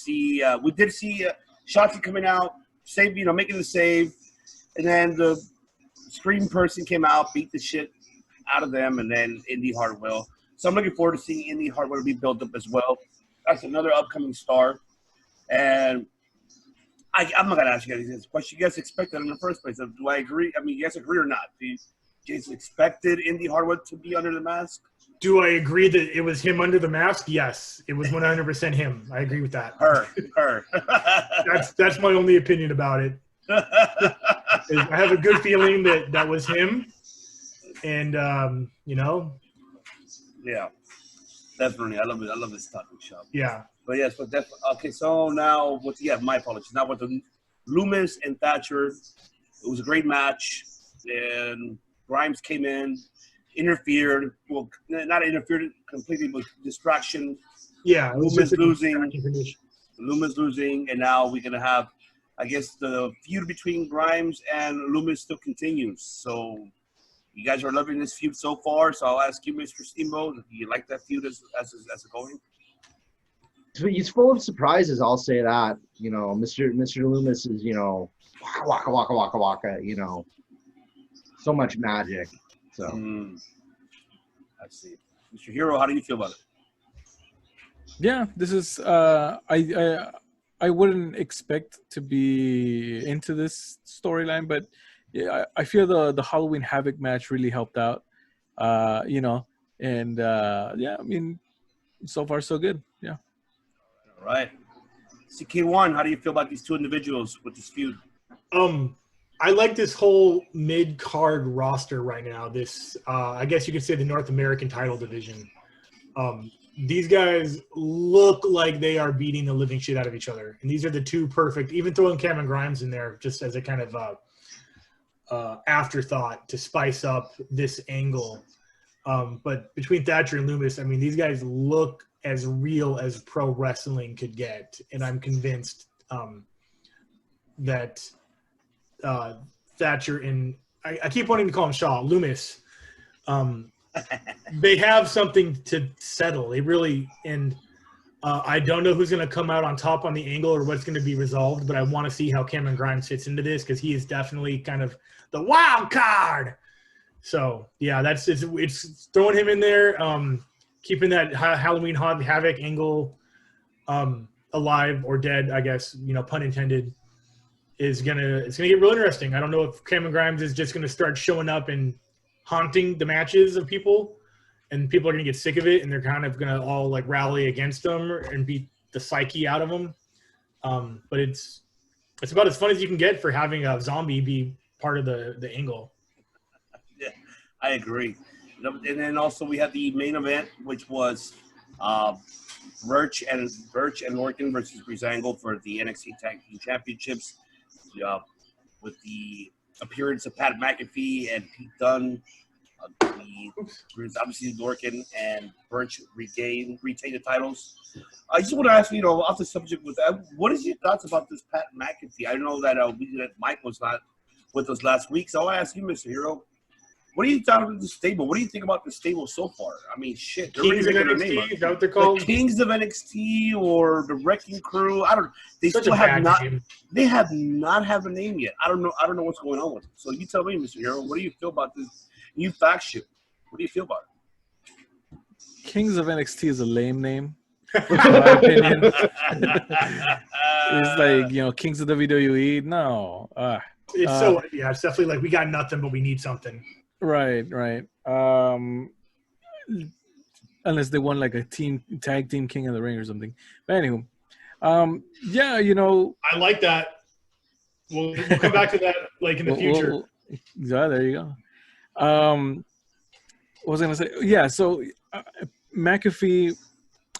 see Shotzi coming out, making the save, and then the Scream person came out, beat the shit out of them, and then Indy Hartwell. So I'm looking forward to seeing Indy Hartwell be built up as well. That's another upcoming star, and I'm not gonna ask you guys this question. You guys expected in the first place? Do I agree? I mean, you guys agree or not? Do you guys expected Indy Hartwell to be under the mask? Do I agree that it was him under the mask? Yes, it was 100% him. I agree with that. Her. That's my only opinion about it. I have a good feeling that was him, and Yeah, definitely. I love this talking shop. Yeah. But yes, but definitely. Okay, so now my apologies. Now with the Loomis and Thatcher, it was a great match, and Grimes came in, interfered. Well, not interfered completely, but distraction. Yeah, Loomis losing, and now we're gonna have, I guess, the feud between Grimes and Loomis still continues. So you guys are loving this feud so far. So I'll ask you, Mr. Steamboat, do you like that feud as it's going? He's full of surprises. I'll say that. Mr. Loomis is waka waka waka waka. So much magic. So I see. Mr. Hero, how do you feel about it? Yeah, this is I wouldn't expect to be into this storyline, but yeah, I feel the Halloween Havoc match really helped out. I mean, so far so good. Yeah. All right. CK1, how do you feel about these two individuals with this feud? I like this whole mid-card roster right now. This, I guess you could say the North American title division. These guys look like they are beating the living shit out of each other. And these are the two perfect, even throwing Cameron Grimes in there just as a kind of afterthought to spice up this angle. But between Thatcher and Loomis, I mean, these guys look as real as pro wrestling could get. And I'm convinced that Thatcher and I keep wanting to call him Shaw, Loomis, they have something to settle. They really, and I don't know who's going to come out on top on the angle or what's going to be resolved, but I want to see how Cameron Grimes fits into this because he is definitely kind of the wild card. So yeah, it's throwing him in there, keeping that Halloween Havoc angle alive or dead, I guess, pun intended, it's gonna get real interesting. I don't know if Cameron Grimes is just gonna start showing up and haunting the matches of people, and people are gonna get sick of it, and they're kind of gonna all like rally against him and beat the psyche out of him. But it's about as fun as you can get for having a zombie be part of the angle. Yeah, I agree. And then also we had the main event, which was Birch and Lorcan versus Breezango for the NXT Tag Team Championships, with the appearance of Pat McAfee and Pete Dunne. Obviously Lorcan and Birch retain the titles. I just want to ask you, off the subject with that, what is your thoughts about this Pat McAfee? I know that Mike was not with us last week, so I'll ask you, Mr. Hero. What do you think of the stable? What do you think about the stable so far? I mean, shit. Kings of NXT, is that what they're called? The Kings of NXT or the Wrecking Crew. I don't. They Such still a have bad not. name. They have not have a name yet. I don't know what's going on with them. So you tell me, Mr. Hero. What do you feel about this new faction? What do you feel about it? Kings of NXT is a lame name, in my opinion. It's like, Kings of WWE. No. It's definitely like we got nothing, but we need something. Right. Unless they won like a tag team King of the Ring or something. But anyway, I like that. We'll come back to that like in the future. Yeah, there you go. What was I gonna say? Yeah, so McAfee,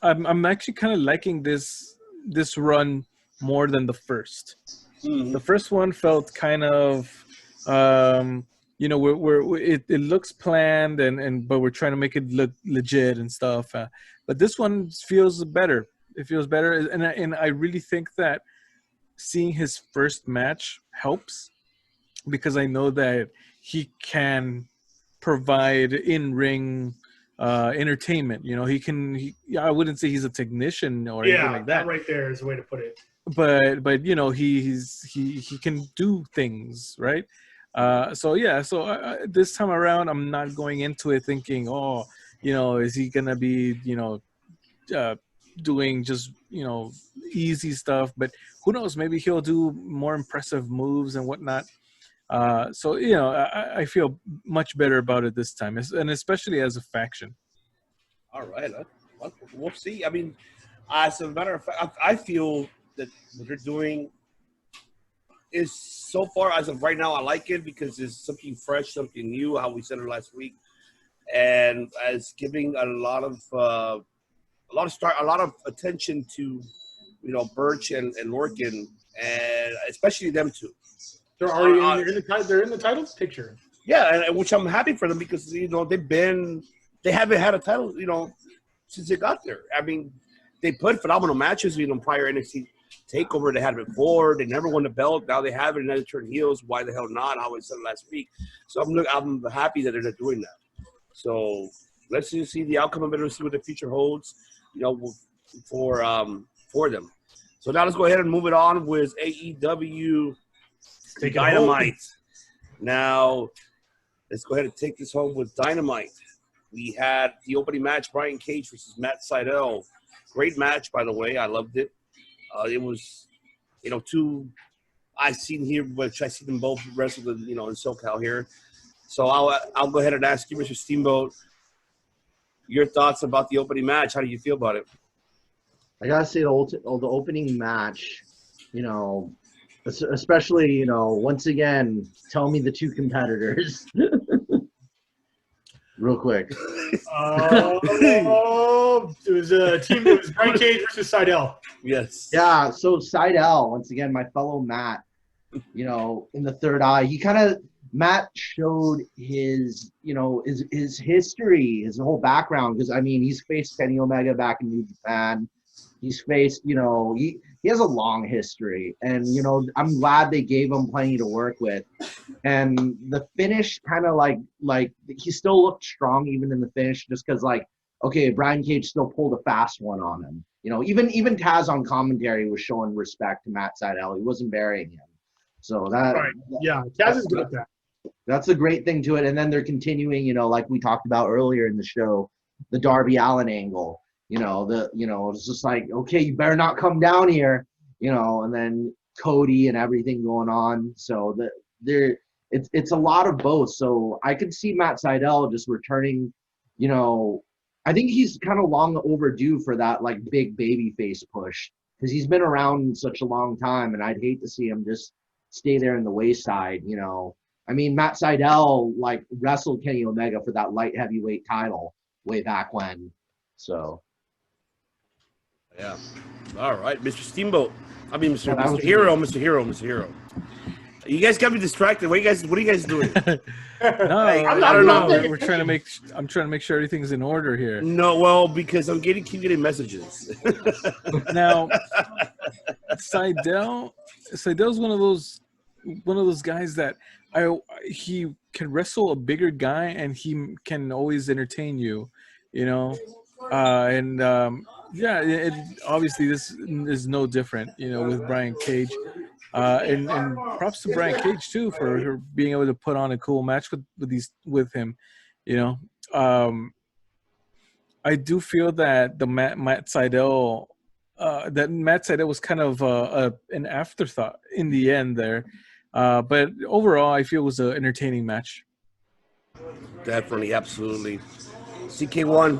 I'm actually kind of liking this run more than the first. Mm-hmm. The first one felt kind of, it looks planned but we're trying to make it look legit and stuff. But this one feels better. It feels better, and I really think that seeing his first match helps, because I know that he can provide in-ring entertainment. I wouldn't say he's a technician or anything like that. That right there is the way to put it. But he can do things, right? So this time around, I'm not going into it thinking, is he gonna be doing just easy stuff? But who knows? Maybe he'll do more impressive moves and whatnot. I feel much better about it this time, and especially as a faction. All right, we'll see. I mean, as a matter of fact, I feel that what they're doing is, so far as of right now, I like it because it's something fresh, something new, how we said it last week, and as giving a lot of attention to Birch and Lorcan, and especially them two. They're already in the title picture. Yeah, and which I'm happy for them, because they haven't had a title since they got there. I mean, they put phenomenal matches prior NXT takeover. They had it before. They never won the belt. Now they have it, and then they turn heels. Why the hell not? How I said last week. So I'm happy that they're not doing that. So let's just see the outcome of it. Let's see what the future holds, for them. So now let's go ahead and move it on with AEW Dynamite. Now let's go ahead and take this home with Dynamite. We had the opening match, Brian Cage versus Matt Sydal. Great match, by the way. I loved it. It was, two I've seen here, which I see them both wrestle in SoCal here. So I'll go ahead and ask you, Mr. Steamboat, your thoughts about the opening match. How do you feel about it? I gotta say the opening match, especially once again, tell me the two competitors. Real quick. It was a team. It was Brian Cage versus Sydal. Yes. Yeah. So Sydal, once again, my fellow Matt. In the third eye, Matt showed his history, his whole background. Because he's faced Kenny Omega back in New Japan. He's faced, he has a long history, and I'm glad they gave him plenty to work with. And the finish kind of like he still looked strong even in the finish, just because Brian Cage still pulled a fast one on him. Even Taz on commentary was showing respect to Matt Sydal. He wasn't burying him. So that right, yeah, Taz is good at that. That's a great thing to it. And then they're continuing, like we talked about earlier in the show, the Darby Allin angle. It's just like, okay, you better not come down here, and then Cody and everything going on. So it's a lot of both. So I could see Matt Sydal just returning, I think he's kind of long overdue for that like big baby face push, because he's been around such a long time, and I'd hate to see him just stay there in the wayside. I mean, Matt Sydal like wrestled Kenny Omega for that light heavyweight title way back when. So yeah. All right, Mr. Steamboat. I mean, Mr. Yeah, Mr. Hero, Mr. Hero, Mr. Hero. You guys got me distracted. What are you guys doing? No, I don't know. I'm trying to make sure everything's in order here. No, well, because I'm keep getting messages. Now, Seidel's one of those guys that he can wrestle a bigger guy, and he can always entertain you, obviously this is no different, with Brian Cage, and props to Brian Cage too for being able to put on a cool match with him, I do feel that the Matt Sydal was kind of an afterthought in the end there, but overall I feel it was an entertaining match. Definitely, absolutely. CK1.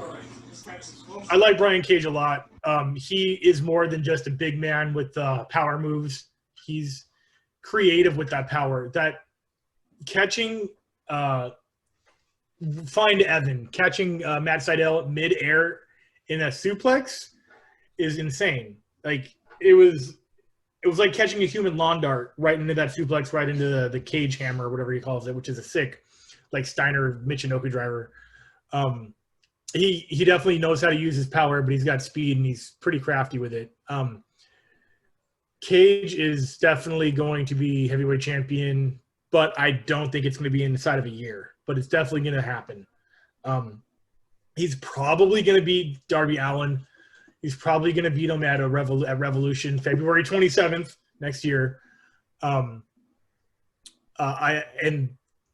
I like Brian Cage a lot. He is more than just a big man with power moves. He's creative with that power. That catching, Find Evan, catching Matt Sydal mid-air in a suplex is insane. Like it was like catching a human lawn dart right into that suplex, right into the cage hammer, or whatever he calls it, which is a sick, like Steiner Michinoku driver. He definitely knows how to use his power, but he's got speed and he's pretty crafty with it. Cage is definitely going to be heavyweight champion, but I don't think it's going to be inside of a year. But it's definitely going to happen. He's probably going to beat Darby Allin. He's probably going to beat him at Revolution, February 27th next year. And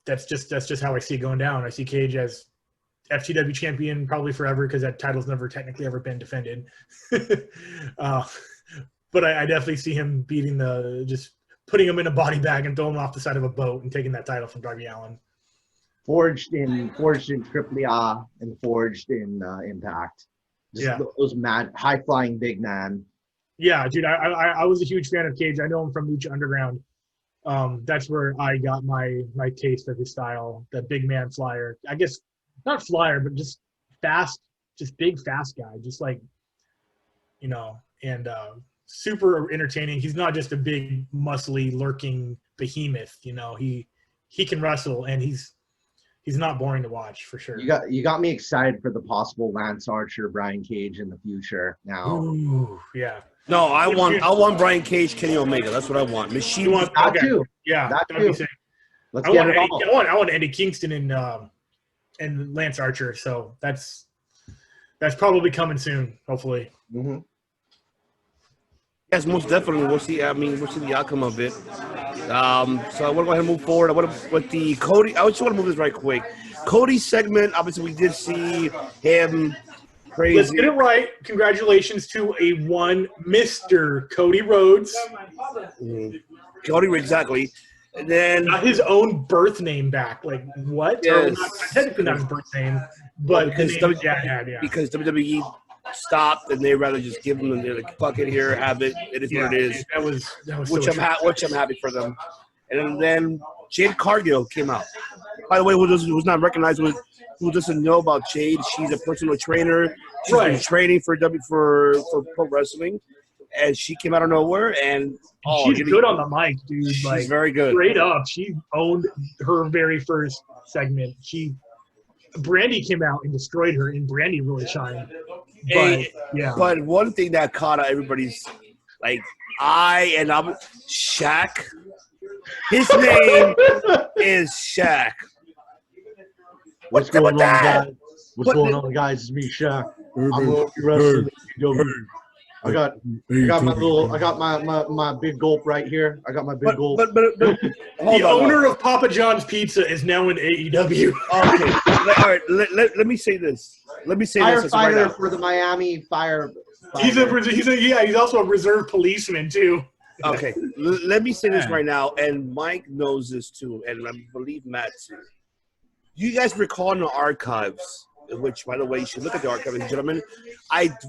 that's just how I see it going down. I see Cage as FTW champion probably forever, because that title's never technically ever been defended. But I definitely see him just putting him in a body bag and throwing him off the side of a boat and taking that title from Darby Allin. Forged in AAA and forged in Impact. Those mad high flying big man. Yeah, dude, I was a huge fan of Cage. I know him from Lucha Underground. That's where I got my taste of his style, the big man flyer. I guess not flyer, but just fast, just big fast guy, just like, and super entertaining. He's not just a big muscly lurking behemoth. He can wrestle, and he's not boring to watch for sure. You got me excited for the possible Lance Archer, Brian Cage in the future now. Ooh, yeah. No, I want Brian Cage, Kenny Omega. That's what I want. Machine wants that too. Yeah, that that'd be too. sick. Let's get it all. I want Eddie Kingston and Lance Archer. So that's probably coming soon, hopefully. Mm-hmm. Yes, most definitely. We'll see. We'll see the outcome of it. So I want to go ahead and move forward. With the Cody, I just want to move this right quick. Cody's segment, obviously, we did see him crazy. Let's get it right. Congratulations to one Mr. Cody Rhodes. Cody, exactly. And then not his own birth name back. Like what? Yes. Technically not his birth name, but because because WWE stopped and they rather just give them, they're like, fuck it, here, have it. It is what it is. That was which I'm happy for them. And then Jade Cargill came out. By the way, who's not recognized, who doesn't know about Jade? She's a personal trainer. She's been training for pro wrestling, and she came out of nowhere. And she's good on the mic, dude. She's very good. Straight up, she owned her very first segment. Brandy came out and destroyed her, and Brandy really shined. But one thing that caught everybody's I'm Shaq. His name is Shaq. What's going on, guys? What's going on, guys? It's me, Shaq. I'm wrestling. I got my big gulp right here. I got my big gulp. But the owner of Papa John's Pizza is now in AEW. Okay. all right. Let me say this. Let me say this right now. Firefighter for the Miami Fire. He's also a reserve policeman too. Okay, let me say this right now, and Mike knows this too, and I believe Matt too. You guys recall in the archives, which, by the way, you should look at the archives, gentlemen.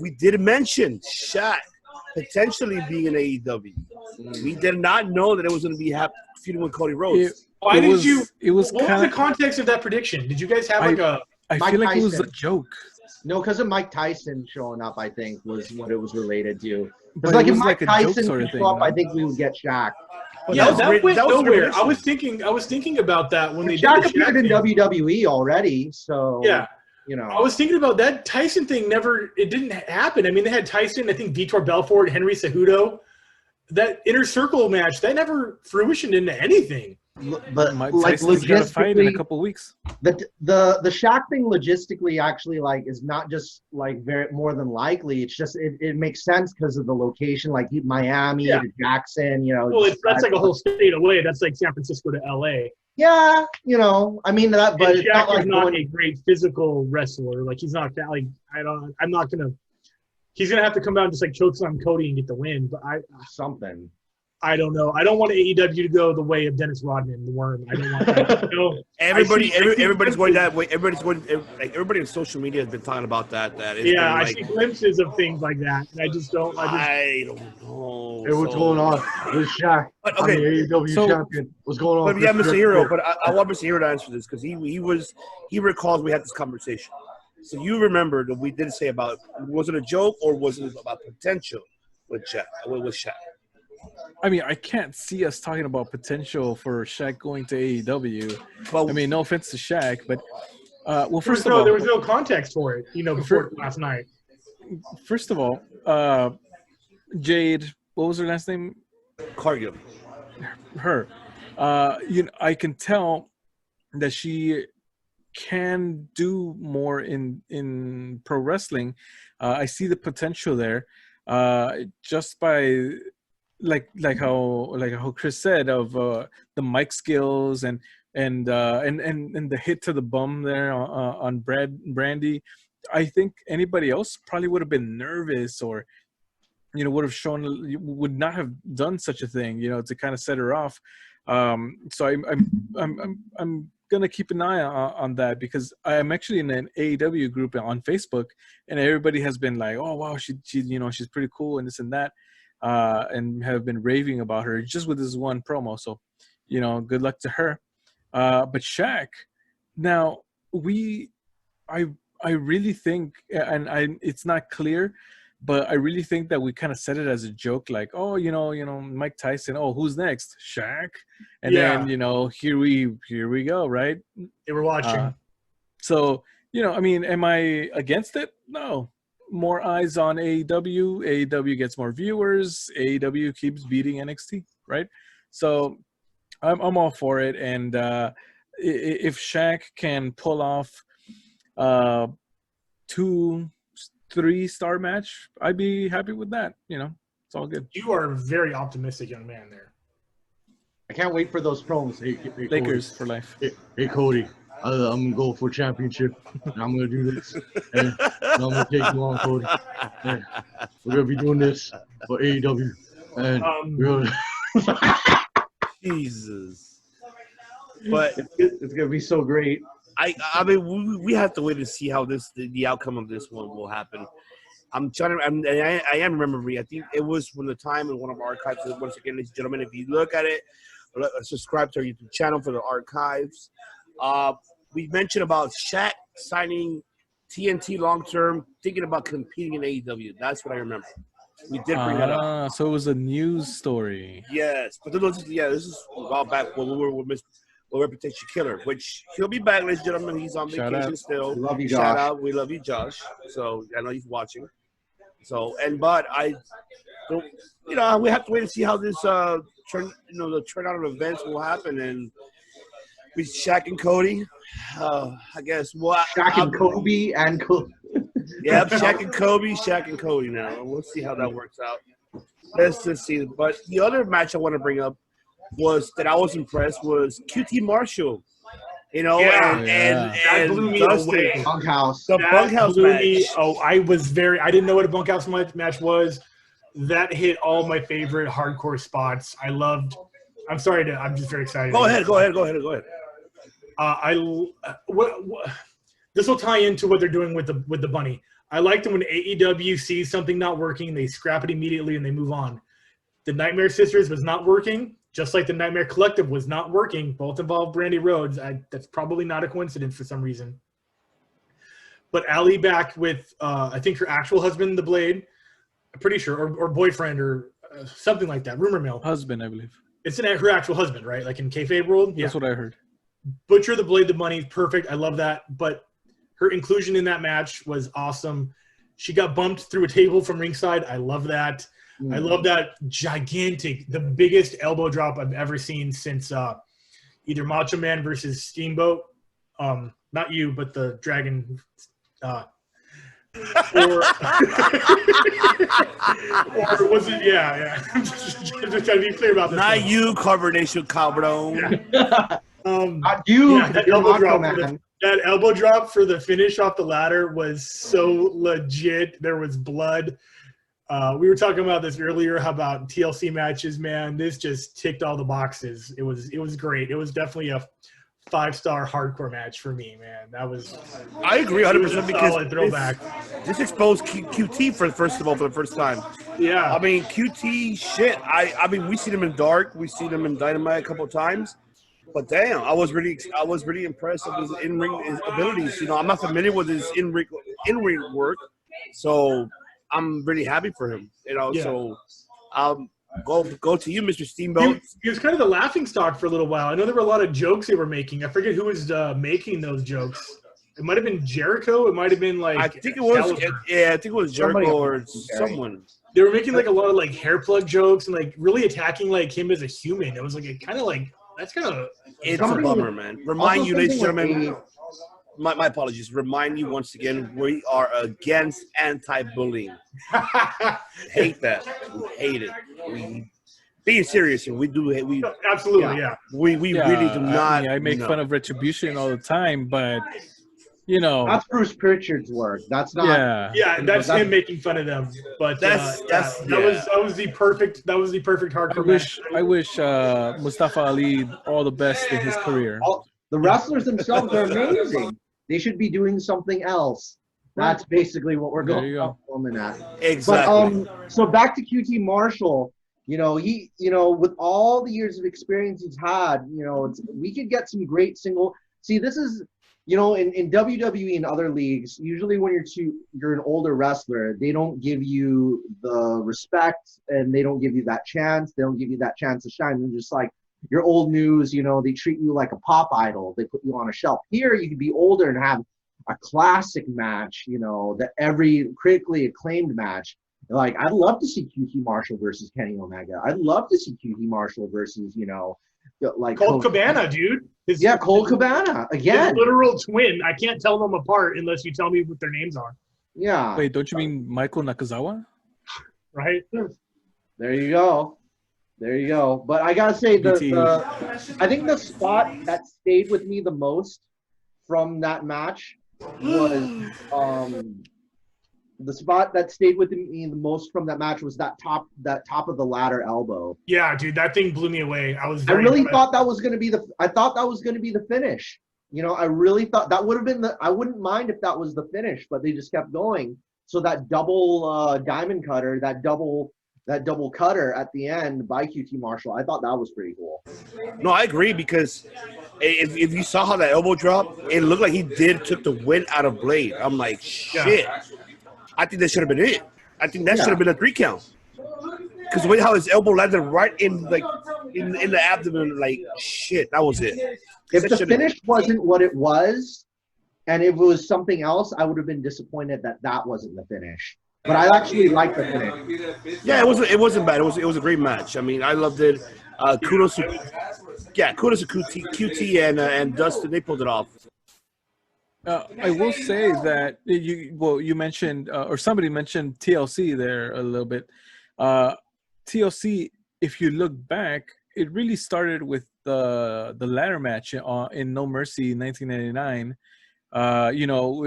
We did mention Shaq potentially being in AEW. We did not know that it was going to be feuding with Cody Rhodes. Why did you? It was. What was the context of that prediction? Did you guys have like a? I feel like it was a joke. No, because of Mike Tyson showing up, I think was what it was related to. But It's like it if was Mike like a joke Tyson sort of would thing, show up, no? I think we would get Shaq. But Yeah, that went nowhere. prediction. I was thinking about that when they did Shaq the appeared in thing. WWE already, so Yeah. you know. I was thinking about that Tyson thing. It didn't happen. I mean, they had Tyson, I think Vitor Belfort, Henry Cejudo. That inner circle match that never fruitioned into anything. But Mike like Tyson's got a fight in a logistically, couple weeks. the Shaq thing logistically actually like is not just like very more than likely. It's just it makes sense because of the location, like Miami to Jackson. You know. Well, that's like a whole state away. That's like San Francisco to LA. Yeah, you know. I mean that, but And it's Shaq not like is not going. a great physical wrestler. Like he's not that. Like I'm not gonna. He's gonna have to come out and just like choke slam Cody and get the win. But Something. I don't know. I don't want AEW to go the way of Dennis Rodman, the Worm. I don't want that. You know, Everybody's going that way. Everybody on social media has been talking about that. I see glimpses of things like that, and I just don't. I don't know. Hey, what's going on? This is Shaq. But, I'm okay, the AEW champion. What's going on? but yeah, Mr. Hero. But I want Mr. Hero to answer this because he recalls we had this conversation. So you remember that we did say about was it a joke or was it about potential with Shaq? I mean, I can't see us talking about potential for Shaq going to AEW. Well, I mean, no offense to Shaq, but well, there was no context for it, before last night. First of all, Jade, what was her last name? Cargill. Her. I can tell that she can do more in pro wrestling. I see the potential there, just by like how Chris said of the mic skills and the hit to the bum there on Brandy. I think anybody else probably would have been nervous or would not have done such a thing, to kind of set her off. So I'm gonna keep an eye on that because I'm actually in an AEW group on Facebook, and everybody has been like, "Oh wow, she she's pretty cool and this and that," and have been raving about her just with this one promo. So, good luck to her. But Shaq, now I really think, and it's not clear, but I really think that we kind of said it as a joke, like, oh, Mike Tyson. Oh, who's next? Shaq. And then, here we go, right? They were watching. So, I mean, am I against it? No. More eyes on AEW. AEW gets more viewers. AEW keeps beating NXT, right? So I'm all for it. And if Shaq can pull off 2-3-star match, I'd be happy with that. It's all good. You are a very optimistic young man there. I can't wait for those promos. Hey, Lakers Cody. for life. Hey Cody, I'm gonna go for championship. And I'm gonna do this. And I'm gonna take you on, Cody. And we're gonna be doing this for AEW. And we're gonna Jesus. But it's gonna be so great. I mean, we have to wait and see how the outcome of this one will happen. I am remembering. I think it was from the time in one of our archives. Once again, ladies and gentlemen, if you look at it, subscribe to our YouTube channel for the archives. We mentioned about Shaq signing TNT long term, thinking about competing in AEW. That's what I remember. We did bring that up. So it was a news story. Yes, but this is a while back when we were with Reputation Killer, which he'll be back, ladies and gentlemen. He's on vacation still. We love you, Shout Josh. out. We love you, Josh. So I know he's watching. So but I don't, we have to wait and see how this the turnout of events will happen, and with Shaq and Cody, I guess Shaq and Kobe and Kobe. Yeah, Shaq and Cody now. We'll see how that works out. Let's just see. But the other match I want to bring up was that I was impressed was QT Marshall You know, Yeah. and That blew me Dustin, away. Bunkhouse. the That bunkhouse blew match. me. Oh, I didn't know what a bunkhouse match was. That hit all my favorite hardcore spots. I'm just very excited. Go ahead. This will tie into what they're doing with the bunny. I liked when AEW sees something not working, they scrap it immediately and they move on. The Nightmare Sisters was not working, just like the Nightmare Collective was not working. Both involved Brandy Rhodes. That's probably not a coincidence for some reason. But Allie back with, I think, her actual husband, the Blade. I'm pretty sure, or boyfriend, or something like that. Rumor mill. Husband, I believe. It's her actual husband, right? Like in kayfabe world. That's what I heard. Butcher, the Blade, the Money, perfect. I love that. But her inclusion in that match was awesome. She got bumped through a table from ringside. I love that. I love that gigantic, the biggest elbow drop I've ever seen since either Macho Man versus Steamboat. Not you, but the Dragon. Or was it? Yeah. just trying to be clear about this. Not you, Carbonation Cabron. Not you. Yeah, that elbow drop for the finish off the ladder was so legit. There was blood. We were talking about this earlier. How about TLC matches, man? This just ticked all the boxes. It was great. It was definitely a 5-star hardcore match for me, man. I agree 100% because throwback. This exposed QT for the first time. Yeah. I mean, QT shit. I mean, we seen him in Dark. We seen him in Dynamite a couple of times. But damn, I was really impressed with his in-ring abilities. You know, I'm not familiar with his in-ring work, so I'm really happy for him. You know, so go to you, Mr. Steamboat. He was kind of the laughing stock for a little while. I know there were a lot of jokes they were making. I forget who was making those jokes. It might have been Jericho. It might have been like I think it was Jericho or someone. They were making like a lot of like hair plug jokes and like really attacking like him as a human. It was like It's a bummer, man. Remind you, ladies and gentlemen. My apologies. Remind you once again, we are against anti-bullying. Hate that. We hate it. We being serious here. We do. We absolutely, yeah. We really do not. I make fun of Retribution all the time, but you know, that's Bruce Pritchard's work. That's not. Yeah, that's him making fun of them. But that was the perfect hardcore match. I wish Mustafa Ali all the best in his career. The wrestlers themselves are amazing. They should be doing something else. That's basically what we're going at. Exactly. But, so back to QT Marshall. You know, with all the years of experience he's had, you know, we could get some great single. See, this is, you know, in WWE and other leagues, usually when you're an older wrestler, they don't give you the respect and they don't give you that chance. They don't give you that chance to shine. They're just like, you're old news, you know, they treat you like a pop idol. They put you on a shelf. Here, you can be older and have a classic match, you know, every critically acclaimed match. Like, I'd love to see QT Marshall versus Kenny Omega. I'd love to see QT Marshall versus, you know, like Colt Cabana, dude. Colt Cabana again. His literal twin. I can't tell them apart unless you tell me what their names are. Yeah. Wait, don't you mean Michael Nakazawa? Right. There you go. But I gotta say, I think the spot that stayed with me the most from that match was the spot that stayed with me the most from that match was that top of the ladder elbow. Yeah, dude, that thing blew me away. I thought that was gonna be the finish. You know, I really thought that would have been I wouldn't mind if that was the finish, but they just kept going. So that double diamond cutter, that double cutter at the end by QT Marshall, I thought that was pretty cool. No, I agree because if you saw how that elbow dropped, it looked like he took the wind out of Blade. I'm like, shit. I think that should have been it. I think that should have been a 3 count. Because the way how his elbow landed right in the abdomen, like, shit, that was it. If the finish wasn't what it was, and if it was something else, I would have been disappointed that wasn't the finish. But I actually liked the finish. Yeah, it wasn't bad. It was a great match. I mean, I loved it. Kudos to QT and Dustin. They pulled it off. I will say that you mentioned or somebody mentioned TLC there a little bit. TLC, if you look back, it really started with the ladder match in No Mercy in 1999, you know,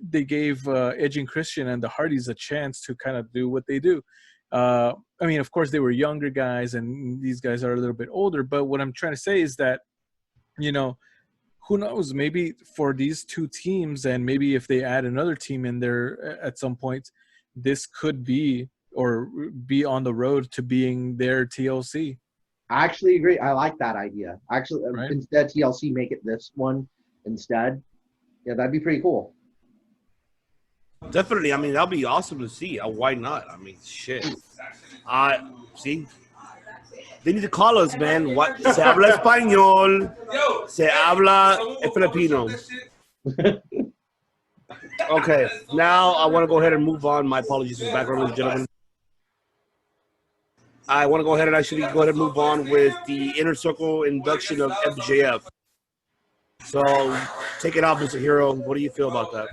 they gave Edge and Christian and the Hardys a chance to kind of do what they do. I mean, of course, they were younger guys, and these guys are a little bit older. But what I'm trying to say is that, you know, who knows? Maybe for these two teams, and maybe if they add another team in there at some point, this could be or be on the road to being their TLC. I actually agree. I like that idea. Actually, Right. Instead TLC, make it this one instead. Yeah, that'd be pretty cool. Definitely. I mean, that'll be awesome to see. Why not? I mean, shit. See, they need to call us, man. What? Se habla español. Se habla filipino. Okay, now I want to go ahead and move on. My apologies for the background, ladies and gentlemen. I want to go ahead and actually go ahead and move on with the Inner Circle induction of MJF. So, take it off, Mr. Hero. What do you feel about that?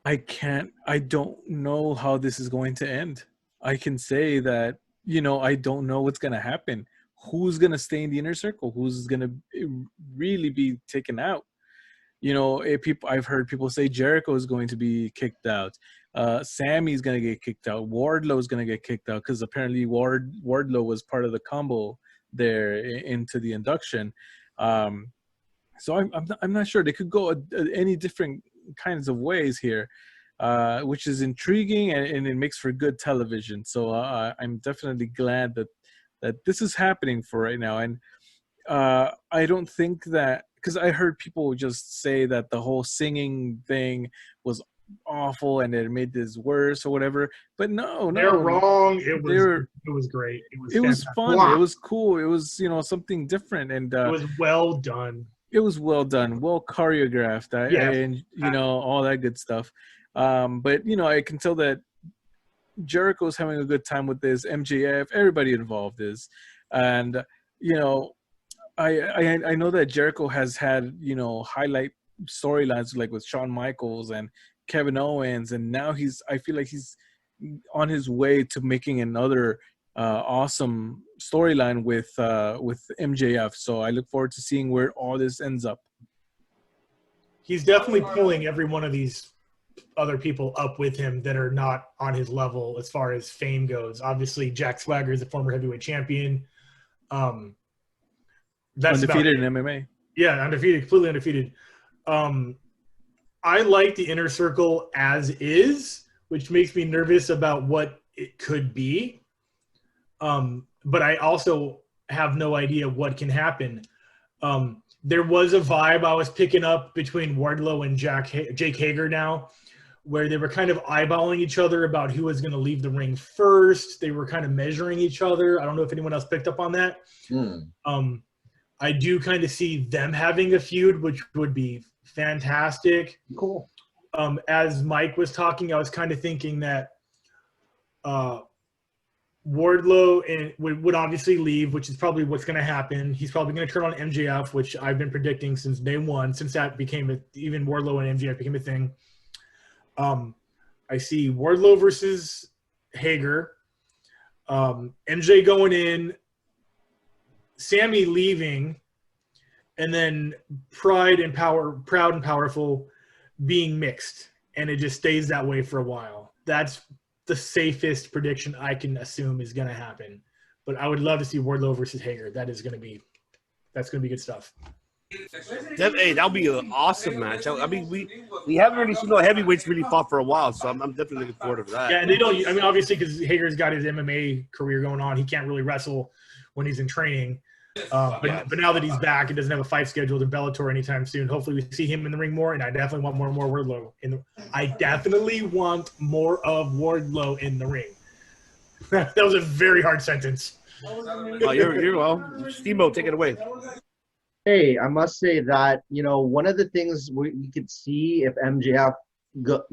I don't know how this is going to end. I can say that, you know, I don't know what's going to happen. Who's going to stay in the Inner Circle? Who's going to really be taken out? You know, I've heard people say Jericho is going to be kicked out. Sammy's going to get kicked out. Wardlow is going to get kicked out because apparently Wardlow was part of the combo there into the induction. So I'm not sure. They could go any different kinds of ways here, which is intriguing, and it makes for good television. So I'm definitely glad that this is happening for right now. And I don't think that, because I heard people just say that the whole singing thing was awful and it made this worse or whatever. But no, They're wrong. It was great. It was fun. Wow. It was cool. It was, you know, something different, and It was well done. it was well done, well choreographed, and you know, all that good stuff. But you know, I can tell that Jericho's having a good time with this. MJF, everybody involved is, and you know, I know that Jericho has had, you know, highlight storylines like with Shawn Michaels and Kevin Owens, and now I feel like he's on his way to making another awesome storyline with MJF. So I look forward to seeing where all this ends up. He's definitely pulling every one of these other people up with him that are not on his level as far as fame goes. Obviously, Jack Swagger is a former heavyweight champion. That's Undefeated in MMA. Yeah, undefeated, completely undefeated. I like the Inner Circle as is, which makes me nervous about what it could be. But I also have no idea what can happen. There was a vibe I was picking up between Wardlow and Jake Hager now, where they were kind of eyeballing each other about who was going to leave the ring first. They were kind of measuring each other. I don't know if anyone else picked up on that. I do kind of see them having a feud, which would be fantastic. Cool. As Mike was talking, I was kind of thinking that Wardlow would obviously leave, which is probably what's going to happen. He's probably going to turn on MJF, which I've been predicting since day one, since that became even Wardlow and MJF became a thing. I see Wardlow versus Hager, MJ going in, Sammy leaving, and then Proud and Powerful being mixed, and it just stays that way for a while. That's the safest prediction I can assume is going to happen. But I would love to see Wardlow versus Hager. That's going to be good stuff. Hey, that'll be an awesome match. I mean, we haven't really seen no heavyweights really fought for a while, so I'm definitely looking forward to that. Yeah, and they don't. I mean, obviously, because Hager's got his MMA career going on, he can't really wrestle when he's in training. But now that he's back and doesn't have a fight scheduled in Bellator anytime soon, hopefully we see him in the ring more. And I definitely want more and more Wardlow I definitely want more of Wardlow in the ring. That was a very hard sentence. Oh, you're well. Steamboat, take it away. Hey, I must say that, you know, one of the things we could see if MJF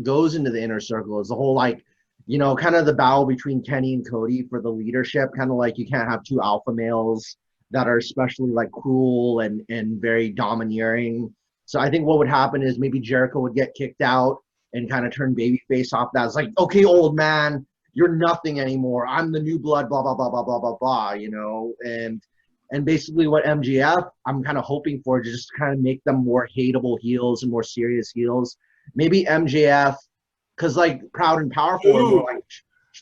goes into the Inner Circle is the whole, like, you know, kind of the battle between Kenny and Cody for the leadership, kind of like you can't have two alpha males that are especially like cruel and very domineering. So I think what would happen is maybe Jericho would get kicked out and kind of turn babyface off that. It's like, okay, old man, you're nothing anymore. I'm the new blood, blah, blah, blah, blah, blah, blah, blah, you know? And And basically what MJF, I'm kind of hoping for, just to kind of make them more hateable heels and more serious heels. Maybe MJF, because like Proud and Powerful are more like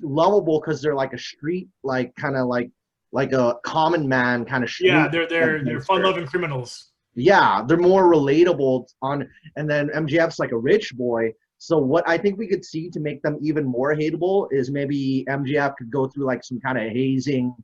lovable because they're like a street, like kind of like a common man kind of street. Yeah, they're fun-loving criminals. Yeah, they're more relatable and then MJF's like a rich boy. So what I think we could see to make them even more hateable is maybe MJF could go through like some kind of hazing,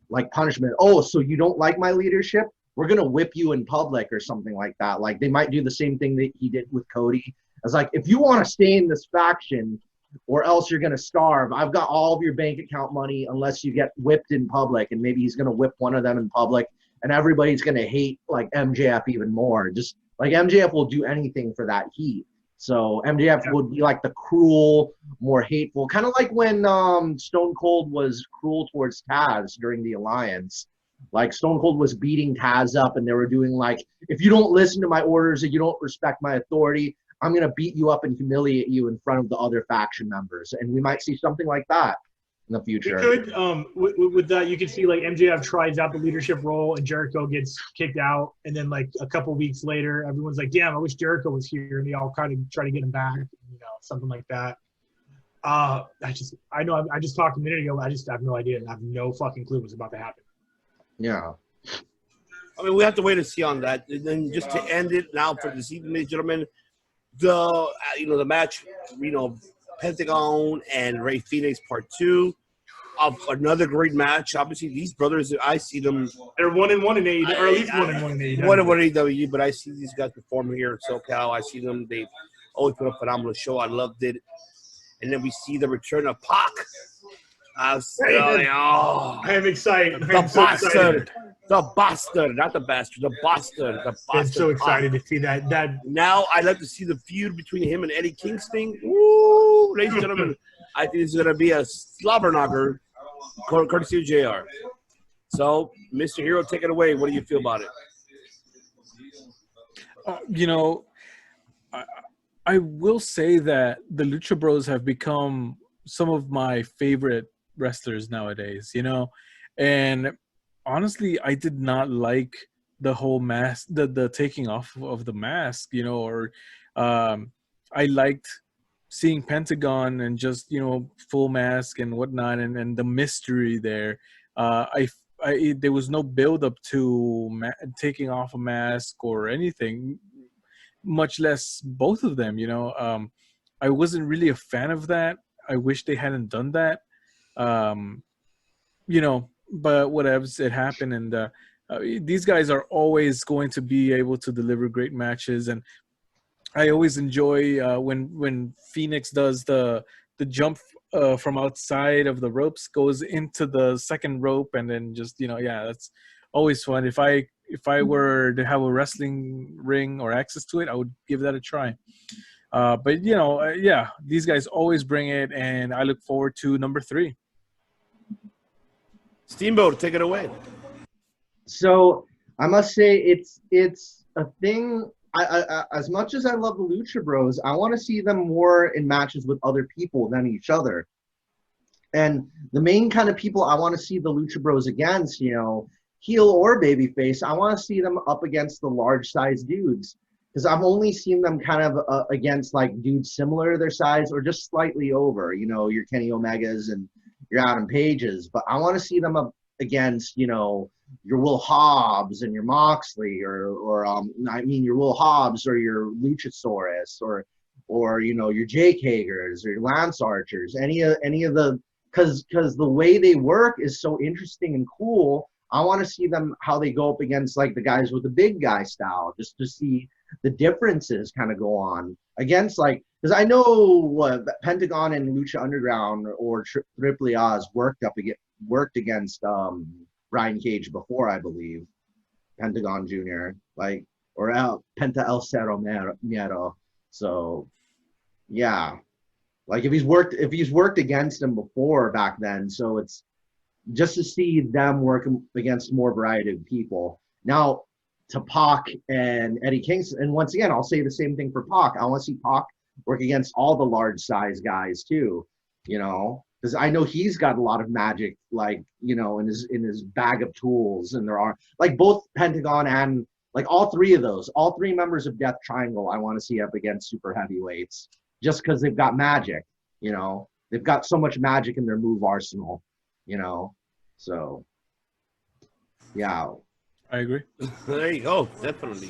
like punishment. Oh, so you don't like my leadership? We're gonna whip you in public or something like that. Like they might do the same thing that he did with Cody. It's like, if you want to stay in this faction or else you're gonna starve, I've got all of your bank account money unless you get whipped in public. And maybe he's gonna whip one of them in public, and everybody's gonna hate like MJF even more. Just like MJF will do anything for that heat. So MJF would be like the cruel, more hateful, kind of like when Stone Cold was cruel towards Taz during the Alliance. Like Stone Cold was beating Taz up, and they were doing like, if you don't listen to my orders and you don't respect my authority, I'm gonna beat you up and humiliate you in front of the other faction members. And we might see something like that in the future. You could, with that, you could see like MJF tries out the leadership role and Jericho gets kicked out, and then like a couple weeks later, everyone's like, "Damn, I wish Jericho was here," and they all kind of try to get him back, something like that. I just talked a minute ago. I have no idea. I have no fucking clue what's about to happen. Yeah. I mean, we have to wait and see on that. And then just to end it now for this evening, ladies and gentlemen, the match, Pentagon and Rey Fénix Part 2 of another great match. Obviously, these brothers, I see them. They're 1-1 in AEW, or at least 1-1 in AEW. 1-1 in AEW, but I see these guys performing here in SoCal. I see them. They always put a phenomenal show. I loved it. And then we see the return of Pac. I am excited. The bastard, not the bastard, the bastard. I'm so excited to see that. Now I'd like to see the feud between him and Eddie Kingston. Woo, ladies and gentlemen, I think it's going to be a slobber knocker, courtesy of JR. So, Mr. Hero, take it away. What do you feel about it? I will say that the Lucha Bros have become some of my favorite wrestlers nowadays, and honestly, I did not like the whole mask, the taking off of the mask, I liked seeing Pentagon and just, full mask and whatnot, and the mystery there. There was no build up to taking off a mask or anything, much less both of them, I wasn't really a fan of that. I wish they hadn't done that. But whatever, it happened, and these guys are always going to be able to deliver great matches. And I always enjoy when Phoenix does the jump from outside of the ropes, goes into the second rope, and then just that's always fun. If I were to have a wrestling ring or access to it, I would give that a try. But these guys always bring it, and I look forward to number 3. Steamboat, take it away. So I must say it's a thing. I as much as I love the Lucha Bros, I want to see them more in matches with other people than each other. And the main kind of people I want to see the Lucha Bros against, heel or babyface, I want to see them up against the large size dudes. Because I've only seen them kind of against like dudes similar to their size or just slightly over, your Kenny Omegas and your Adam Pages. But I want to see them up against, your Will Hobbs and your Moxley or your Will Hobbs or your Luchasaurus or your Jake Hagers or your Lance Archers, any of the, because the way they work is so interesting and cool. I want to see them, how they go up against like the guys with the big guy style, just to see the differences kind of go on against, like, because I know what Pentagon and Lucha Underground or Triple Oz worked against Brian Cage before, I believe, Pentagon Jr. or Penta El Cero Miedo. So yeah, like if he's worked against him before back then, so it's just to see them work against more variety of people. Now, to Pac and Eddie Kingston, and once again, I'll say the same thing for Pac. I want to see Pac work against all the large size guys too, because I know he's got a lot of magic, like, you know, in his bag of tools, and there are like both Pentagon and like all three members of Death Triangle I want to see up against super heavyweights, just because they've got magic, you know, they've got so much magic in their move arsenal, you know, so yeah. I agree. There you go. Definitely.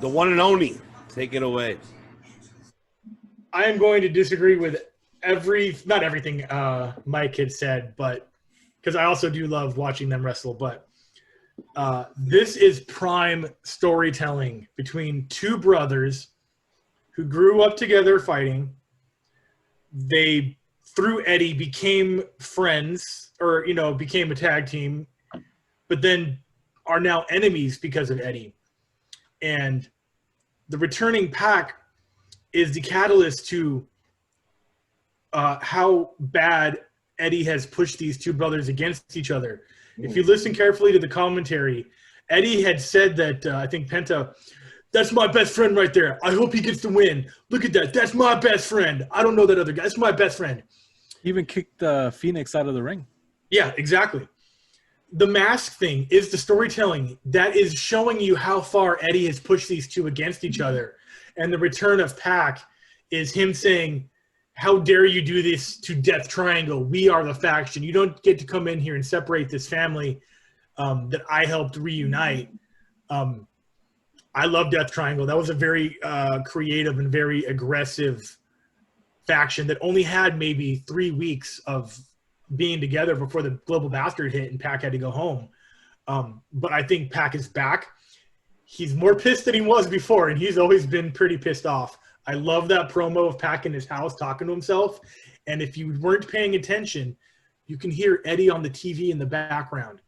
The one and only. Take it away. I am going to disagree with not everything Mike had said, but because I also do love watching them wrestle, but this is prime storytelling between two brothers who grew up together fighting. They, through Eddie, became friends, or, you know, became a tag team, but then are now enemies because of Eddie. And the returning Pac is the catalyst to how bad Eddie has pushed these two brothers against each other. If you listen carefully to the commentary, Eddie had said that, I think Penta, that's my best friend right there. I hope he gets the win. Look at that. That's my best friend. I don't know that other guy. That's my best friend. He even kicked Phoenix out of the ring. Yeah, exactly. The mask thing is the storytelling that is showing you how far Eddie has pushed these two against each other. And the return of Pac is him saying, how dare you do this to Death Triangle? We are the faction. You don't get to come in here and separate this family that I helped reunite. I love Death Triangle. That was a very creative and very aggressive faction that only had maybe 3 weeks of being together before the Global Bastard hit and Pac had to go home. But I think Pac is back. He's more pissed than he was before, and he's always been pretty pissed off. I love that promo of Pac in his house talking to himself. And if you weren't paying attention, you can hear Eddie on the TV in the background.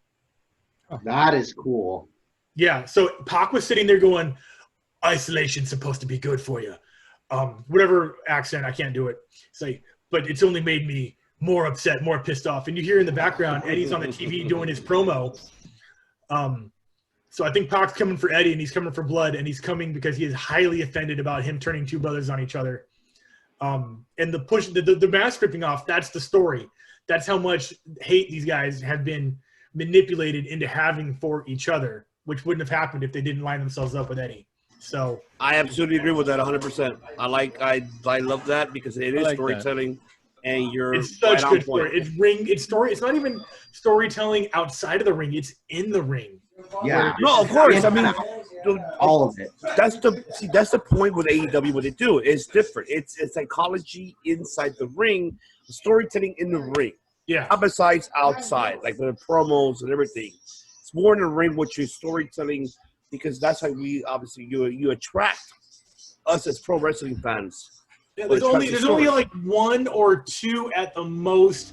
That is cool. Yeah, so Pac was sitting there going, isolation's supposed to be good for you. Whatever accent, I can't do it. Say, but it's only made me more upset, more pissed off. And you hear in the background, Eddie's on the TV doing his promo. So I think Pac's coming for Eddie, and he's coming for blood, and he's coming because he is highly offended about him turning two brothers on each other. And the push, the mask ripping off, that's the story. That's how much hate these guys have been manipulated into having for each other, which wouldn't have happened if they didn't line themselves up with Eddie. So I absolutely agree with that 100%. I love that because it is storytelling. And you're it's such right good on point. story. It's ring. It's story. It's not even storytelling outside of the ring. It's in the ring. Yeah. No, of course. I mean, all of it. That's the point with AEW. What they do is different. It's psychology inside the ring, storytelling in the ring. Yeah. Not besides outside, like the promos and everything. It's more in the ring what you're storytelling, because that's how we obviously you attract us as pro wrestling fans. Yeah, there's only like one or two at the most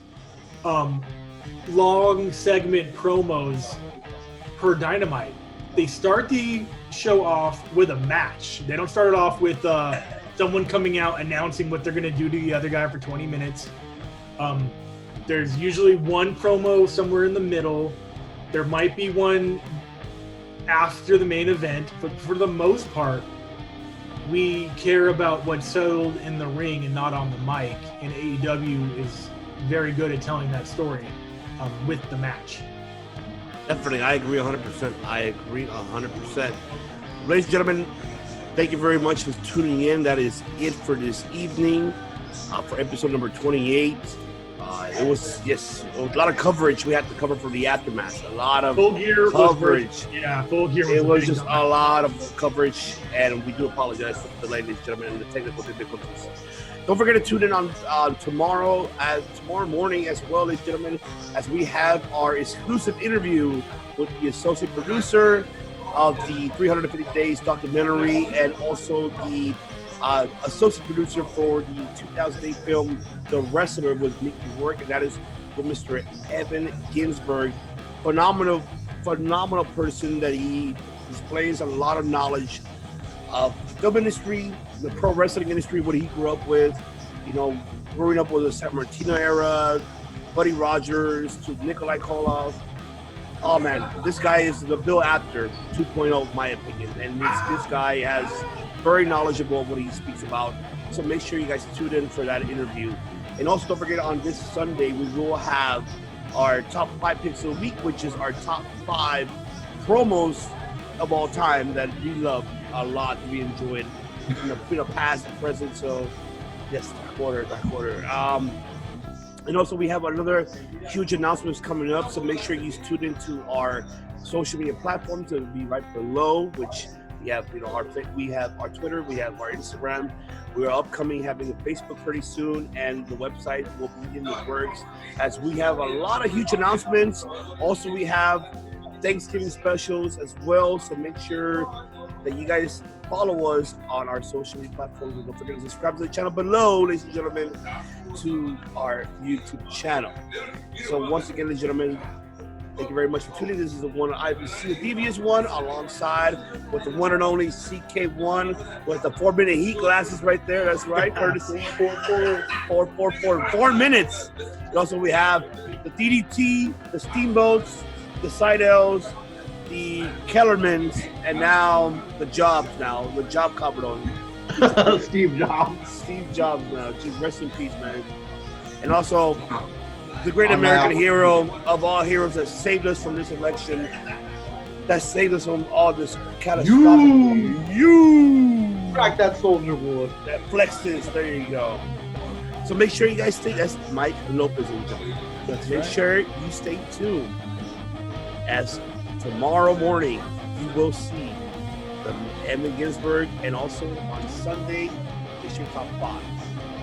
long segment promos per Dynamite. They start the show off with a match. They don't start it off with someone coming out announcing what they're going to do to the other guy for 20 minutes. There's usually one promo somewhere in the middle. There might be one after the main event, but for the most part, we care about what's sold in the ring and not on the mic. And AEW is very good at telling that story with the match. Definitely, I agree 100%. I agree 100%. Ladies and gentlemen, thank you very much for tuning in. That is it for this evening for episode number 28. It was a lot of coverage we had to cover for the aftermath. A lot of Full Gear coverage. Full Gear was It was just a lot of coverage, and we do apologize for the ladies and gentlemen and the technical difficulties. Don't forget to tune in on tomorrow morning as well, ladies and gentlemen, as we have our exclusive interview with the associate producer of the 350 Days documentary and also the associate producer for the 2008 film The Wrestler with Mickey Rourke, and that is with Mr. Evan Ginsberg. Phenomenal person that he displays a lot of knowledge of film industry, the pro wrestling industry, what he grew up with, growing up with the San Martino era, Buddy Rogers to Nikolai Koloff. Oh man, this guy is the Bill Apter 2.0 in my opinion, and this guy is very knowledgeable of what he speaks about. So make sure you guys tune in for that interview. And also don't forget, on this Sunday, we will have our top 5 picks of the week, which is our top 5 promos of all time that we love a lot, we enjoyed in the past and present. So yes, that quarter. And also we have another huge announcements coming up, so make sure you tune into our social media platforms. It'll be right below, which we have, we have our Twitter, we have our Instagram. We are upcoming having a Facebook pretty soon, and the website will be in the works, as we have a lot of huge announcements. Also, we have Thanksgiving specials as well, so make sure that you guys follow us on our social media platforms. And don't forget to subscribe to the channel below, ladies and gentlemen, to our YouTube channel. So once again, ladies and gentlemen, thank you very much for tuning in. This is the one IBC, the devious one, alongside with the one and only CK1 with the 4-minute heat glasses right there. That's right, courtesy 4 minutes. And also we have the DDT, the Steamboats, the Seidels, the Kellermans, and now the Job Cabron. Steve Jobs. Steve Jobs now. Just rest in peace, man. And also the great American hero of all heroes that saved us from this election, that saved us from all this catastrophic. You crack that soldier bullet. That flexes. There you go. So make sure you guys stay. That's Mike Lopez. Make sure you stay tuned, as tomorrow morning you will see the Evan Ginsberg, and also on Sunday it's your top 5.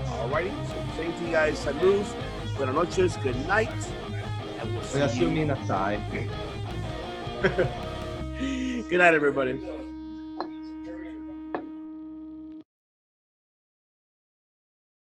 Alrighty. So saying to you guys, saludos, buenas noches, good night, and we'll see you. Assuming aside. Good night, everybody.